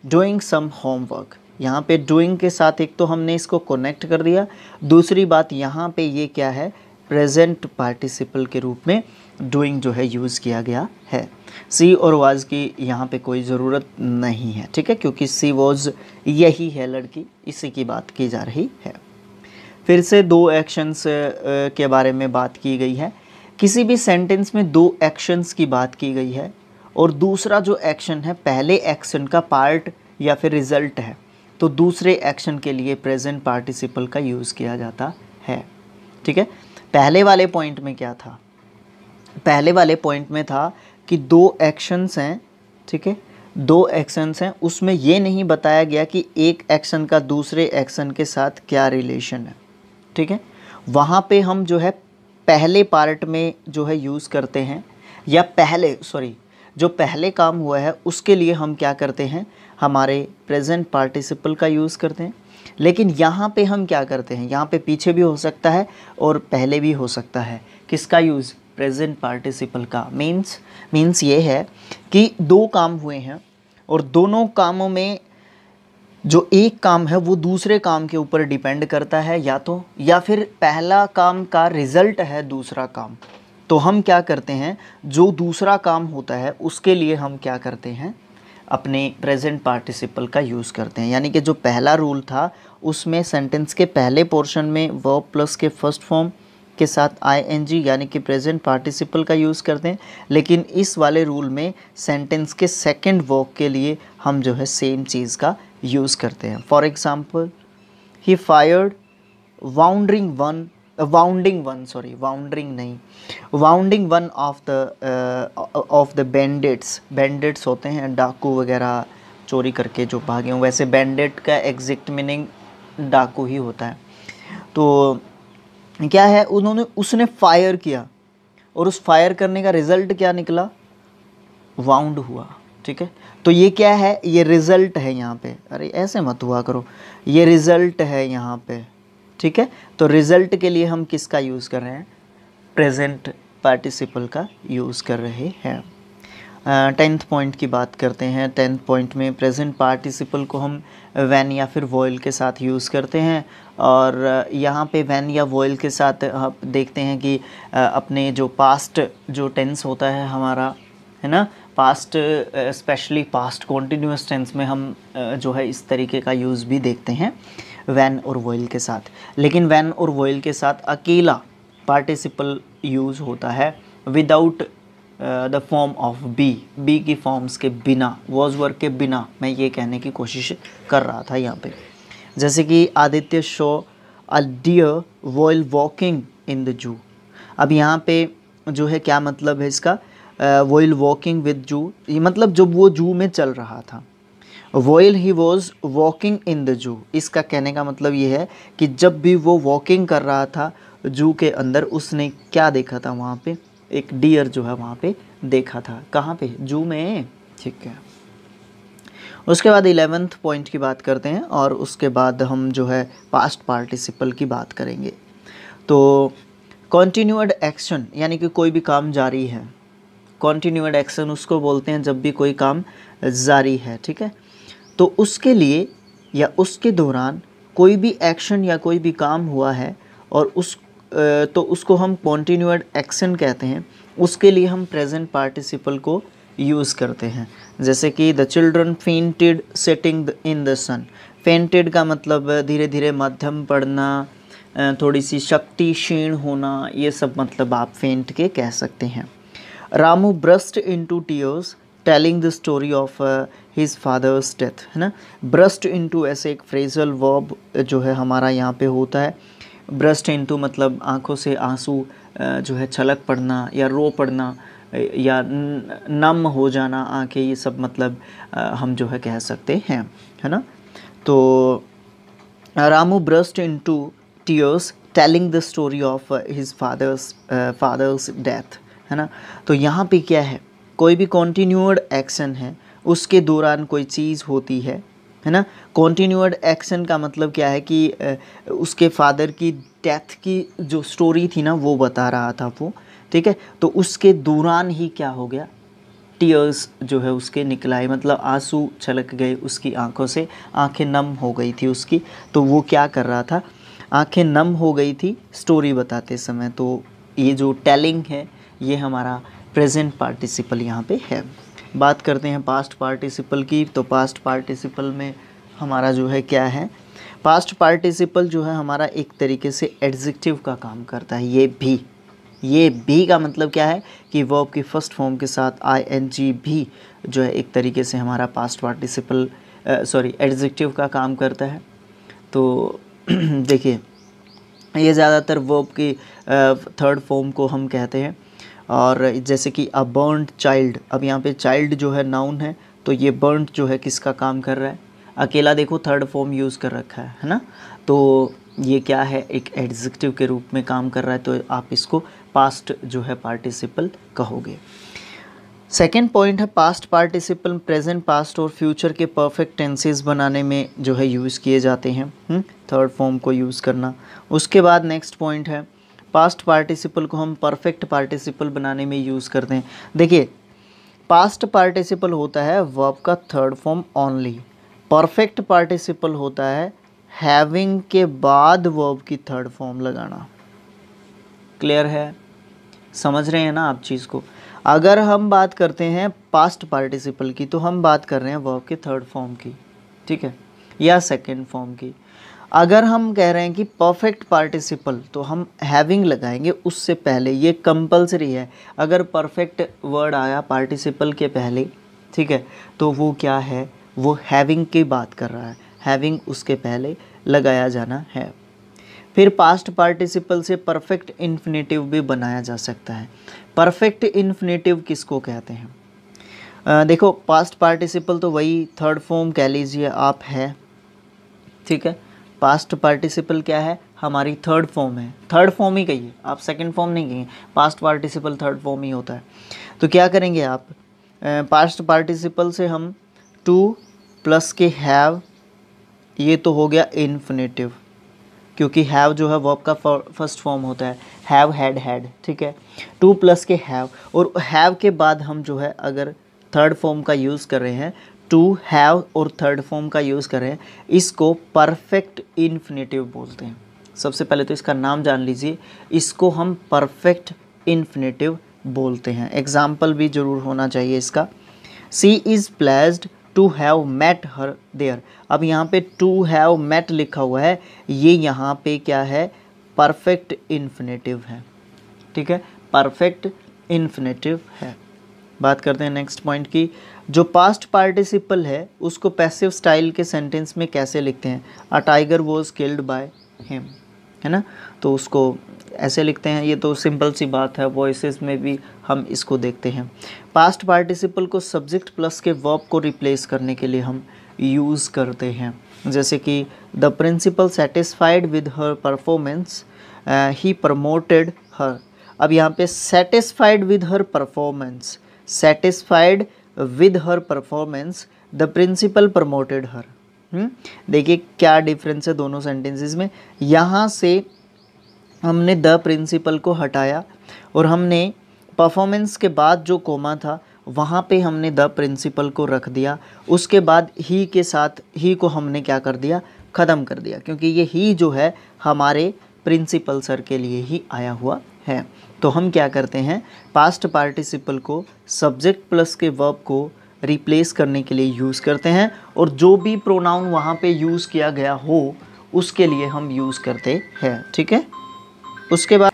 doing some homework, यहाँ पे डूइंग के साथ एक तो हमने इसको कनेक्ट कर दिया, दूसरी बात यहाँ पे ये क्या है, प्रेजेंट पार्टिसिपल के रूप में डूइंग जो है यूज़ किया गया है। सी और वाज की यहाँ पे कोई ज़रूरत नहीं है, ठीक है, क्योंकि सी वॉज यही है लड़की, इसी की बात की जा रही है। फिर से दो एक्शंस के बारे में बात की गई है। किसी भी सेंटेंस में दो एक्शंस की बात की गई है और दूसरा जो एक्शन है पहले एक्शन का पार्ट या फिर रिजल्ट है, तो दूसरे एक्शन के लिए प्रेजेंट पार्टिसिपल का यूज़ किया जाता है, ठीक है। पहले वाले पॉइंट में क्या था, पहले वाले पॉइंट में था कि दो एक्शंस हैं, ठीक है, दो एक्शंस हैं, उसमें ये नहीं बताया गया कि एक एक्शन का दूसरे एक्शन के साथ क्या रिलेशन है, ठीक है। वहाँ पे हम जो है पहले पार्ट में जो है यूज़ करते हैं, या जो पहले काम हुआ है उसके लिए हम क्या करते हैं, हमारे प्रेजेंट पार्टिसिपल का यूज़ करते हैं। लेकिन यहाँ पे हम क्या करते हैं, यहाँ पे पीछे भी हो सकता है और पहले भी हो सकता है, किसका यूज़, प्रेजेंट पार्टिसिपल का। मीन्स ये है कि दो काम हुए हैं और दोनों कामों में जो एक काम है वो दूसरे काम के ऊपर डिपेंड करता है, या फिर पहला काम का रिजल्ट है दूसरा काम, तो हम क्या करते हैं, जो दूसरा काम होता है उसके लिए हम क्या करते हैं, अपने प्रेजेंट पार्टिसिपल का यूज़ करते हैं। यानी कि जो पहला रूल था उसमें सेंटेंस के पहले पोर्शन में वर्ब प्लस के फर्स्ट फॉर्म के साथ आईएनजी यानी कि प्रेजेंट पार्टिसिपल का यूज़ करते हैं, लेकिन इस वाले रूल में सेंटेंस के सेकंड वर्ब के लिए हम जो है सेम चीज़ का यूज़ करते हैं। For example, he fired wounding one of the bandits होते हैं डाकू वगैरह चोरी करके जो भागे हों, वैसे बैंडिट का एग्जैक्ट मीनिंग डाकू ही होता है। तो क्या है, उसने फायर किया और उस फायर करने का रिजल्ट क्या निकला, वाउंड हुआ, ठीक है। तो ये क्या है, ये रिजल्ट है यहाँ पे, अरे ऐसे मत हुआ करो, ये रिजल्ट है यहाँ पे, ठीक है। तो रिजल्ट के लिए हम किसका यूज़ कर रहे हैं, प्रेजेंट पार्टिसिपल का यूज़ कर रहे हैं। 10th पॉइंट की बात करते हैं। 10th पॉइंट में प्रेजेंट पार्टिसिपल को हम वैन या फिर वॉइल के साथ यूज़ करते हैं, और यहाँ पे वैन या वॉइल के साथ आप देखते हैं कि अपने जो पास्ट जो टेंस होता है हमारा, है ना, past specially past continuous tense में हम जो है इस तरीके का यूज़ भी देखते हैं वैन और वॉइल के साथ। लेकिन वैन और वॉइल के साथ अकेला पार्टिसिपल यूज़ होता है without the form of be की फॉर्म्स के बिना, वॉज वर्क के बिना, मैं ये कहने की कोशिश कर रहा था यहाँ पे। जैसे कि Aditya saw a deer while walking in the zoo. अब यहाँ पे जो है क्या मतलब है इसका, व्हाइल वॉकिंग विद जू, ये मतलब जब वो जू में चल रहा था। While he was walking in the जू, इसका कहने का मतलब ये है कि जब भी वो वॉकिंग कर रहा था जू के अंदर, उसने क्या देखा था वहाँ पे, एक डियर जो है वहाँ पे देखा था। कहाँ पे, जू में, ठीक है। उसके बाद 11th पॉइंट की बात करते हैं, और उसके बाद हम जो है पास्ट पार्टिसिपल की बात करेंगे। तो कॉन्टिन्यूड एक्शन यानी कि कोई भी काम जारी है, कॉन्टिन्यूड एक्शन उसको बोलते हैं जब भी कोई काम जारी है, ठीक है। तो उसके लिए या उसके दौरान कोई भी एक्शन या कोई भी काम हुआ है और तो उसको हम कॉन्टिन्यूड एक्शन कहते हैं। उसके लिए हम प्रेजेंट पार्टिसिपल को यूज़ करते हैं। जैसे कि the children fainted sitting in the sun. Fainted का मतलब धीरे धीरे मध्यम पड़ना, थोड़ी सी शक्ति क्षीण होना, ये सब मतलब आप फेंट के कह सकते हैं। Ramu burst into tears telling the story of his father's death, है ना। ब्रस्ट इनटू ऐसे एक फ्रेजल वर्ब जो है हमारा यहाँ पे होता है। ब्रस्ट इनटू मतलब आंखों से आंसू जो है छलक पड़ना या रो पड़ना या नम हो जाना आंखें, ये सब मतलब हम जो है कह सकते हैं, है ना। तो Ramu burst into tears telling the story of his father's death, है ना। तो यहाँ पे क्या है, कोई भी कॉन्टिन्यूड एक्शन है, उसके दौरान कोई चीज़ होती है ना। कॉन्टिन्यूड एक्शन का मतलब क्या है कि उसके फादर की डेथ की जो स्टोरी थी ना वो बता रहा था वो, ठीक है। तो उसके दौरान ही क्या हो गया, टीयर्स जो है उसके निकल आए, मतलब आंसू छलक गए उसकी आंखों से, आंखें नम हो गई थी उसकी। तो वो क्या कर रहा था, आंखें नम हो गई थी स्टोरी बताते समय। तो ये जो टेलिंग है ये हमारा प्रेजेंट पार्टिसिपल यहाँ पे है। बात करते हैं पास्ट पार्टिसिपल की। तो पास्ट पार्टिसिपल में हमारा जो है क्या है, पास्ट पार्टिसिपल जो है हमारा एक तरीके से एडजेक्टिव का काम करता है। ये भी का मतलब क्या है कि वर्ब की फर्स्ट फॉर्म के साथ ing भी जो है एक तरीके से हमारा पास्ट पार्टिसिपल एडजेक्टिव का काम करता है। तो देखिए ये ज़्यादातर वर्ब की थर्ड फॉर्म को हम कहते हैं। और जैसे कि अ बर्न्ड चाइल्ड, अब यहाँ पे चाइल्ड जो है नाउन है, तो ये बर्न्ड जो है किसका काम कर रहा है, अकेला देखो थर्ड फॉर्म यूज़ कर रखा है ना। तो ये क्या है, एक एडजेक्टिव के रूप में काम कर रहा है, तो आप इसको पास्ट जो है पार्टिसिपल कहोगे। सेकेंड पॉइंट है पास्ट पार्टिसिपल प्रेजेंट, पास्ट और फ्यूचर के परफेक्ट टेंसेस बनाने में जो है यूज़ किए जाते हैं, थर्ड फॉर्म को यूज़ करना। उसके बाद नेक्स्ट पॉइंट है पास्ट पार्टिसिपल को हम परफेक्ट पार्टिसिपल बनाने में यूज़ करते हैं। देखिए पास्ट पार्टिसिपल होता है वर्ब का third form only, perfect participle होता है हैविंग के बाद वर्ब की थर्ड फॉर्म लगाना। क्लियर है, समझ रहे हैं ना आप चीज़ को। अगर हम बात करते हैं पास्ट पार्टिसिपल की, तो हम बात कर रहे हैं वर्ब के थर्ड फॉर्म की, ठीक है, या सेकंड फॉर्म की। अगर हम कह रहे हैं कि परफेक्ट पार्टिसिपल, तो हम हैविंग लगाएंगे उससे पहले, ये कंपलसरी है। अगर परफेक्ट वर्ड आया पार्टिसिपल के पहले, ठीक है, तो वो क्या है, वो हैविंग की बात कर रहा है, हैविंग उसके पहले लगाया जाना है। फिर पास्ट पार्टिसिपल से परफेक्ट इन्फिनेटिव भी बनाया जा सकता है। परफेक्ट इन्फिनेटिव किसको कहते हैं, देखो पास्ट पार्टिसिपल तो वही थर्ड फॉर्म कह लीजिए आप है, ठीक है। पास्ट पार्टिसिपल क्या है, हमारी थर्ड फॉर्म है, थर्ड फॉर्म ही कहिए आप, सेकंड फॉर्म नहीं कहिए, पास्ट पार्टिसिपल थर्ड फॉर्म ही होता है। तो क्या करेंगे आप, पास्ट पार्टिसिपल से हम टू प्लस के हैव, ये तो हो गया इन्फिनेटिव, क्योंकि हैव जो है वर्ब का फर्स्ट फॉर्म होता है, हैव, हैड, हैड, ठीक है। टू प्लस के हैव, और हैव के बाद हम जो है अगर थर्ड फॉर्म का यूज़ कर रहे हैं, टू हैव और थर्ड फॉर्म का यूज़ कर रहे हैं, इसको परफेक्ट इन्फिनेटिव बोलते हैं। सबसे पहले तो इसका नाम जान लीजिए, इसको हम परफेक्ट इन्फिनेटिव बोलते हैं। एग्जाम्पल भी ज़रूर होना चाहिए इसका। She is placed to have met her there. अब यहाँ पे टू हैव मेट लिखा हुआ है, ये यहाँ पे क्या है, परफेक्ट इन्फिनेटिव है, ठीक है, परफेक्ट इन्फिनेटिव है। बात करते हैं नेक्स्ट पॉइंट की। जो पास्ट पार्टिसिपल है उसको पैसिव स्टाइल के सेंटेंस में कैसे लिखते हैं? A tiger was killed by him, है ना, तो उसको ऐसे लिखते हैं। ये तो सिंपल सी बात है, वॉइसेस में भी हम इसको देखते हैं। पास्ट पार्टिसिपल को सब्जेक्ट प्लस के वर्ब को रिप्लेस करने के लिए हम यूज़ करते हैं, जैसे कि the principal satisfied with her performance, he promoted her. अब यहाँ पे satisfied with her performance, satisfied with her performance, the principal promoted her. देखिए क्या डिफरेंस है दोनों सेंटेंसेस में। यहाँ से हमने द प्रिंसिपल को हटाया और हमने परफॉर्मेंस के बाद जो कोमा था वहाँ पे हमने द प्रिंसिपल को रख दिया। उसके बाद ही के साथ ही को हमने क्या कर दिया, ख़त्म कर दिया, क्योंकि ये ही जो है हमारे प्रिंसिपल सर के लिए ही आया हुआ है। तो हम क्या करते हैं, पास्ट पार्टिसिपल को सब्जेक्ट प्लस के वर्ब को रिप्लेस करने के लिए यूज़ करते हैं, और जो भी प्रोनाउन वहाँ पे यूज़ किया गया हो उसके लिए हम यूज़ करते हैं, ठीक है। उसके बाद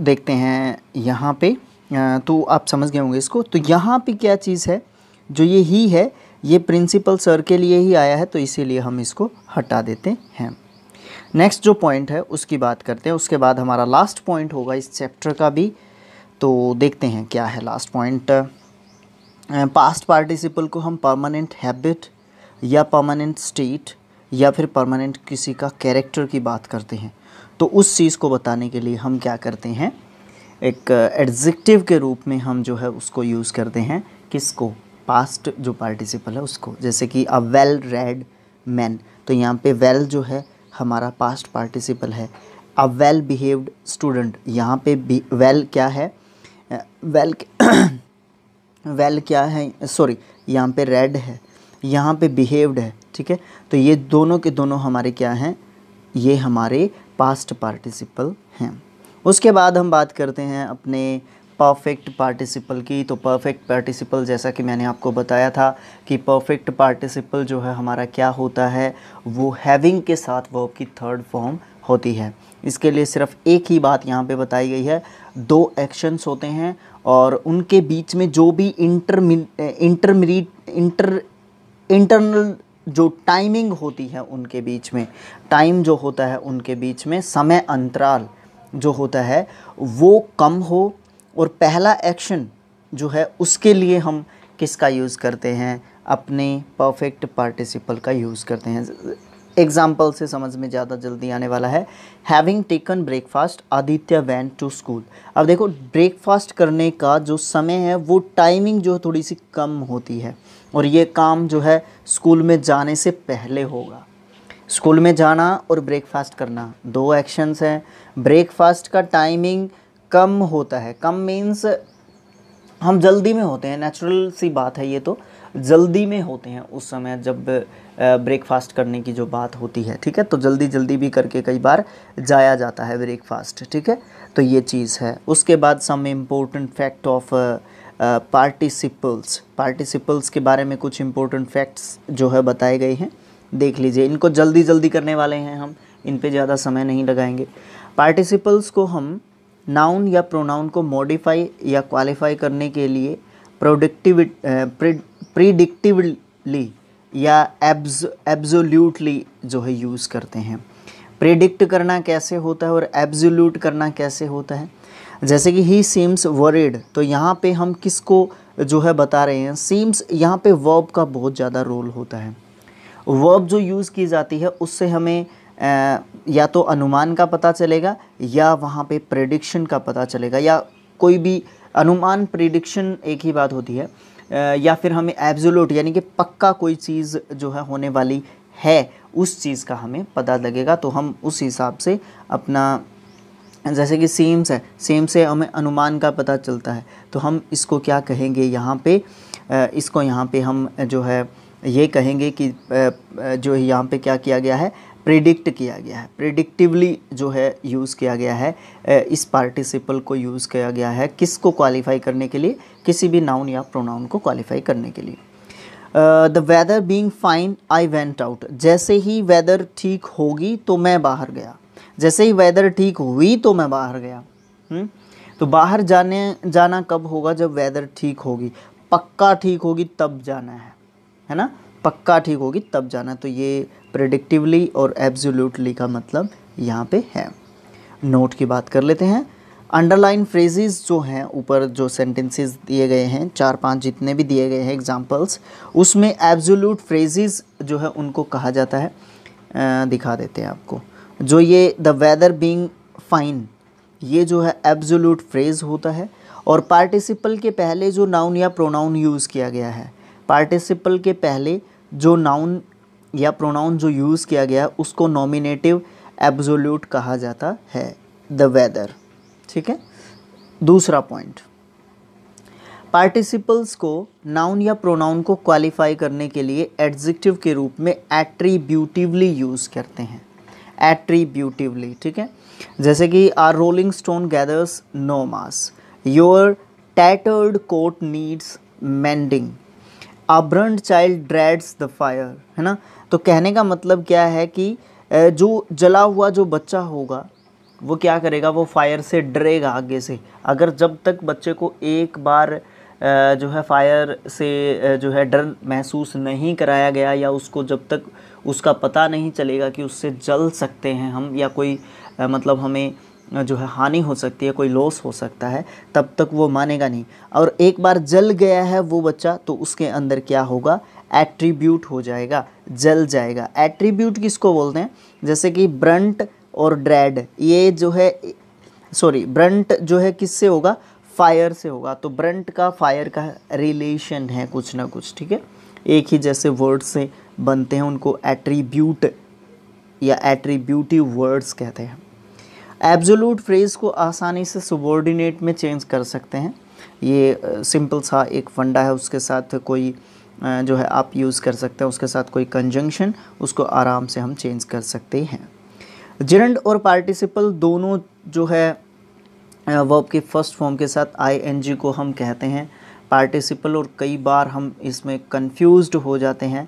देखते हैं यहाँ पे, तो आप समझ गए होंगे इसको। तो यहाँ पे क्या चीज़ है, जो ये ही है ये प्रिंसिपल सर के लिए ही आया है, तो इसीलिए हम इसको हटा देते हैं। नेक्स्ट जो पॉइंट है उसकी बात करते हैं, उसके बाद हमारा लास्ट पॉइंट होगा इस चैप्टर का भी। तो देखते हैं क्या है लास्ट पॉइंट। पास्ट पार्टिसिपल को हम परमानेंट हैबिट या परमानेंट स्टेट या फिर परमानेंट किसी का कैरेक्टर की बात करते हैं, तो उस चीज़ को बताने के लिए हम क्या करते हैं, एक एडजेक्टिव के रूप में हम जो है उसको यूज़ करते हैं। किसको? पास्ट जो पार्टिसिपल है उसको। जैसे कि अ वेल रेड मैन, तो यहाँ पे वेल जो है हमारा पास्ट पार्टिसिपल है। अ वेल बिहेव्ड स्टूडेंट, यहाँ पे वेल क्या है, वेल वेल क्या है, सॉरी यहाँ पे रेड है, यहाँ पे बिहेव्ड है, ठीक है। तो ये दोनों के दोनों हमारे क्या हैं, ये हमारे पास्ट पार्टिसिपल हैं। उसके बाद हम बात करते हैं अपने परफेक्ट पार्टिसिपल की। तो परफेक्ट पार्टिसिपल, जैसा कि मैंने आपको बताया था कि परफेक्ट पार्टिसिपल जो है हमारा क्या होता है, वो हैविंग के साथ वर्ब की थर्ड फॉर्म होती है। इसके लिए सिर्फ एक ही बात यहाँ पे बताई गई है, दो एक्शंस होते हैं और उनके बीच में जो भी इंटरनल जो टाइमिंग होती है, उनके बीच में टाइम जो होता है, उनके बीच में समय अंतराल जो होता है वो कम हो, और पहला एक्शन जो है उसके लिए हम किसका यूज़ करते हैं, अपने परफेक्ट पार्टिसिपल का यूज़ करते हैं। एग्जाम्पल से समझ में ज़्यादा जल्दी आने वाला है। Having taken breakfast Aditya went to school. अब देखो ब्रेकफास्ट करने का जो समय है वो टाइमिंग जो थोड़ी सी कम होती है, और ये काम जो है स्कूल में जाने से पहले होगा। स्कूल में जाना और ब्रेकफास्ट करना दो एक्शंस हैं। ब्रेकफास्ट का टाइमिंग कम होता है, कम मीन्स हम जल्दी में होते हैं, नेचुरल सी बात है, ये तो जल्दी में होते हैं उस समय जब ब्रेकफास्ट करने की जो बात होती है, ठीक है। तो जल्दी जल्दी भी करके कई बार जाया जाता है ब्रेकफास्ट, ठीक है। तो ये चीज़ है। उसके बाद some important fact of participles के बारे में कुछ इम्पोर्टेंट फैक्ट्स जो है बताए गए हैं, देख लीजिए। इनको जल्दी जल्दी करने वाले हैं हम, इन पे ज़्यादा समय नहीं लगाएंगे। पार्टिसिपल्स को हम नाउन या प्रोनाउन को मॉडिफाई या क्वालिफाई करने के लिए प्रिडिक्टिवली या एब्सोल्यूटली जो है यूज़ करते हैं। प्रिडिक्ट करना कैसे होता है और एब्सोल्यूट करना कैसे होता है, जैसे कि ही सीम्स वरीड, तो यहाँ पे हम किसको जो है बता रहे हैं, सीम्स, यहाँ पे वर्ब का बहुत ज़्यादा रोल होता है। वर्ब जो यूज़ की जाती है उससे हमें या तो अनुमान का पता चलेगा या वहाँ पे प्रेडिक्शन का पता चलेगा, या कोई भी अनुमान प्रेडिक्शन एक ही बात होती है, या फिर हमें एब्सोल्यूट यानी कि पक्का कोई चीज़ जो है होने वाली है उस चीज़ का हमें पता लगेगा, तो हम उस हिसाब से अपना जैसे कि सेम्स है, सेम से हमें अनुमान का पता चलता है, तो हम इसको क्या कहेंगे यहाँ पे, इसको यहाँ पे हम जो है ये कहेंगे कि जो यहाँ पे क्या किया गया है, प्रिडिक्ट किया गया है, प्रिडिक्टिवली जो है यूज़ किया गया है, इस पार्टिसिपल को यूज़ किया गया है किसको क्वालिफाई करने के लिए, किसी भी नाउन या प्रोनाउन को क्वालिफाई करने के लिए। The weather being fine I went out, जैसे ही वेदर ठीक होगी तो मैं बाहर गया, जैसे ही वेदर ठीक हुई तो मैं बाहर गया। तो बाहर जाना कब होगा, जब वेदर ठीक होगी, पक्का ठीक होगी तब जाना है ना, पक्का ठीक होगी तब जाना। तो ये प्रेडिक्टिवली और एब्सोल्यूटली का मतलब यहाँ पे है। नोट की बात कर लेते हैं। अंडरलाइन फ्रेजेस जो हैं, ऊपर जो सेंटेंसेस दिए गए हैं 4-5 जितने भी दिए गए हैं एग्जांपल्स, उसमें एब्सोल्यूट फ्रेजेस जो है उनको कहा जाता है। दिखा देते हैं आपको। जो ये द वेदर बीइंग फाइन, ये जो है एब्सोल्यूट फ्रेज होता है। और पार्टिसिपल के पहले जो नाउन या प्रोनाउन यूज़ किया गया है, पार्टिसिपल के पहले जो नाउन या प्रोनाउन जो यूज़ किया गया है उसको नॉमिनेटिव एब्सोल्यूट कहा जाता है, द वेदर। ठीक है। दूसरा पॉइंट, पार्टिसिपल्स को नाउन या प्रोनाउन को क्वालिफाई करने के लिए एडजेक्टिव के रूप में एट्रीब्यूटिवली यूज़ करते हैं, एट्रीब्यूटिवली। ठीक है। जैसे कि a rolling stone gathers no moss, your tattered coat needs mending, a burnt child dreads the fire, है ना। तो कहने का मतलब क्या है कि जो जला हुआ जो बच्चा होगा वो क्या करेगा, वो फायर से डरेगा आगे से। अगर जब तक बच्चे को एक बार जो है फायर से जो है डर महसूस नहीं कराया गया, या उसको जब तक उसका पता नहीं चलेगा कि उससे जल सकते हैं हम, या कोई मतलब हमें जो है हानि हो सकती है, कोई लॉस हो सकता है, तब तक वो मानेगा नहीं। और एक बार जल गया है वो बच्चा, तो उसके अंदर क्या होगा, एट्रीब्यूट हो जाएगा, जल जाएगा। एट्रीब्यूट किसको बोलते हैं, जैसे कि ब्रंट और ड्रेड, ये जो है सॉरी ब्रंट जो है किससे होगा, फायर से होगा। तो ब्रंट का फायर का रिलेशन है कुछ ना कुछ। ठीक है। एक ही जैसे वर्ड से बनते हैं, उनको एट्रीब्यूट या एट्रीब्यूटिव वर्ड्स कहते हैं। एब्सोल्यूट फ्रेज को आसानी से सबऑर्डिनेट में चेंज कर सकते हैं। ये सिंपल सा एक फंडा है, उसके साथ कोई जो है आप यूज़ कर सकते हैं, उसके साथ कोई कंजंक्शन, उसको आराम से हम चेंज कर सकते हैं। जिरंड और पार्टिसिपल दोनों जो है वर्ब के फर्स्ट फॉर्म के साथ आईएनजी को हम कहते हैं पार्टिसिपल, और कई बार हम इसमें कंफ्यूज्ड हो जाते हैं।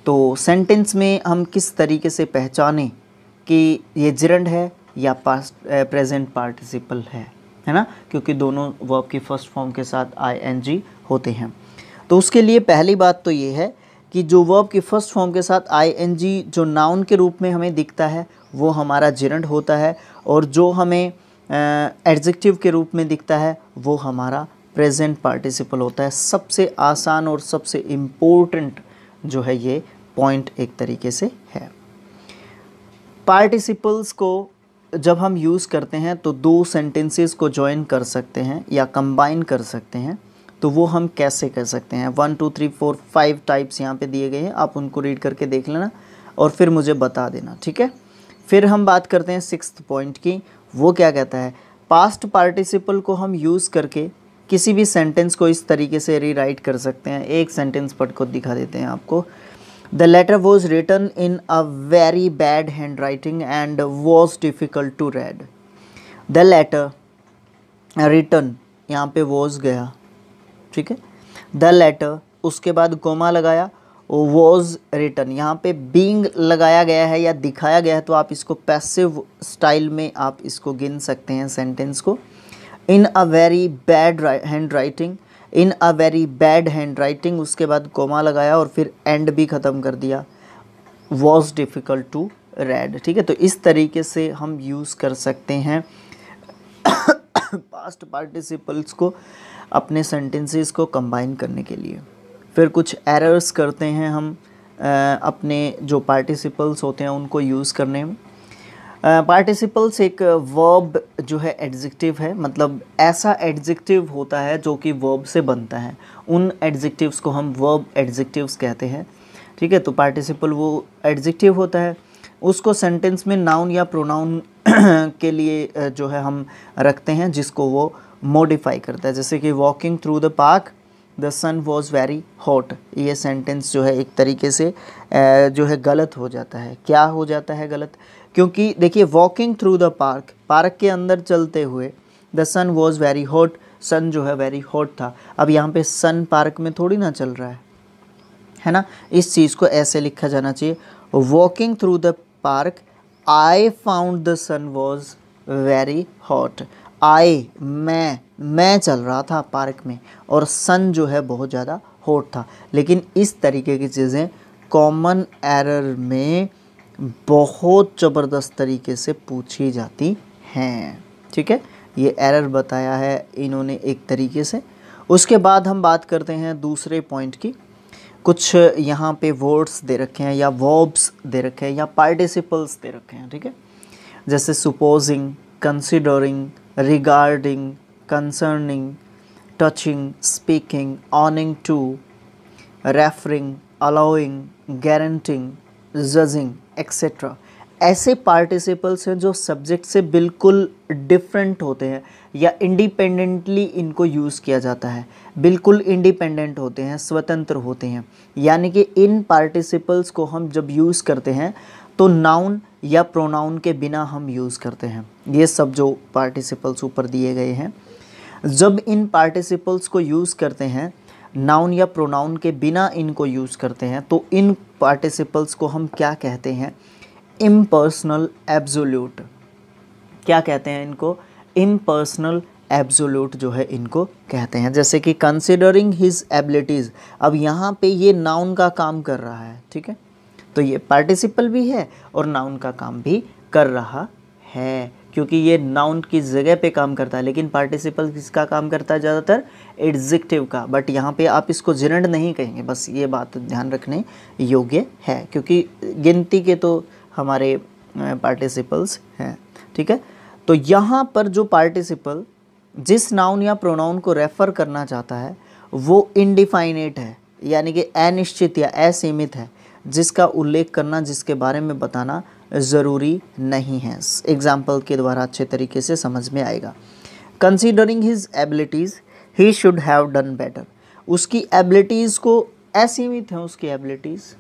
तो सेंटेंस में हम किस तरीके से पहचानें कि ये जिरंड है या पास्ट प्रेजेंट पार्टिसिपल है ना, क्योंकि दोनों वर्ब की फर्स्ट फॉर्म के साथ आईएनजी होते हैं। तो उसके लिए पहली बात तो ये है कि जो वर्ब की फर्स्ट फॉर्म के साथ आईएनजी जो नाउन के रूप में हमें दिखता है वो हमारा जिरंड होता है, और जो हमें एडजेक्टिव के रूप में दिखता है वो हमारा प्रेजेंट पार्टिसिपल होता है। सबसे आसान और सबसे इम्पोर्टेंट जो है ये पॉइंट एक तरीके से है। पार्टिसिपल्स को जब हम यूज़ करते हैं तो दो सेंटेंसेस को जॉइन कर सकते हैं या कंबाइन कर सकते हैं। तो वो हम कैसे कर सकते हैं, 1 2 3 4 5 टाइप्स यहाँ पे दिए गए हैं, आप उनको रीड करके देख लेना और फिर मुझे बता देना। ठीक है। फिर हम बात करते हैं 6th पॉइंट की। वो क्या कहता है, पास्ट पार्टिसिपल को हम यूज़ करके किसी भी सेंटेंस को इस तरीके से रीराइट कर सकते हैं। एक सेंटेंस पढ़ को दिखा देते हैं आपको। The letter was written in a very bad hand writing and was difficult to read. The letter written, यहाँ पे वॉज गया, ठीक है। द लेटर, उसके बाद कोमा लगाया, वॉज रिटन, यहाँ पे बीइंग लगाया गया है या दिखाया गया है, तो आप इसको पैसिव स्टाइल में आप इसको गिन सकते हैं सेंटेंस को। In a very bad hand writing, in a very bad hand writing, उसके बाद कोमा लगाया और फिर एंड भी ख़त्म कर दिया, वॉज डिफ़िकल्ट टू रेड। ठीक है। तो इस तरीके से हम यूज़ कर सकते हैं पास्ट पार्टिसिपल्स को अपने सेंटेंसेस को कंबाइन करने के लिए। फिर कुछ एरर्स करते हैं हम अपने जो पार्टिसिपल्स होते हैं उनको यूज़ करने में। पार्टिसिपल्स एक वर्ब जो है एडजेक्टिव है, मतलब ऐसा एडजेक्टिव होता है जो कि वर्ब से बनता है। उन एडजेक्टिव्स को हम वर्ब एडजेक्टिव्स कहते हैं। ठीक है। तो पार्टिसिपल वो एडजेक्टिव होता है, उसको सेंटेंस में नाउन या प्रोनाउन के लिए जो है हम रखते हैं, जिसको वो मॉडिफाई करता है। जैसे कि walking through the park the sun was very hot, ये सेंटेंस जो है एक तरीके से जो है गलत हो जाता है। क्या हो जाता है गलत? क्योंकि देखिए walking through the park, park के अंदर चलते हुए, the sun was very hot, sun जो है वेरी हॉट था। अब यहाँ पे सन पार्क में थोड़ी ना चल रहा है ना। इस चीज़ को ऐसे लिखा जाना चाहिए, walking through the park I found the sun was very hot. I मैं चल रहा था पार्क में और सन जो है बहुत ज़्यादा हॉट था। लेकिन इस तरीके की चीज़ें कॉमन एरर में बहुत ज़बरदस्त तरीके से पूछी जाती हैं, ठीक है। ये एरर बताया है इन्होंने एक तरीके से। उसके बाद हम बात करते हैं दूसरे पॉइंट की। कुछ यहाँ पे वर्ड्स दे रखे हैं या वर्ब्स दे रखे हैं या पार्टिसिपल्स दे रखे हैं, ठीक है। जैसे supposing, considering, regarding, concerning, touching, speaking, owing to, referring, allowing, granting, judging etcetera. ऐसे पार्टिसिपल्स हैं जो सब्जेक्ट से बिल्कुल डिफरेंट होते हैं या इंडिपेंडेंटली इनको यूज़ किया जाता है, बिल्कुल इंडिपेंडेंट होते हैं, स्वतंत्र होते हैं। यानी कि इन पार्टिसिपल्स को हम जब यूज़ करते हैं तो नाउन या प्रोनाउन के बिना हम यूज़ करते हैं। ये सब जो पार्टिसिपल्स ऊपर दिए गए हैं, जब इन पार्टिसिपल्स को यूज़ करते हैं, नाउन या प्रोनाउन के बिना इनको यूज़ करते हैं, तो इन पार्टिसिपल्स को हम क्या कहते हैं? Impersonal absolute. क्या कहते हैं इनको? इम्पर्सनल एब्सोल्यूट जो है इनको कहते हैं। जैसे कि कंसिडरिंग हिज एबिलिटीज़, अब यहाँ पे ये नाउन का काम कर रहा है, ठीक है। तो ये पार्टिसिपल भी है और नाउन का काम भी कर रहा है, क्योंकि ये नाउन की जगह पे काम करता है। लेकिन पार्टिसिपल किसका काम करता है? ज़्यादातर एडजेक्टिव का। बट यहाँ पे आप इसको जेरेंड नहीं कहेंगे, बस ये बात ध्यान रखने योग्य है, क्योंकि गिनती के तो हमारे पार्टिसिपल्स हैं, ठीक है। तो यहाँ पर जो पार्टिसिपल जिस नाउन या प्रोनाउन को रेफ़र करना चाहता है वो इनडिफाइनेट है, यानी कि अनिश्चित या असीमित है, जिसका उल्लेख करना, जिसके बारे में बताना ज़रूरी नहीं है। एग्जाम्पल के द्वारा अच्छे तरीके से समझ में आएगा। Considering his abilities he should have done better, उसकी एबिलिटीज़ को असीमित है, उसकी एबिलिटीज़,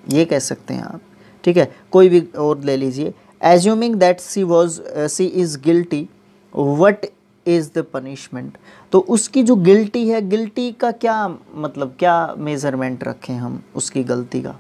ये कह सकते हैं आप, ठीक है। कोई भी और ले लीजिए। Assuming that she is guilty what is the punishment, तो उसकी जो गिल्टी है, गिल्टी का क्या मतलब, क्या मेज़रमेंट रखें हम उसकी गलती का,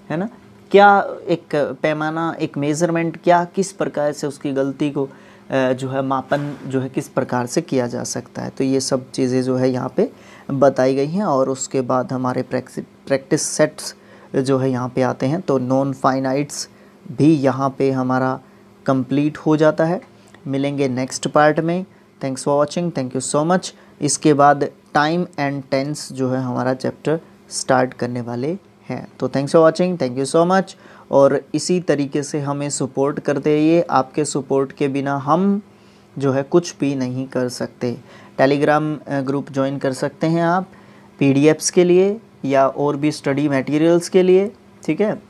है ना। क्या एक पैमाना, एक मेज़रमेंट, क्या किस प्रकार से उसकी गलती को जो है मापन जो है किस प्रकार से किया जा सकता है। तो ये सब चीज़ें जो है यहाँ पे बताई गई हैं। और उसके बाद हमारे प्रैक्टिस सेट्स जो है यहाँ पे आते हैं। तो नॉन फाइनाइट्स भी यहाँ पे हमारा कंप्लीट हो जाता है। मिलेंगे नेक्स्ट पार्ट में। Thanks for watching, thank you so much. इसके बाद टाइम एंड टेंस जो है हमारा चैप्टर स्टार्ट करने वाले हैं। तो thanks for watching, thank you so much. और इसी तरीके से हमें सपोर्ट करते रहिए। आपके सपोर्ट के बिना हम जो है कुछ भी नहीं कर सकते। टेलीग्राम ग्रुप ज्वाइन कर सकते हैं आप पीडीएफ्स के लिए या और भी स्टडी मटेरियल्स के लिए, ठीक है।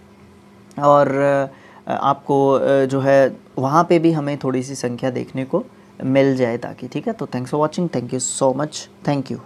और आपको जो है वहाँ पे भी हमें थोड़ी सी संख्या देखने को मिल जाए ताकि, ठीक है। तो thanks for watching, thank you so much, thank you.